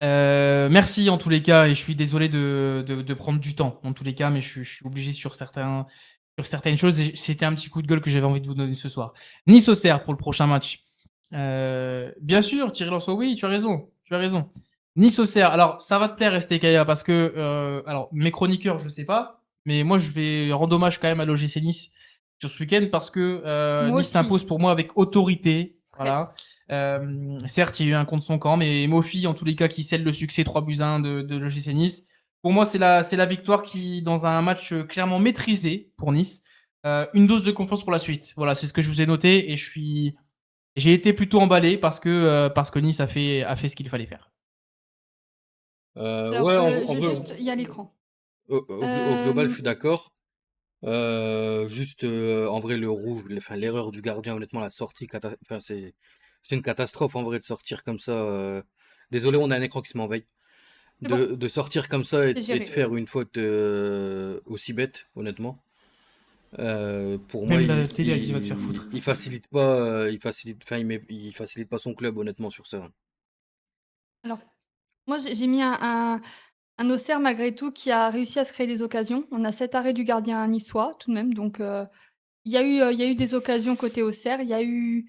Merci en tous les cas, et je suis désolé de prendre du temps en tous les cas, mais je suis obligé sur certaines choses. Et c'était un petit coup de gueule que j'avais envie de vous donner ce soir. Nice-Auxerre pour le prochain match. Bien sûr, Thierry Lançon, oui, tu as raison. Nice-Auxerre, alors ça va te plaire, STKA, parce que alors mes chroniqueurs, je sais pas, mais moi je vais rendre hommage quand même à l'OGC Nice sur ce week-end parce que Moi Nice aussi. s'impose pour moi avec autorité. Voilà. Presque. Certes, il y a eu un contre son camp, mais Mofi, en tous les cas, qui scelle le succès 3-1 de l'OGC Nice. Pour moi, c'est la victoire qui, dans un match clairement maîtrisé pour Nice, une dose de confiance pour la suite. Voilà, c'est ce que je vous ai noté et j'ai été plutôt emballé parce que Nice a fait ce qu'il fallait faire. Alors, Ouais, je vais juste y a l'écran. au global, je suis d'accord. Juste, en vrai, le rouge, l'erreur du gardien, honnêtement, la sortie, c'est une catastrophe en vrai de sortir comme ça. Désolé, on a un écran qui se m'envahit. C'est bon. De sortir comme ça et C'est géré. de faire une faute aussi bête, honnêtement. Pour Même moi, la télé, elle dit va te faire foutre. il facilite pas, il facilite pas son club, honnêtement, sur ça. Alors, moi, j'ai mis un Auxerre malgré tout qui a réussi à se créer des occasions. On a 7 arrêts du gardien niçois tout de même, donc il y a eu des occasions côté Auxerre, il y a eu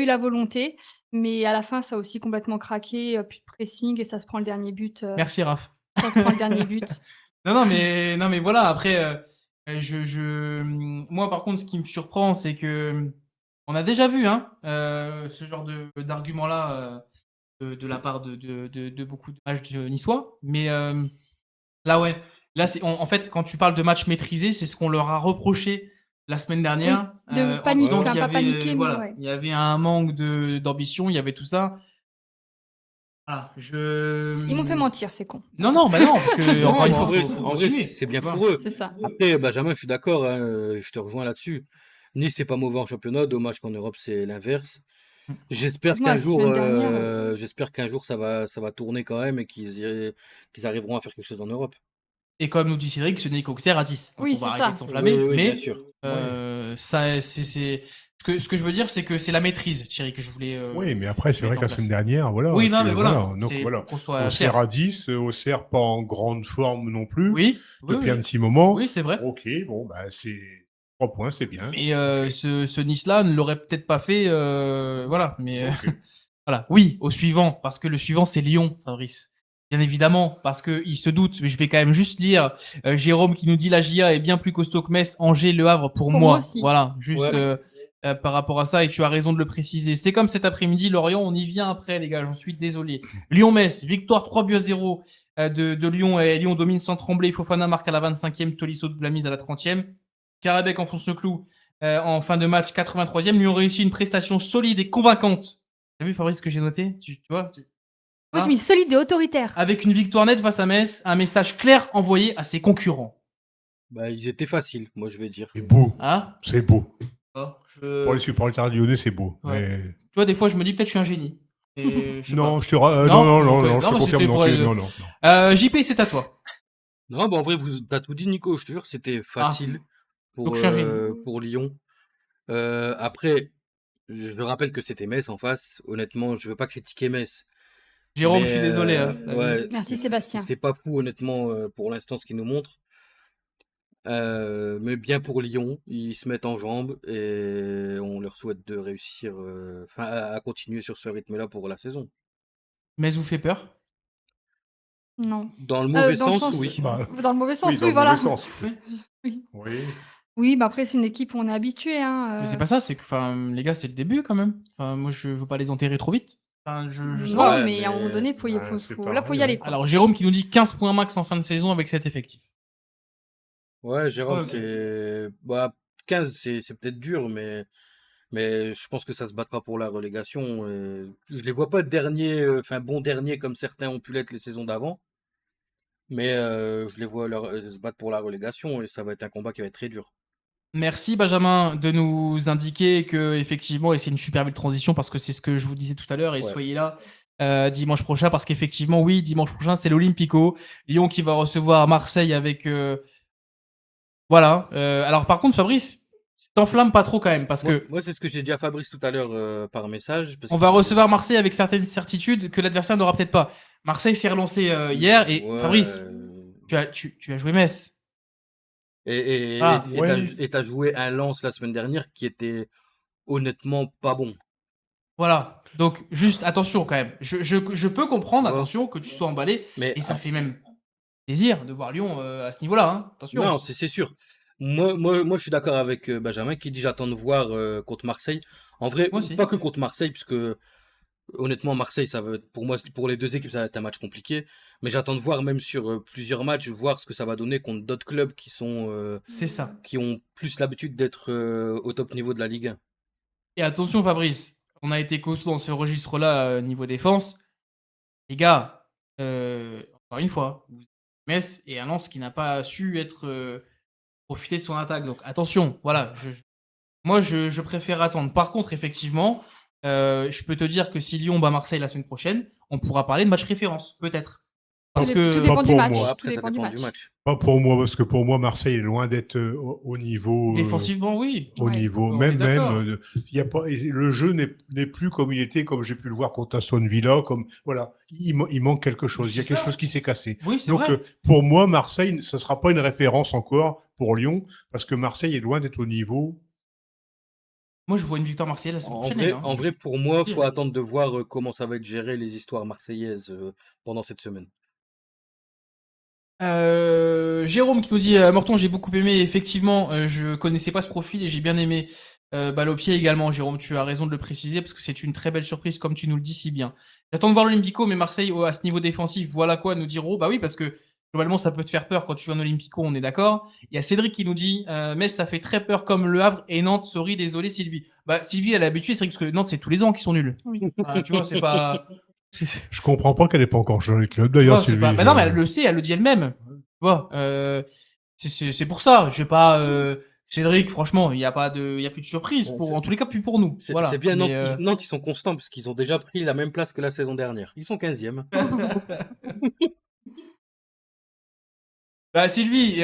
la volonté, mais à la fin, ça a aussi complètement craqué, plus de pressing et ça se prend le dernier but, Merci, Raph. ça se prend le dernier but. Non, mais voilà, après, moi, par contre, ce qui me surprend, c'est que on a déjà vu hein, ce genre d'argument-là de la part de beaucoup de matchs niçois. Mais là, ouais, là, en fait, quand tu parles de match maîtrisé, c'est ce qu'on leur a reproché la semaine dernière, de en paniquer, disant enfin qu'il y pas avait, paniquer, mais voilà, ouais. il y avait un manque d'ambition, il y avait tout ça. Voilà, Ils m'ont fait mentir, c'est con. Non, bah non, parce que, Non, encore une en fois, vrai, faut en vrai, continuer. c'est bien tu vois. pour eux. C'est ça. Après, Benjamin, je suis d'accord, hein, je te rejoins là-dessus. Nice, c'est pas mauvais en championnat, dommage qu'en Europe, c'est l'inverse. J'espère Excuse-moi, qu'un la jour, semaine dernière. j'espère qu'un jour ça va tourner quand même et qu'ils arriveront à faire quelque chose en Europe. Et comme nous dit Cédric, ce n'est qu'Auxerre à 10. Donc Oui, on va c'est arrêter de ça. Oui, s'enflammer. oui, bien Mais sûr. ça, c'est... Ce que je veux dire, c'est que c'est la maîtrise, Thierry, que je voulais Oui, mais après, c'est vrai mettre que en la semaine place. dernière, voilà, Oui, non, mais voilà. donc C'est voilà. pour qu'on soit Auxerre clair. à 10, Auxerre pas en grande forme non plus, Oui, oui, depuis un oui. petit moment. Oui, c'est vrai. Ok, bon, bah, c'est 3 points, c'est bien. Mais Ok, ce Nice-là ne l'aurait peut-être pas fait. Voilà. Mais ok. voilà. Oui, au suivant. Parce que le suivant, c'est Lyon, Fabrice. Bien évidemment, parce qu'il se doute. Mais je vais quand même juste lire Jérôme qui nous dit la JA est bien plus costaud que Metz, Angers, Le Havre pour Pour moi moi. aussi. Voilà. Juste Ouais. par rapport à ça. Et tu as raison de le préciser. C'est comme cet après-midi, Lorient, on y vient après, les gars. J'en suis désolé. Lyon-Metz, victoire 3-0 de Lyon. Et Lyon domine sans trembler. Fofana marque à la 25e. Tolisso de la mise à la 30e. Karabek enfonce le clou en fin de match 83e. Lui ont réussi une prestation solide et convaincante. T'as vu, Fabrice, ce que j'ai noté tu vois Moi, j'ai mis solide et autoritaire. Avec une victoire nette face à Metz, un message clair envoyé à ses concurrents. Bah, ils étaient faciles, moi je vais dire. C'est beau, Hein c'est beau. Oh, Pour les supporters lyonnais, c'est beau. Ouais. Mais... Tu vois, des fois, je me dis peut-être que je suis un génie. Et, je sais Non, pas. je te non, Donc, je te mais confirme c'était non pour plus. elle. Non, non, non. JP, c'est à toi. Non, bah en vrai, t'as tout dit, Nico, je te jure, c'était facile Donc, je suis un génie. pour Lyon. Après, je rappelle que c'était Metz en face. Honnêtement, je veux pas critiquer Metz. Jérôme, Mais je suis désolé. Hein. ouais, Merci, Sébastien. c'est pas fou, honnêtement, pour l'instant, ce qu'ils nous montrent. Mais bien pour Lyon, ils se mettent en jambes et on leur souhaite de réussir, à continuer sur ce rythme-là pour la saison. Metz vous fait peur Non. Dans le mauvais Dans le sens, sens, oui. Bah, dans le mauvais sens, dans oui, le voilà. mauvais sens. Oui. Oui. Oui, mais après, c'est une équipe où on est habitué. Hein, Mais c'est pas ça, c'est que, enfin, les gars, c'est le début quand même. Enfin, moi, je veux pas les enterrer trop vite. Enfin, je sais Non, pas. Ouais, mais à un moment mais- donné, faut y c'est là, faut y pareil, aller. hein. Quoi. Alors, Jérôme qui nous dit 15 points max en fin de saison avec cet effectif. Ouais, Jérôme, Ouais, ok. c'est bah 15, c'est peut-être dur, mais je pense que ça se battra pour la relégation. Et je les vois pas dernier, enfin bon dernier comme certains ont pu l'être les saisons d'avant, mais je les vois se battre pour la relégation et ça va être un combat qui va être très dur. Merci Benjamin de nous indiquer que effectivement, et c'est une super belle transition parce que c'est ce que je vous disais tout à l'heure, et Ouais. soyez là dimanche prochain parce qu'effectivement, oui, dimanche prochain, c'est l'Olympico. Lyon qui va recevoir Marseille avec... voilà. Alors par contre, Fabrice, t'enflamme pas trop quand même parce que Moi c'est ce que j'ai dit à Fabrice tout à l'heure par message. Parce on va que- recevoir Marseille avec certaines certitudes que l'adversaire n'aura peut-être pas. Marseille s'est relancé hier et Ouais, Fabrice, tu as joué Metz. Ah, ouais. t'as joué un Lens la semaine dernière qui était honnêtement pas bon. voilà. Donc, juste attention quand même. Je peux comprendre, Tu vois. attention, que tu sois emballé. Mais Et ça fait même plaisir de voir Lyon à ce niveau-là. Hein. Attention. non, c'est sûr. Moi, je suis d'accord avec Benjamin qui dit j'attends de voir contre Marseille. En vrai, Moi aussi. pas que contre Marseille, puisque honnêtement, Marseille, ça va être, pour moi, pour les deux équipes, ça va être un match compliqué. Mais j'attends de voir, même sur plusieurs matchs, voir ce que ça va donner contre d'autres clubs C'est ça. qui ont plus l'habitude d'être au top niveau de la Ligue 1. Et attention, Fabrice. On a été costaud dans ce registre-là niveau défense. Les gars, encore une fois, Metz est un Lens qui n'a pas su être profiter de son attaque. Donc attention, voilà. Moi, je préfère attendre. Par contre, effectivement, je peux te dire que si Lyon bat Marseille la semaine prochaine, on pourra parler de match référence, peut-être. Parce Tout que dépend Pas du pour match. moi. Ouais, Tout après, ça dépend du dépend du match. match. Pas pour moi, parce que pour moi, Marseille est loin d'être au niveau. défensivement, oui. Au Ouais. niveau, On est même, d'accord. y a pas, le jeu n'est plus comme il était, comme j'ai pu le voir contre Aston Villa, comme, voilà, il manque quelque chose, il y a C'est quelque ça. chose qui s'est cassé. Oui, c'est Donc, vrai. pour moi, Marseille, ce sera pas une référence encore pour Lyon, parce que Marseille est loin d'être au niveau. Moi, je vois une victoire marseillaise la semaine En prochaine, les vrai, gars. en vrai, pour moi, Oui. faut attendre de voir comment ça va être géré les histoires marseillaises pendant cette semaine. Jérôme qui nous dit Morton, j'ai beaucoup aimé. Effectivement, je connaissais pas ce profil et j'ai bien aimé. Balle au pied également, Jérôme. Tu as raison de le préciser parce que c'est une très belle surprise, comme tu nous le dis si bien. J'attends de voir l'Olympico, mais Marseille à ce niveau défensif, voilà quoi nous diront. Bah oui, parce que globalement, ça peut te faire peur quand tu joues en Olympico, on est d'accord. Il y a Cédric qui nous dit Metz, ça fait très peur comme Le Havre et Nantes. Sorry, désolé Sylvie. Bah Sylvie, elle est habituée, c'est vrai, parce que Nantes, c'est tous les ans qu'ils sont nuls. Oui. Ah, tu vois, c'est pas. Je comprends pas qu'elle n'ait pas encore changé de club, Tu d'ailleurs, vois, c'est Sylvie. pas. Bah non, mais elle le sait, elle le dit elle-même. Tu vois, c'est pour ça. Je vais pas Cédric, franchement, il n'y a plus de surprise. Ouais, En tous les cas, plus pour nous. c'est Voilà. bien, Nantes, Mais, Nantes, ils sont constants parce qu'ils ont déjà pris la même place que la saison dernière. Ils sont 15e. Bah Sylvie,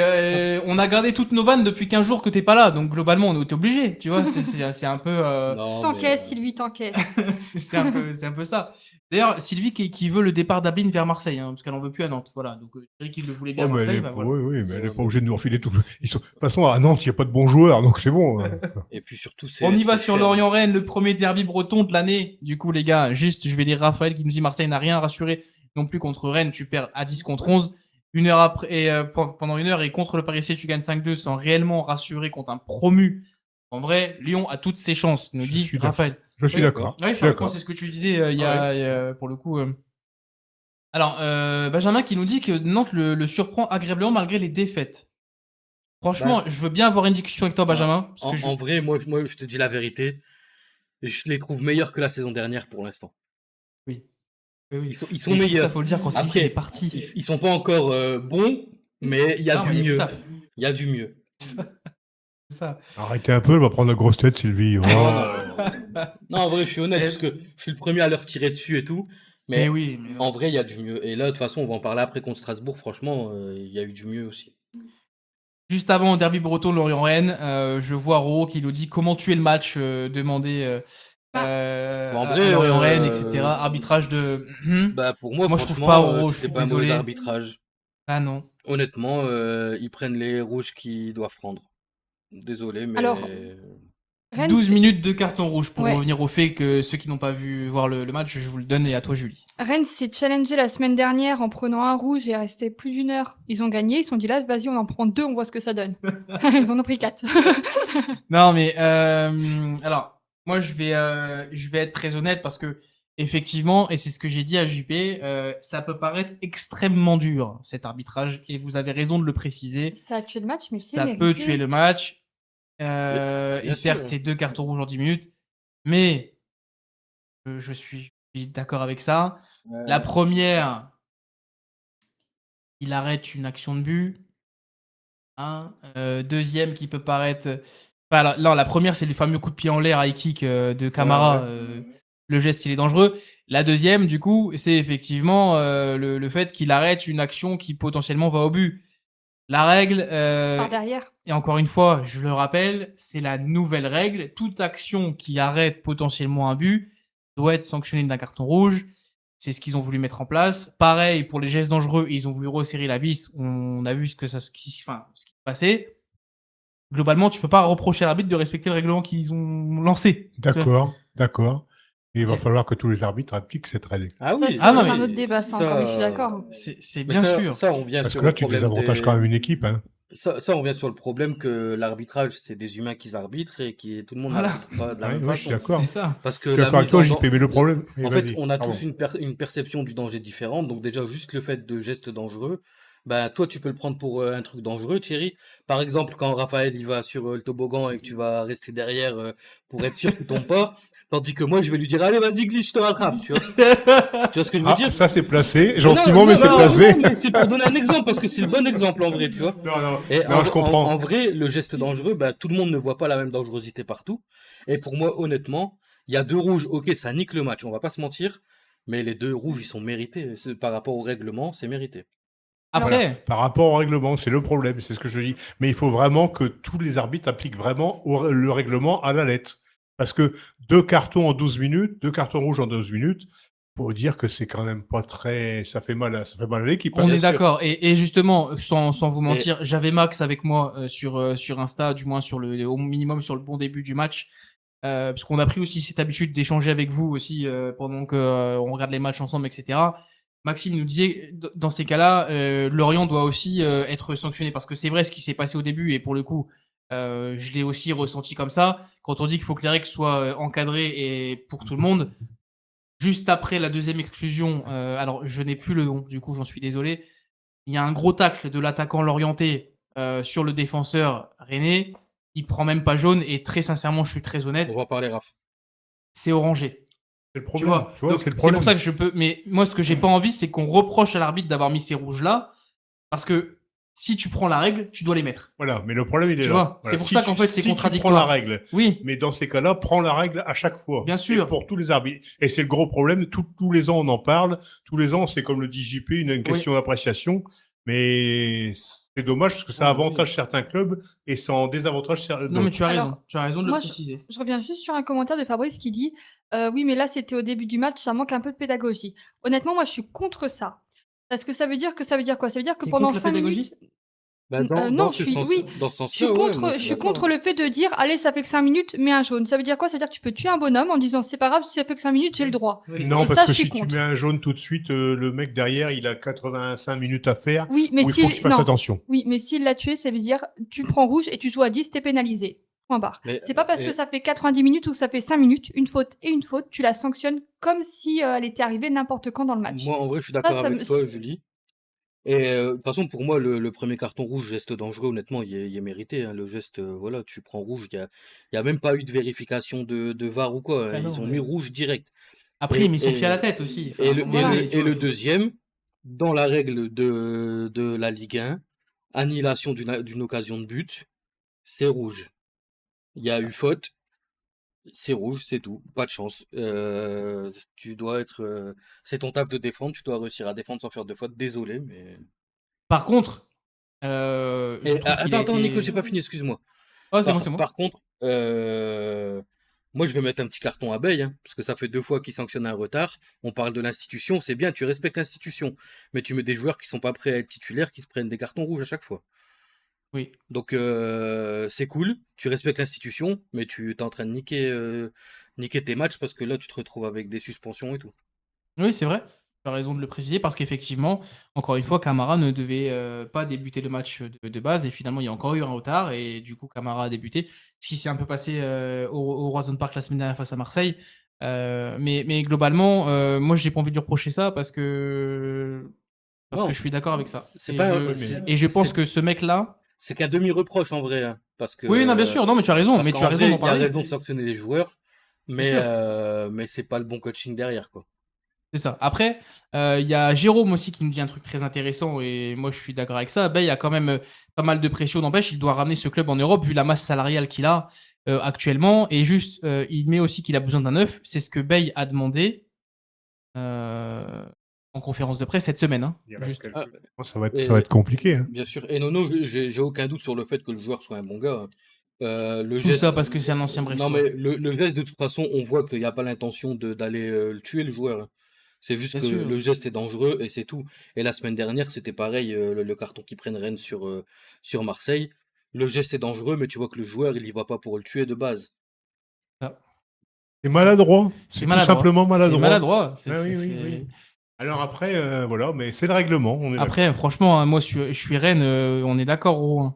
on a gardé toutes nos vannes depuis 15 jours que t'es pas là, donc globalement on est obligé, tu vois, c'est un peu Non, mais T'encaisses, Sylvie, t'encaisses. c'est un peu ça. D'ailleurs, Sylvie qui veut le départ d'Ablin vers Marseille, hein, parce qu'elle en veut plus à Nantes, voilà. Donc Eric il le voulait bien Oh, à mais Marseille, bah voilà. oui, mais elle n'est Ouais, pas obligée de nous refiler tout. De toute façon, à Nantes, il n'y a pas de bons joueurs, donc c'est bon. Et puis surtout, On y va c'est sur cher. Lorient-Rennes, le premier derby breton de l'année. Du coup les gars, juste je vais lire Raphaël qui nous dit Marseille n'a rien rassuré non plus contre Rennes, tu perds à 10 contre 11. Une heure après, et pendant une heure, et contre le Paris FC, tu gagnes 5-2 sans réellement rassurer contre un promu. En vrai, Lyon a toutes ses chances, nous Je dit suis d'accord. Raphaël. Je suis Oui, d'accord. Oui, Je suis ça reprend, d'accord. c'est ce que tu disais pour le coup. Alors, Benjamin qui nous dit que Nantes le surprend agréablement malgré les défaites. Franchement, Bah, je veux bien avoir une discussion avec toi, Benjamin. Parce en, que en vrai, moi, je te dis la vérité. Je les trouve meilleurs que la saison dernière pour l'instant. Oui. Oui. Ils sont Mais meilleurs. ça, faut le dire quand Sylvie est Après, parti. ils sont pas encore bons, mais il y a Non, du mais il y a du mieux. taf. Il y a du mieux. C'est ça. Arrêtez un peu, elle va prendre la grosse tête, Sylvie. Oh. Non, en vrai, je suis honnête, Et- parce que je suis le premier à leur tirer dessus et tout. Mais Mais oui, mais non. en vrai, il y a du mieux. Et là, de toute façon, on va en parler après contre Strasbourg. Franchement, il y a eu du mieux aussi. Juste avant le derby breton Lorient-Rennes, je vois Ro qui nous dit comment tuer le match, demandé En à vrai, Lorient-Rennes, etc. Arbitrage de. bah pour moi, Moi, je trouve pas, franchement, Ro, je suis c'était pas un mauvais désolé. arbitrage. Ah non. Honnêtement, ils prennent les rouges qu'ils doivent prendre. Désolé, mais Alors, Rennes, 12 c'est- minutes de carton rouge pour Ouais. revenir au fait que ceux qui n'ont pas vu voir le match, je vous le donne et à toi, Julie. Rennes s'est challengé la semaine dernière en prenant un rouge et est resté plus d'une heure. Ils ont gagné, ils se sont dit là, vas-y, on en prend 2, on voit ce que ça donne. Ils en ont pris 4. Non, mais alors, moi, je vais être très honnête parce que effectivement, et c'est ce que j'ai dit à JP, ça peut paraître extrêmement dur cet arbitrage, et vous avez raison de le préciser. Ça a tué le match, mais c'est Ça mérité. peut tuer le match. Bien Et certes, sûr. c'est 2 cartons rouges en 10 minutes, mais je suis d'accord avec ça. La première, il arrête une action de but. Deuxième qui peut paraître. Enfin, non, la première, c'est le fameux coup de pied en l'air high kick de Camara. Le geste, il est dangereux. La deuxième, du coup, c'est effectivement le fait qu'il arrête une action qui potentiellement va au but. La règle, Par derrière. et encore une fois, je le rappelle, c'est la nouvelle règle. Toute action qui arrête potentiellement un but doit être sanctionnée d'un carton rouge. C'est ce qu'ils ont voulu mettre en place. Pareil pour les gestes dangereux, ils ont voulu resserrer la vis. On a vu ce qui passait. Globalement, tu peux pas reprocher à l'arbitre de respecter le règlement qu'ils ont lancé. D'accord. Et il va C'est- falloir que tous les arbitres appliquent cette règle. Ah Ça, oui. c'est Ah non, un mais autre débat, ça encore, mais je suis d'accord. C'est Mais bien ça, sûr. ça, on vient Parce sur que là, le tu problème désavantages des- quand même une équipe. Hein. Ça, on vient sur le problème que l'arbitrage, c'est des humains qui arbitrent et qui tout le monde Voilà. n'arbitre pas de la Ouais, même ouais, je suis façon. d'accord. C'est ça. Parce que Je suis la d'accord avec mise toi, en JP, mais le problème. En fait, on a Pardon. tous une perception du danger différente. Donc déjà, juste le fait de gestes dangereux, bah toi, tu peux le prendre pour un truc dangereux, Thierry. Par exemple, quand Raphaël il va sur le toboggan et que tu vas rester derrière pour être sûr qu'il tombe pas, tandis que moi, je vais lui dire, allez, vas-y, glisse, je te rattrape, tu vois. Tu vois ce que je veux dire? Ça, c'est placé. Non, Gentiment, mais c'est non, placé. non, mais c'est pour donner un exemple, parce que c'est le bon exemple en vrai, tu vois. Non, Et je comprends. en vrai, le geste dangereux, bah, tout le monde ne voit pas la même dangerosité partout. Et pour moi, honnêtement, il y a 2 rouges, ok, ça nique le match, on va pas se mentir, mais les 2 rouges, ils sont mérités. Par rapport au règlement, c'est mérité. Après, Par rapport au règlement, c'est le problème, c'est ce que je dis. Mais il faut vraiment que tous les arbitres appliquent vraiment le règlement à la lettre. Parce que 2 cartons en 12 minutes, 2 cartons rouges en 12 minutes, faut dire que c'est quand même pas très. Ça fait mal à l'équipe. on hein. est d'accord. Et justement, sans vous Et- mentir, j'avais Max avec moi sur Insta, du moins au minimum sur le bon début du match. Parce qu'on a pris aussi cette habitude d'échanger avec vous aussi pendant que on regarde les matchs ensemble, etc. Maxime nous disait, dans ces cas-là, Lorient doit aussi être sanctionné parce que c'est vrai ce qui s'est passé au début et pour le coup, je l'ai aussi ressenti comme ça. Quand on dit qu'il faut que les règles soient encadrées et pour tout le monde, juste après la deuxième exclusion, alors je n'ai plus le nom, du coup j'en suis désolé. Il y a un gros tacle de l'attaquant lorientais sur le défenseur rennais. Il prend même pas jaune et très sincèrement, je suis très honnête, On va en parler, Raph. c'est orangé. C'est le Tu problème. vois, donc, c'est le c'est problème. pour ça que je peux. Mais moi, ce que j'ai pas envie, c'est qu'on reproche à l'arbitre d'avoir mis ces rouges là, parce que si tu prends la règle, tu dois les mettre. Voilà, mais le problème, il est Tu là. vois, Voilà. c'est pour Si ça tu- qu'en fait, c'est si tu prends la contradictoire. règle, Oui, mais dans ces cas-là, prends la règle à chaque fois. bien sûr. Et pour tous les arbitres. Et c'est le gros problème. Tous les ans, on en parle. Tous les ans, c'est comme le dit JP, une question d'appréciation. Mais c'est dommage parce que ça avantage certains clubs et ça en désavantage Non, mais d'autres. tu as raison. Alors, Tu as raison de le moi, préciser. je reviens juste sur un commentaire de Fabrice qui dit oui, mais là, c'était au début du match, ça manque un peu de pédagogie. Honnêtement, moi, je suis contre ça. Parce que ça veut dire quoi? Ça veut dire que T'es pendant contre la 5 pédagogie minutes. Bah, Non, dans je ce suis, sens, oui, dans ce je suis sens-là, ouais, moi, contre, je je suis suis d'accord. contre le fait de dire allez, ça fait que 5 minutes, mets un jaune. Ça veut dire quoi? Ça veut dire que tu peux tuer un bonhomme en disant c'est pas grave, si ça fait que 5 minutes, j'ai le droit. Non, Et parce ça, que je suis si tu contre. mets un jaune tout de suite, le mec derrière, il a 85 minutes à faire. Oui, mais Où il faut qu'il fasse non. attention. Oui, mais s'il l'a tué, ça veut dire tu prends rouge et tu joues à 10, t'es pénalisé. Point barre. Mais, C'est pas parce que et- ça fait 90 minutes ou que ça fait 5 minutes, une faute et une faute, tu la sanctionnes comme si elle était arrivée n'importe quand dans le match. moi, en vrai, je suis Ça, d'accord ça avec me. toi, Julie. Et de toute façon, pour moi, le premier carton rouge, geste dangereux, honnêtement, il est mérité, hein. Le geste, voilà, tu prends rouge, il y a même pas eu de vérification de VAR ou quoi, hein. Ah non, Ils ont mais- mis rouge direct. Après, il met son Et- pied à la tête aussi. Enfin, Et à un le, moment et donné, le- tu et vois. le deuxième, dans la règle de la Ligue 1, annulation d'une occasion de but, c'est rouge. Il y a eu faute, c'est rouge, c'est tout. Pas de chance. Tu dois être. C'est ton taf de défendre, tu dois réussir à défendre sans faire de faute. Désolé, mais. Par contre, je Et, trouve qu'il a attends, été- Nico, j'ai pas fini, excuse-moi. Oh, c'est moi. Par contre, moi je vais mettre un petit carton à Bale, hein, parce que ça fait 2 fois qu'il sanctionne un retard. On parle de l'institution, c'est bien, tu respectes l'institution. Mais tu mets des joueurs qui sont pas prêts à être titulaires, qui se prennent des cartons rouges à chaque fois. Oui. Donc c'est cool, tu respectes l'institution, mais tu es en train de niquer tes matchs parce que là tu te retrouves avec des suspensions et tout. Oui, c'est vrai. Tu as raison de le préciser parce qu'effectivement, encore une fois, Camara ne devait pas débuter le match de base et finalement, il y a encore eu un retard et du coup, Camara a débuté. Ce qui s'est un peu passé au Roison Park la semaine dernière face à Marseille. Mais globalement, moi, j'ai pas envie de lui reprocher ça parce que Non, je suis d'accord avec ça. c'est Et pas je, un- mais- et je pense c'est- que ce mec-là. c'est qu'un demi-reproche en vrai, hein, parce que Oui, non, bien sûr, non, mais tu as raison, parce mais tu qu'en as raison vrai, d'en il y a parler. raison de sanctionner les joueurs, mais sûr. mais c'est pas le bon coaching derrière quoi. C'est ça. Après, il y a Jérôme aussi qui me dit un truc très intéressant et moi je suis d'accord avec ça. Ben, il y a quand même pas mal de pression, n'empêche, il doit ramener ce club en Europe vu la masse salariale qu'il a actuellement. Et juste, il met aussi qu'il a besoin d'un neuf. C'est ce que Bay a demandé en conférence de presse cette semaine. Hein. Il reste Juste. quelques- Ah, Ça va et- être compliqué. Hein. Bien sûr. Et Nono, j'ai aucun doute sur le fait que le joueur soit un bon gars, hein. Le Tout geste, ça parce que c'est un ancien non Brestois. mais le geste de toute façon, on voit qu'il n'y a pas l'intention d'aller le tuer le joueur, hein. C'est juste Bien que sûr. le geste est dangereux et c'est tout. Et la semaine dernière, c'était pareil, le carton qui prennent Rennes sur Marseille. Le geste est dangereux, mais tu vois que le joueur, il y va pas pour le tuer de base. C'est maladroit. C'est tout maladroit. simplement maladroit. C'est maladroit. Ah oui, oui, oui. Alors après, voilà, mais c'est le règlement. On est Après, franchement, hein, moi je suis Rennes, on est d'accord, gros. Hein.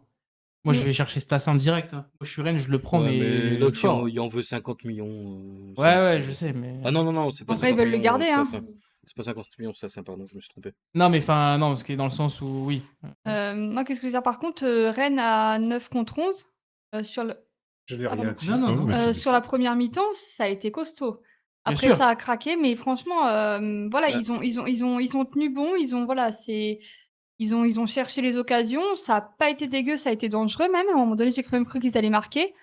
Moi, je Mais- vais chercher Stassin direct. Hein. Moi, je suis Rennes, je le prends, Ouais, mais l'autre, fort. il en veut 50 millions. Ouais, je sais, mais. Ah non, c'est pas En vrai, ils 50 veulent le millions, garder, hein. c'est pas 50 millions, ça, pardon, je me suis trompé. Non, mais enfin, non, parce que dans le sens où, oui. Non, qu'est-ce que je veux dire? Par contre, Rennes a 9 contre 11 sur le. Je n'ai Ah, rien pardon. dit. Non, mais c'est- Sur la première mi-temps, ça a été costaud. Bien Après, sûr. ça a craqué, mais franchement, voilà, Ouais. ils ont tenu bon. Voilà, ils ont cherché les occasions. Ça a pas été dégueu, ça a été dangereux même. À un moment donné, j'ai quand même cru qu'ils allaient marquer.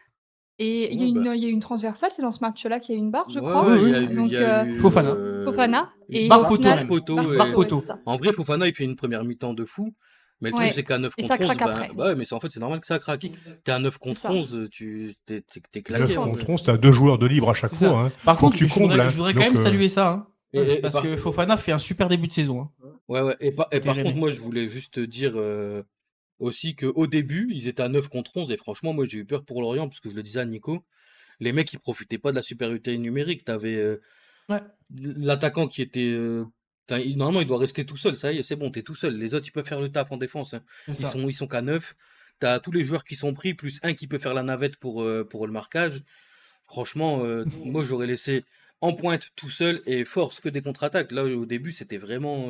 Et il y a Ouais, il y a eu une transversale, c'est dans ce match-là qu'il y a eu une barre, je Ouais, crois. ouais, Oui, il y a eu, Fofana. Fofana. Et Barre au poteau final, même. poteau, Barre et- poteau. ouais, c'est ça. En vrai, Fofana, il fait une première mi-temps de fou. Mais le Ouais. truc, c'est qu'à 9 Et contre ça 11, craque après. bah ouais, mais en fait, c'est normal que ça craque. T'es à 9 contre ça. 11, t'es 9 claqué. hein. contre 11, t'as 2 joueurs de libre à chaque C'est ça. fois. Hein. Par Faut contre, que tu combles. je voudrais quand même saluer ça. Hein. Et Parce par- que Fofana fait un super début de saison. Hein. Ouais, et par Rennais. contre, moi, je voulais juste dire aussi qu'au début, ils étaient à 9 contre 11, et franchement, moi, j'ai eu peur pour Lorient, parce que je le disais à Nico, les mecs, ils profitaient pas de la supériorité numérique. T'avais Ouais. l'attaquant qui était. Normalement, il doit rester tout seul, ça y est, c'est bon, t'es tout seul. Les autres, ils peuvent faire le taf en défense, hein. C'est Ils ça. sont qu'à 9. T'as tous les joueurs qui sont pris, plus un qui peut faire la navette pour le marquage. Franchement, moi, j'aurais laissé en pointe tout seul et force que des contre-attaques. Là, au début, c'était vraiment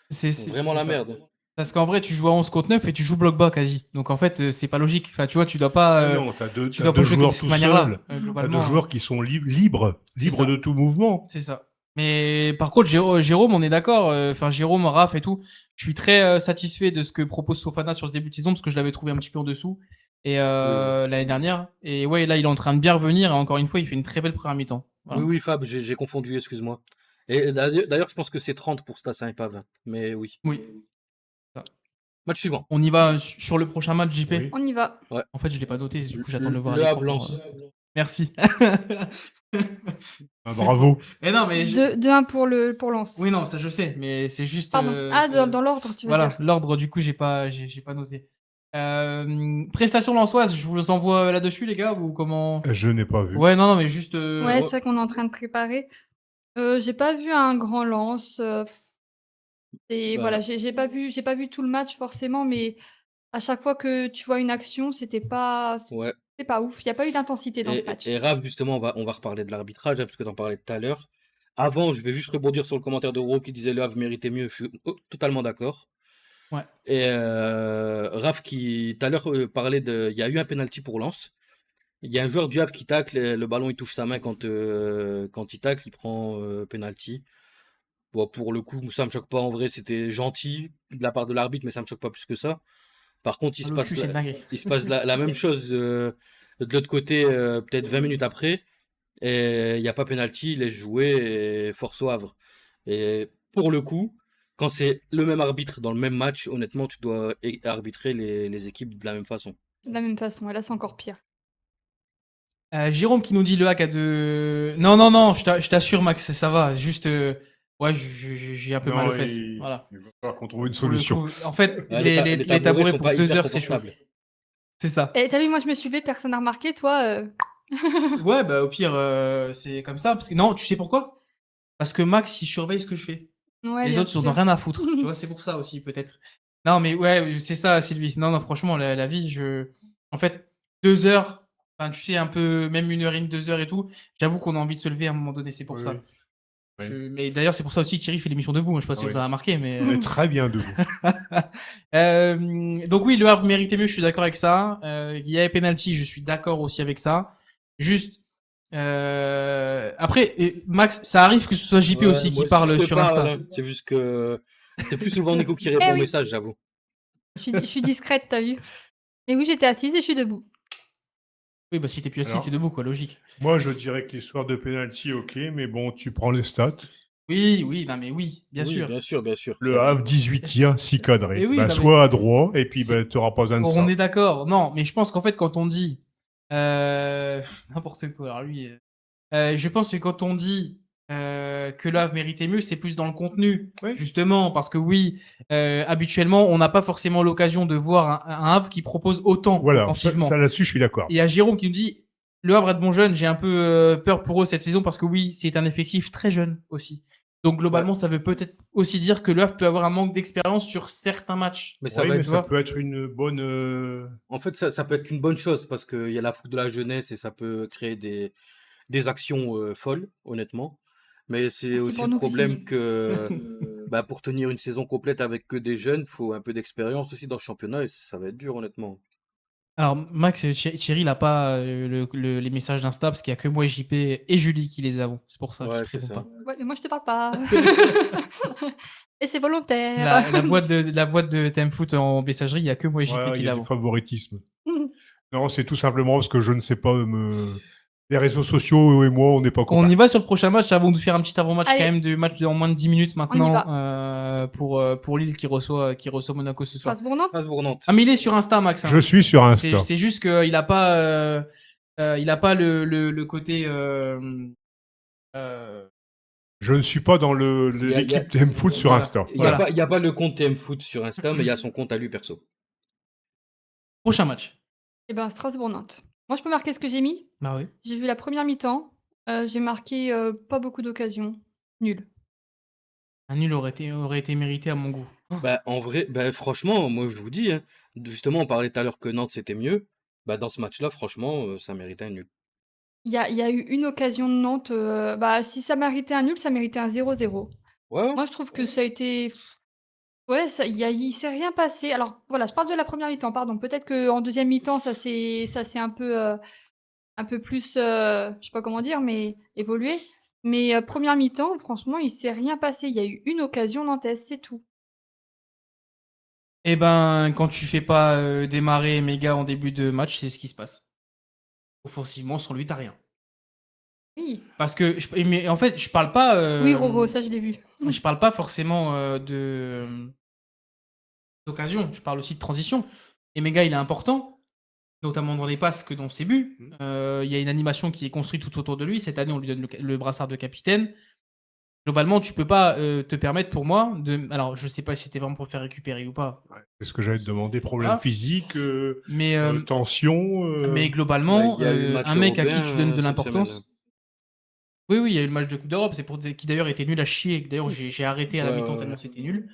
C'est la ça. merde. Parce qu'en vrai, tu joues à 11 contre 9 et tu joues bloc bas quasi. Donc en fait, c'est pas logique. Enfin, tu vois, tu dois pas. Non, t'as deux, tu t'as dois deux pas jouer de joueurs cette tout manière-là. seuls. T'as Globalement, deux joueurs qui sont libres C'est ça. de tout mouvement. c'est ça. Mais par contre, Jérôme, on est d'accord. Enfin, Jérôme, Raph et tout. Je suis très satisfait de ce que propose Sofana sur ce début de saison parce que je l'avais trouvé un petit peu en dessous et Oui, oui. l'année dernière. Et ouais, là, il est en train de bien revenir. Et encore une fois, il fait une très belle première mi-temps. Oui, Voilà. oui, Fab, j'ai confondu, excuse-moi. Et d'ailleurs, je pense que c'est 30 pour Stas Pave. Mais oui. Oui. Ça. Match suivant. On y va sur le prochain match, JP. Oui. On y va. Ouais. En fait, je l'ai pas noté. Du coup, j'attends de le voir à Le l'écran. Havre Lens. Merci. Ah, C'est bravo. bon. Mais non, mais 2-1 pour Lens. oui, non, ça je sais, mais c'est juste. Pardon. Ah, dans l'ordre, tu veux Voilà, dire. l'ordre, du coup, j'ai pas noté. Prestation lensoise, je vous envoie là-dessus, les gars, ou comment? Je n'ai pas vu. Ouais, non, mais juste. Ouais, c'est vrai qu'on est en train de préparer. J'ai pas vu un grand Lens. Et Bah, voilà, j'ai pas vu tout le match forcément, mais à chaque fois que tu vois une action, c'était pas ouais. ouf. Il y a pas eu d'intensité dans ce match. Et Raph, justement, on va reparler de l'arbitrage, hein, parce que tu en parlais tout à l'heure. Avant, je vais juste rebondir sur le commentaire de Ro qui disait Le Havre méritait mieux. Je suis totalement d'accord. Ouais. Et Raph qui, tout à l'heure, parlait de. Il y a eu un penalty pour Lens. Il y a un joueur du Havre qui tacle, le ballon il touche sa main quand il tacle, il prend penalty. Bon, pour le coup, ça me choque pas en vrai, c'était gentil de la part de l'arbitre, mais ça me choque pas plus que ça. Par contre, Le cul, c'est dingue. il se passe la même chose de l'autre côté, peut-être 20 minutes après, et il n'y a pas penalty, il laisse jouer et force au Havre. Et pour le coup, quand c'est le même arbitre dans le même match, honnêtement, tu dois arbitrer les équipes de la même façon. De la même façon, et là, c'est encore pire. Jérôme qui nous dit le hack à deux. Non, non, non, je t'assure, Max, ça va. Juste. Ouais, j'ai un peu mal aux fesses. Voilà. Il va falloir qu'on trouve une Pour le solution. coup, en fait, Ouais, les tabourets sont pour pas 2 hyper heures, c'est chaud. confortables. C'est ça. Et t'as vu, moi, je me suis levée, personne n'a remarqué, toi. Ouais, bah au pire, c'est comme ça. Parce que non, tu sais pourquoi? Parce que Max, il surveille ce que je fais. Ouais, Les bien autres, ils en sûr. ont rien à foutre. Tu vois, c'est pour ça aussi, peut-être. Non, mais ouais, c'est ça, Sylvie. Non, non, franchement, la vie, en fait, 2 heures, enfin, tu sais, un peu, même 1 heure et demie, 2 heures et tout, j'avoue qu'on a envie de se lever à un moment donné, c'est pour Oui, ça. oui. Oui. Mais d'ailleurs, c'est pour ça aussi que Thierry fait l'émission debout. Je sais pas si Ah vous oui. avez remarqué, mais. On est très bien debout. Donc oui, le Havre méritait mieux, je suis d'accord avec ça. Il y avait penalty, je suis d'accord aussi avec ça. Juste. Après, Max, ça arrive que ce soit JP Ouais, aussi moi qui parle je te sur parle, Insta. hein. C'est juste que c'est plus souvent Nico qui répond aux oui. messages, j'avoue. Je suis discrète, t'as vu. Et oui, j'étais assise et je suis debout. Oui, bah si t'es plus assis, Alors, t'es debout, quoi, logique. Moi, je dirais que l'histoire de penalty, ok, mais bon, tu prends les stats. Oui, oui, non mais oui, bien Oui, sûr. bien sûr, bien sûr. Le Havre, 18 tirs, 6 cadrés. Et oui, Bah, non, mais soit à droit, et puis c'est- bah, tu n'auras pas besoin de on ça. est d'accord. Non, mais je pense qu'en fait, quand on dit n'importe quoi, alors lui, je pense que quand on dit que le Havre méritait mieux, c'est plus dans le contenu, Oui. justement, parce que oui, habituellement, on n'a pas forcément l'occasion de voir un Havre qui propose autant Voilà, offensivement. ça là-dessus, je suis d'accord. Et à Jérôme qui nous dit le Havre est de bons jeunes, j'ai un peu peur pour eux cette saison parce que oui, c'est un effectif très jeune aussi. Donc globalement, ça veut peut-être aussi dire que le Havre peut avoir un manque d'expérience sur certains matchs. Mais ça Oui, va mais être, ça peut être une bonne. en fait, ça peut être une bonne chose parce qu'il y a la foule de la jeunesse et ça peut créer des actions folles, honnêtement. Mais c'est Merci aussi pour le nous, problème Lucini. que bah, pour tenir une saison complète avec que des jeunes, faut un peu d'expérience aussi dans le championnat et ça va être dur, honnêtement. Alors Max, Thierry, il n'a pas les messages d'Insta parce qu'il n'y a que moi, JP et Julie qui les avons. C'est pour ça qu'il Ouais, ne te c'est répond ça. pas. Ouais, mais moi, je te parle pas. Et c'est volontaire. La boîte de Thème Foot en messagerie, il n'y a que moi et JP Ouais, qui il y a du l'avons. favoritisme. Non, c'est tout simplement parce que je ne sais pas les réseaux sociaux et moi, on n'est pas On copains. y va sur le prochain match avant de faire un petit avant-match Allez. quand même de match en moins de 10 minutes On y maintenant pour Lille qui reçoit Monaco ce soir. Strasbourg-Nantes. Strasbourg-Nantes. Ah mais il est sur Insta, Max. Hein. Je suis sur Insta. C'est juste qu'il a pas le côté Je ne suis pas dans l'équipe TM Foot sur Voilà. Insta. Il n'y a, Voilà. pas- il y a pas le compte TM Foot sur Insta, mais il y a son compte à lui perso. Prochain match. Eh ben, Strasbourg-Nantes. Moi, je peux marquer ce que j'ai mis. Bah oui. J'ai vu la première mi-temps. J'ai marqué pas beaucoup d'occasions. Nul. Un nul aurait été mérité à mon goût. Bah, en vrai, bah, franchement, moi je vous dis, hein, justement, on parlait tout à l'heure que Nantes c'était mieux. Bah, dans ce match-là, franchement, ça méritait un nul. Il y a eu une occasion de Nantes. Bah, si ça méritait un nul, ça méritait un 0-0. Ouais, Moi, je trouve que ça a été. Ouais, il s'est rien passé. Alors, voilà, je parle de la première mi-temps, pardon. Peut-être qu'en deuxième mi-temps, ça s'est un peu plus, je sais pas comment dire, mais évolué. Mais première mi-temps, franchement, il s'est rien passé. Il y a eu une occasion nantaise, c'est tout. Eh ben, quand tu fais pas démarrer Méga en début de match, c'est ce qui se passe. Offensivement, sans lui, t'as rien. Oui. Parce que, mais en fait, je parle pas. Oui, Roro, ça je l'ai vu. Je parle pas forcément d'occasion. Je parle aussi de transition. Et Méga, il est important, notamment dans les passes que dans ses buts. Il y a une animation qui est construite tout autour de lui. Cette année, on lui donne le brassard de capitaine. Globalement, tu peux pas te permettre, pour moi, de. Alors, je sais pas si c'était vraiment pour le faire récupérer ou pas. Ouais, c'est ce que j'allais te demander. Problème Voilà. physique, Mais, tension. mais Bah, globalement, il y a eu le match un mec à qui européen tu donnes de cette semaine. l'importance. Oui, il y a eu le match de Coupe d'Europe, c'est pour qui d'ailleurs était nul à chier. D'ailleurs, j'ai arrêté à la Ouais, mi-temps ouais, tellement ouais. c'était nul.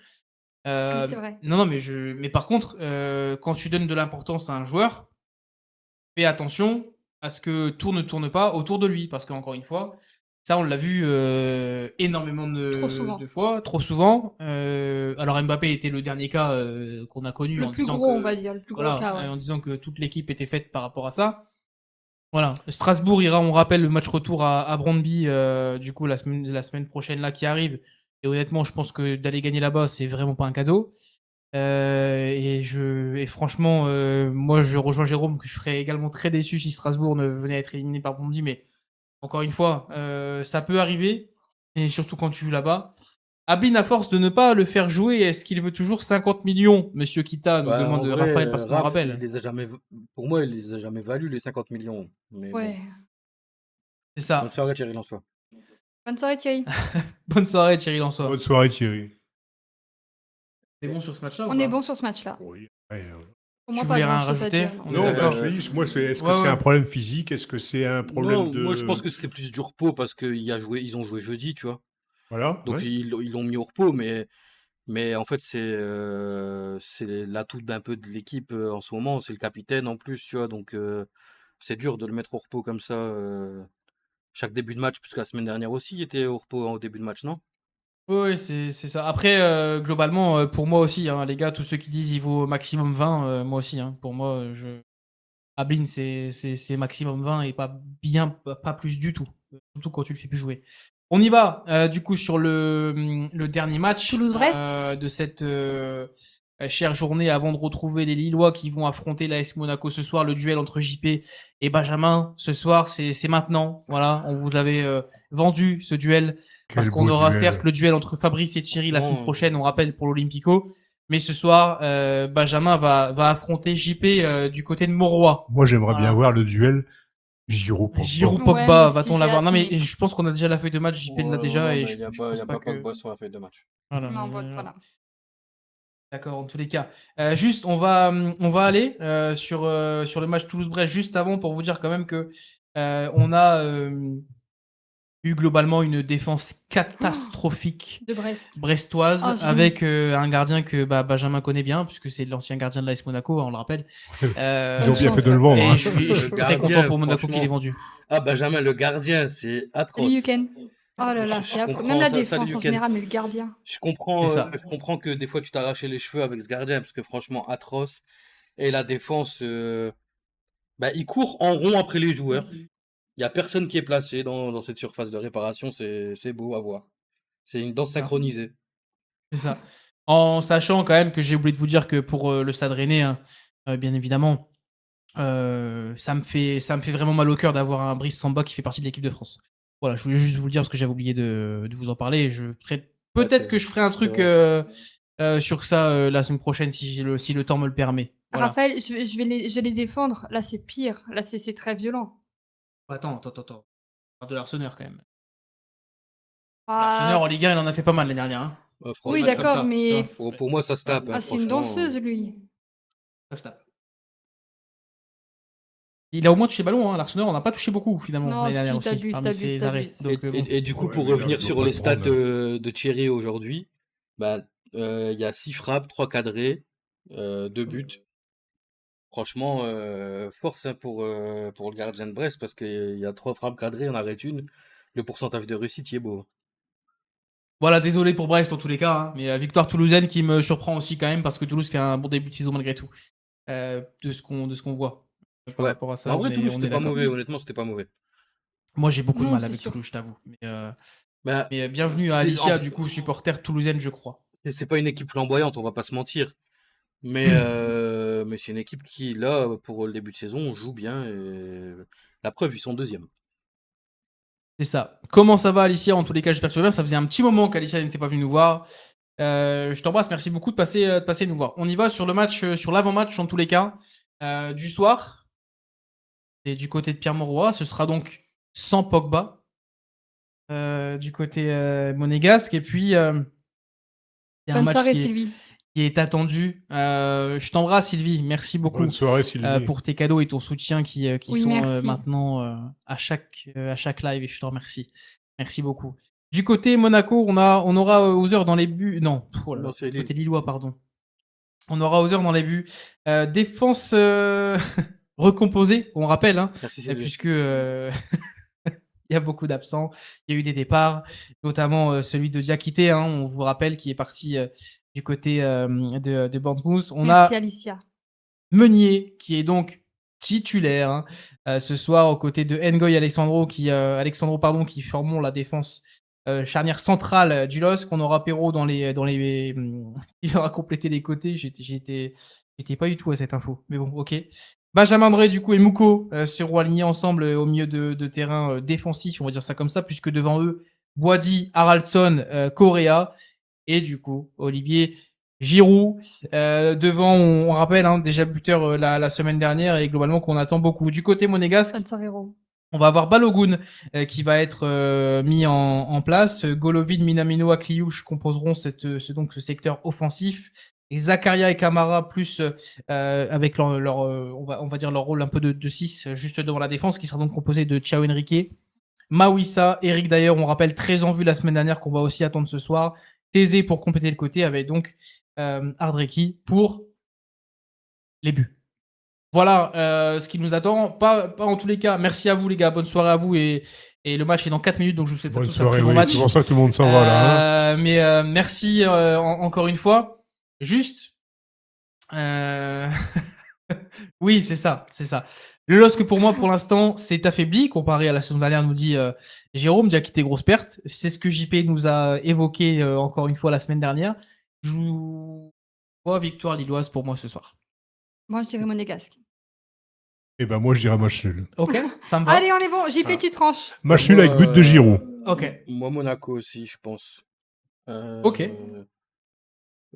Oui, c'est vrai. Non, mais par contre, quand tu donnes de l'importance à un joueur, fais attention à ce que tout ne tourne pas autour de lui. Parce qu'encore une fois, ça, on l'a vu énormément Trop souvent. de fois, trop souvent. Alors, Mbappé était le dernier cas qu'on a connu Le en plus disant gros, on que, va dire, le plus gros voilà, cas, ouais. en disant que toute l'équipe était faite par rapport à ça. Voilà, Strasbourg ira, on rappelle, le match retour à Brøndby, du coup, la semaine prochaine là qui arrive. Et honnêtement, je pense que d'aller gagner là-bas, c'est vraiment pas un cadeau. Et franchement, moi, je rejoins Jérôme que je serais également très déçu si Strasbourg ne venait à être éliminé par Brøndby. Mais encore une fois, ça peut arriver, et surtout quand tu joues là-bas. Ablin, à force de ne pas le faire jouer, est-ce qu'il veut toujours 50 millions, Monsieur Kita, nous Bah, en demande vrai, Raphaël, parce qu'on le Raph, il rappelle. les a jamais, pour moi, il les a jamais valus les 50 millions. Mais bon. Ouais. C'est ça. Bonne soirée, Thierry Lançois. Bonne soirée, Thierry. Bonne soirée, Thierry Lançois. Bonne soirée, Thierry. C'est bon sur ce match-là ou On est pas bon sur ce match-là. Oui. Pour Tu moi, voulais pas rien grand-chose à rajouter? dire. On est Non, d'accord. je te dis, moi, est-ce que Ouais, c'est ouais. un problème physique? Est-ce que c'est un problème Non, de. moi je pense que c'était plus du repos parce ils ont joué jeudi, tu vois. Voilà, Donc ouais. ils l'ont mis au repos, mais en fait c'est l'atout d'un peu de l'équipe en ce moment, c'est le capitaine en plus, tu vois. Donc c'est dur de le mettre au repos comme ça chaque début de match, puisque la semaine dernière aussi il était au repos au début de match, non? Oui, c'est ça. Après, globalement, pour moi aussi, hein, les gars, tous ceux qui disent il vaut maximum 20, moi aussi, hein, pour moi, Ablin, c'est maximum 20 et pas plus du tout. Surtout quand tu le fais plus jouer. On y va, du coup, sur le dernier match Toulouse-Brest. de cette chère journée avant de retrouver les Lillois qui vont affronter l'AS Monaco ce soir. Le duel entre JP et Benjamin, ce soir, c'est maintenant. Voilà, on vous l'avait vendu, ce duel. Parce Quel qu'on beau aura duel. certes le duel entre Fabrice et Thierry la Non. semaine prochaine, on rappelle, pour l'Olympico. Mais ce soir, Benjamin va affronter JP du côté de Mauroy. Moi, j'aimerais Voilà. bien voir le duel Giroud-Pogba. Giroud Ouais, Pogba, moi aussi, va-t-on j'ai l'avoir? hâte, Non, mais mais- je pense qu'on a déjà la feuille de match. JP l'a déjà. Et mais je il n'y a pense pas pas que. Pogba sur la feuille de match. Voilà. Non, voilà. D'accord, en tous les cas. Juste, on va aller sur le match Toulouse-Brest juste avant pour vous dire quand même que on a eu globalement une défense catastrophique De Brest. brestoise Oh, j'ai avec un gardien que Benjamin connaît bien puisque c'est l'ancien gardien de l'AS Monaco, on le rappelle. Ils ont bien chance, fait de le quoi. vendre. Et hein. je suis Le très gardien, content pour Monaco franchement. qu'il ait vendu. Ah, Benjamin, le gardien, c'est Salut, atroce. Yuken. Oh là là, Je c'est affreux. comprends Même la ça. Salut, défense en Yuken. général, mais le gardien. Je comprends, C'est ça. je comprends que des fois tu t'arrachais les cheveux avec ce gardien parce que franchement atroce. Et la défense, il court en rond après les joueurs. Il y a personne qui est placé dans cette surface de réparation. C'est beau à voir. C'est une danse synchronisée. C'est ça. En sachant quand même que j'ai oublié de vous dire que pour le Stade Rennais, hein, bien évidemment, ça me fait vraiment mal au cœur d'avoir un Brice Samba qui fait partie de l'équipe de France. Voilà, je voulais juste vous le dire parce que j'avais oublié de vous en parler. Peut-être que je ferai un truc sur ça la semaine prochaine si le temps me le permet. Voilà. Raphaël, je vais les défendre. Là, c'est pire. Là, c'est très violent. Attends. On parle de l'Arseneur quand même. Ah, L'Arseneur en Ligue 1, il en a fait pas mal l'année dernière. Hein. Franchement, oui, match comme ça, d'accord, mais tu vois. pour moi ça se tape. hein, c'est une franchement. danseuse, lui. Ça se tape. Il a au moins touché le ballon, hein. L'Arseneur, on n'a pas touché beaucoup finalement Non, l'année dernière si, aussi, t'abuses, parmi ses arrêts. Donc, bon. Et du coup, Ouais, pour mais là, revenir je sur dois les pas stats le prendre, de Thierry aujourd'hui, il y a 6 frappes, 3 cadrés, 2 buts. Franchement, force hein, pour le gardien de Brest parce qu'il y a 3 frappes cadrées, on arrête une. Le pourcentage de réussite, il est beau. Voilà, désolé pour Brest en tous les cas, hein, mais victoire toulousaine qui me surprend aussi quand même parce que Toulouse fait un bon début de saison malgré tout, de ce qu'on voit par Ouais. rapport à Mais ça. en vrai, Toulouse, on c'était est pas d'accord. mauvais. Honnêtement, c'était pas mauvais. Moi, j'ai beaucoup de Non, mal c'est avec sûr. Toulouse, je t'avoue. Bah, Mais bienvenue à c'est Alicia, en- du coup, supporter toulousaine, je crois. c'est pas une équipe flamboyante, on va pas se mentir. Mais c'est une équipe qui, là, pour le début de saison, joue bien. Et la preuve, ils sont deuxième. C'est ça. Comment ça va, Alicia? En tous les cas, j'espère que tu vas bien. Ça faisait un petit moment qu'Alicia n'était pas venue nous voir. Je t'embrasse. Merci beaucoup de passer nous voir. On y va sur le match, sur l'avant-match, en tous les cas, du soir. Et du côté de Pierre Mauroy, ce sera donc sans Pogba. Du côté monégasque. Et puis, il y a un Bonne match soirée, Sylvie. qui est attendu. Je t'embrasse, Sylvie. Merci beaucoup Bonne soirée, Sylvie. pour tes cadeaux et ton soutien qui Oui, sont merci. maintenant à chaque live. Et je te remercie. Merci beaucoup. Du côté Monaco, on aura Hauser dans les buts. Non, oh là là, Non, c'est du côté Lille. Lillois, pardon. On aura Hauser dans les buts. Défense recomposée, on rappelle, hein, Merci, Sylvie. puisque il y a beaucoup d'absents. Il y a eu des départs, notamment celui de Diakité, hein, on vous rappelle, qui est parti du côté de Bournemouth. On Merci, a Alicia. Meunier, qui est donc titulaire ce soir aux côtés de Ngoy Alexandro qui formeront la défense charnière centrale du LOSC. On aura Perrault il aura complété les côtés. J'étais pas du tout à cette info, mais bon, ok. Benjamin Drey du coup et Mouko seront alignés ensemble au milieu de terrain défensif, on va dire ça comme ça, puisque devant eux Boadi, Haraldsson, Correa et du coup Olivier Giroud. Devant, on rappelle, hein, déjà buteur la semaine dernière et globalement qu'on attend beaucoup. Du côté monégasque, Bonne soirée, Ro. on va avoir Balogun qui va être mis en place. Golovin, Minamino, Akliouche composeront ce secteur offensif. Et Zakaria et Camara plus avec on va dire leur rôle un peu de 6 juste devant la défense, qui sera donc composé de Thiago Henrique, Mawissa, Eric d'ailleurs, on rappelle, très en vue la semaine dernière, qu'on va aussi attendre ce soir. Thésée pour compléter le côté, avec donc Ardreki pour les buts. Voilà ce qui nous attend. Pas en tous les cas. Merci à vous les gars. Bonne soirée à vous. Et le match est dans 4 minutes, donc je vous souhaite à Bonne tous un soirée, très bon oui. match. C'est pour ça que tout le monde s'en va là. Hein. Mais merci encore une fois. Juste. Oui, c'est ça. Le LOSC pour moi, pour l'instant, c'est affaibli comparé à la saison dernière, nous dit Jérôme, déjà quitté grosse perte. C'est ce que JP nous a évoqué encore une fois la semaine dernière. Je vois victoire lilloise pour moi ce soir. Moi, je dirais monégasque. Et ben moi, je dirais match nul. Ok, ça me va. Allez, on est bon. JP, Voilà. tu tranches. Match nul avec but de Giroud. Ok. Moi, Monaco aussi, je pense. Ok.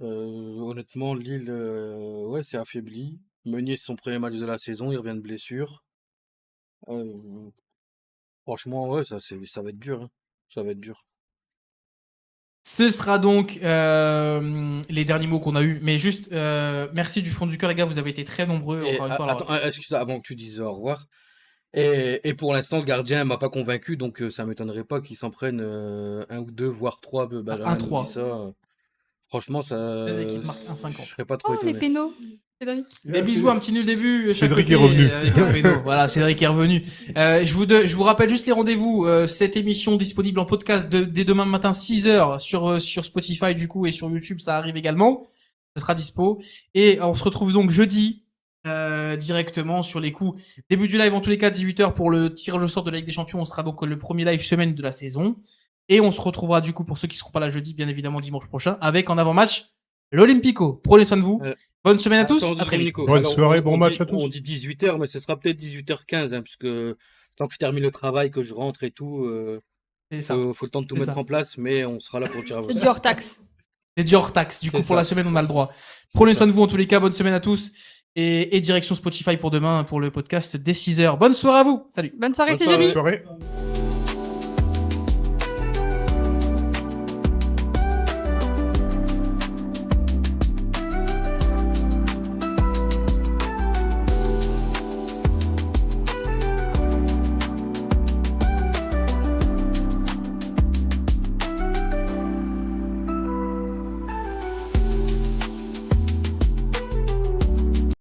Honnêtement, Lille, ouais, c'est affaibli. Meunier, c'est son premier match de la saison, il revient de blessure. Franchement, ouais, ça va être dur. Hein. Ça va être dur. Ce sera donc les derniers mots qu'on a eus. Mais juste, merci du fond du cœur, les gars. Vous avez été très nombreux. Et, Encore une fois. attends, excuse-moi, avant que tu dises au revoir. Et pour l'instant, le gardien m'a pas convaincu, donc ça m'étonnerait pas qu'il s'en prenne un ou deux, voire trois. Benjamin nous 1-3. dit ça. Franchement, ça. Deux équipes marquent 1,50. Je serais pas trop Oh, les étonné. pénaux. Cédric. Des bisous, un petit nul début. Cédric est revenu. Voilà, Cédric est revenu. Je vous rappelle juste les rendez-vous. Cette émission disponible en podcast dès demain matin 6h sur Spotify du coup et sur YouTube, ça arrive également. Ça sera dispo. Et on se retrouve donc jeudi directement sur les coups. Début du live en tous les cas 18h pour le tirage au sort de la Ligue des Champions. On sera donc le premier live semaine de la saison. Et on se retrouvera du coup pour ceux qui seront pas là jeudi, bien évidemment dimanche prochain, avec en avant-match l'Olympico. Prenez soin de vous. Bonne semaine à tous. Attends, À très vite. Nico. Bonne Alors, soirée, bon match dit- à tous. On dit 18h, mais ce sera peut-être 18h15, hein, puisque tant que je termine le travail, que je rentre et tout, C'est ça. faut le temps de tout C'est mettre ça. en place, mais on sera là pour le tirage au C'est sort. du hors taxe. C'est du hors taxe. Du coup, C'est pour ça. la semaine, on a le droit. Prenez ça. soin de vous en tous les cas. Bonne semaine à tous. Et direction Spotify pour demain pour le podcast dès 6h. Bonne soirée à vous. Salut. Bonne soirée, Bonne c'est soirée. jeudi. Bonne soirée.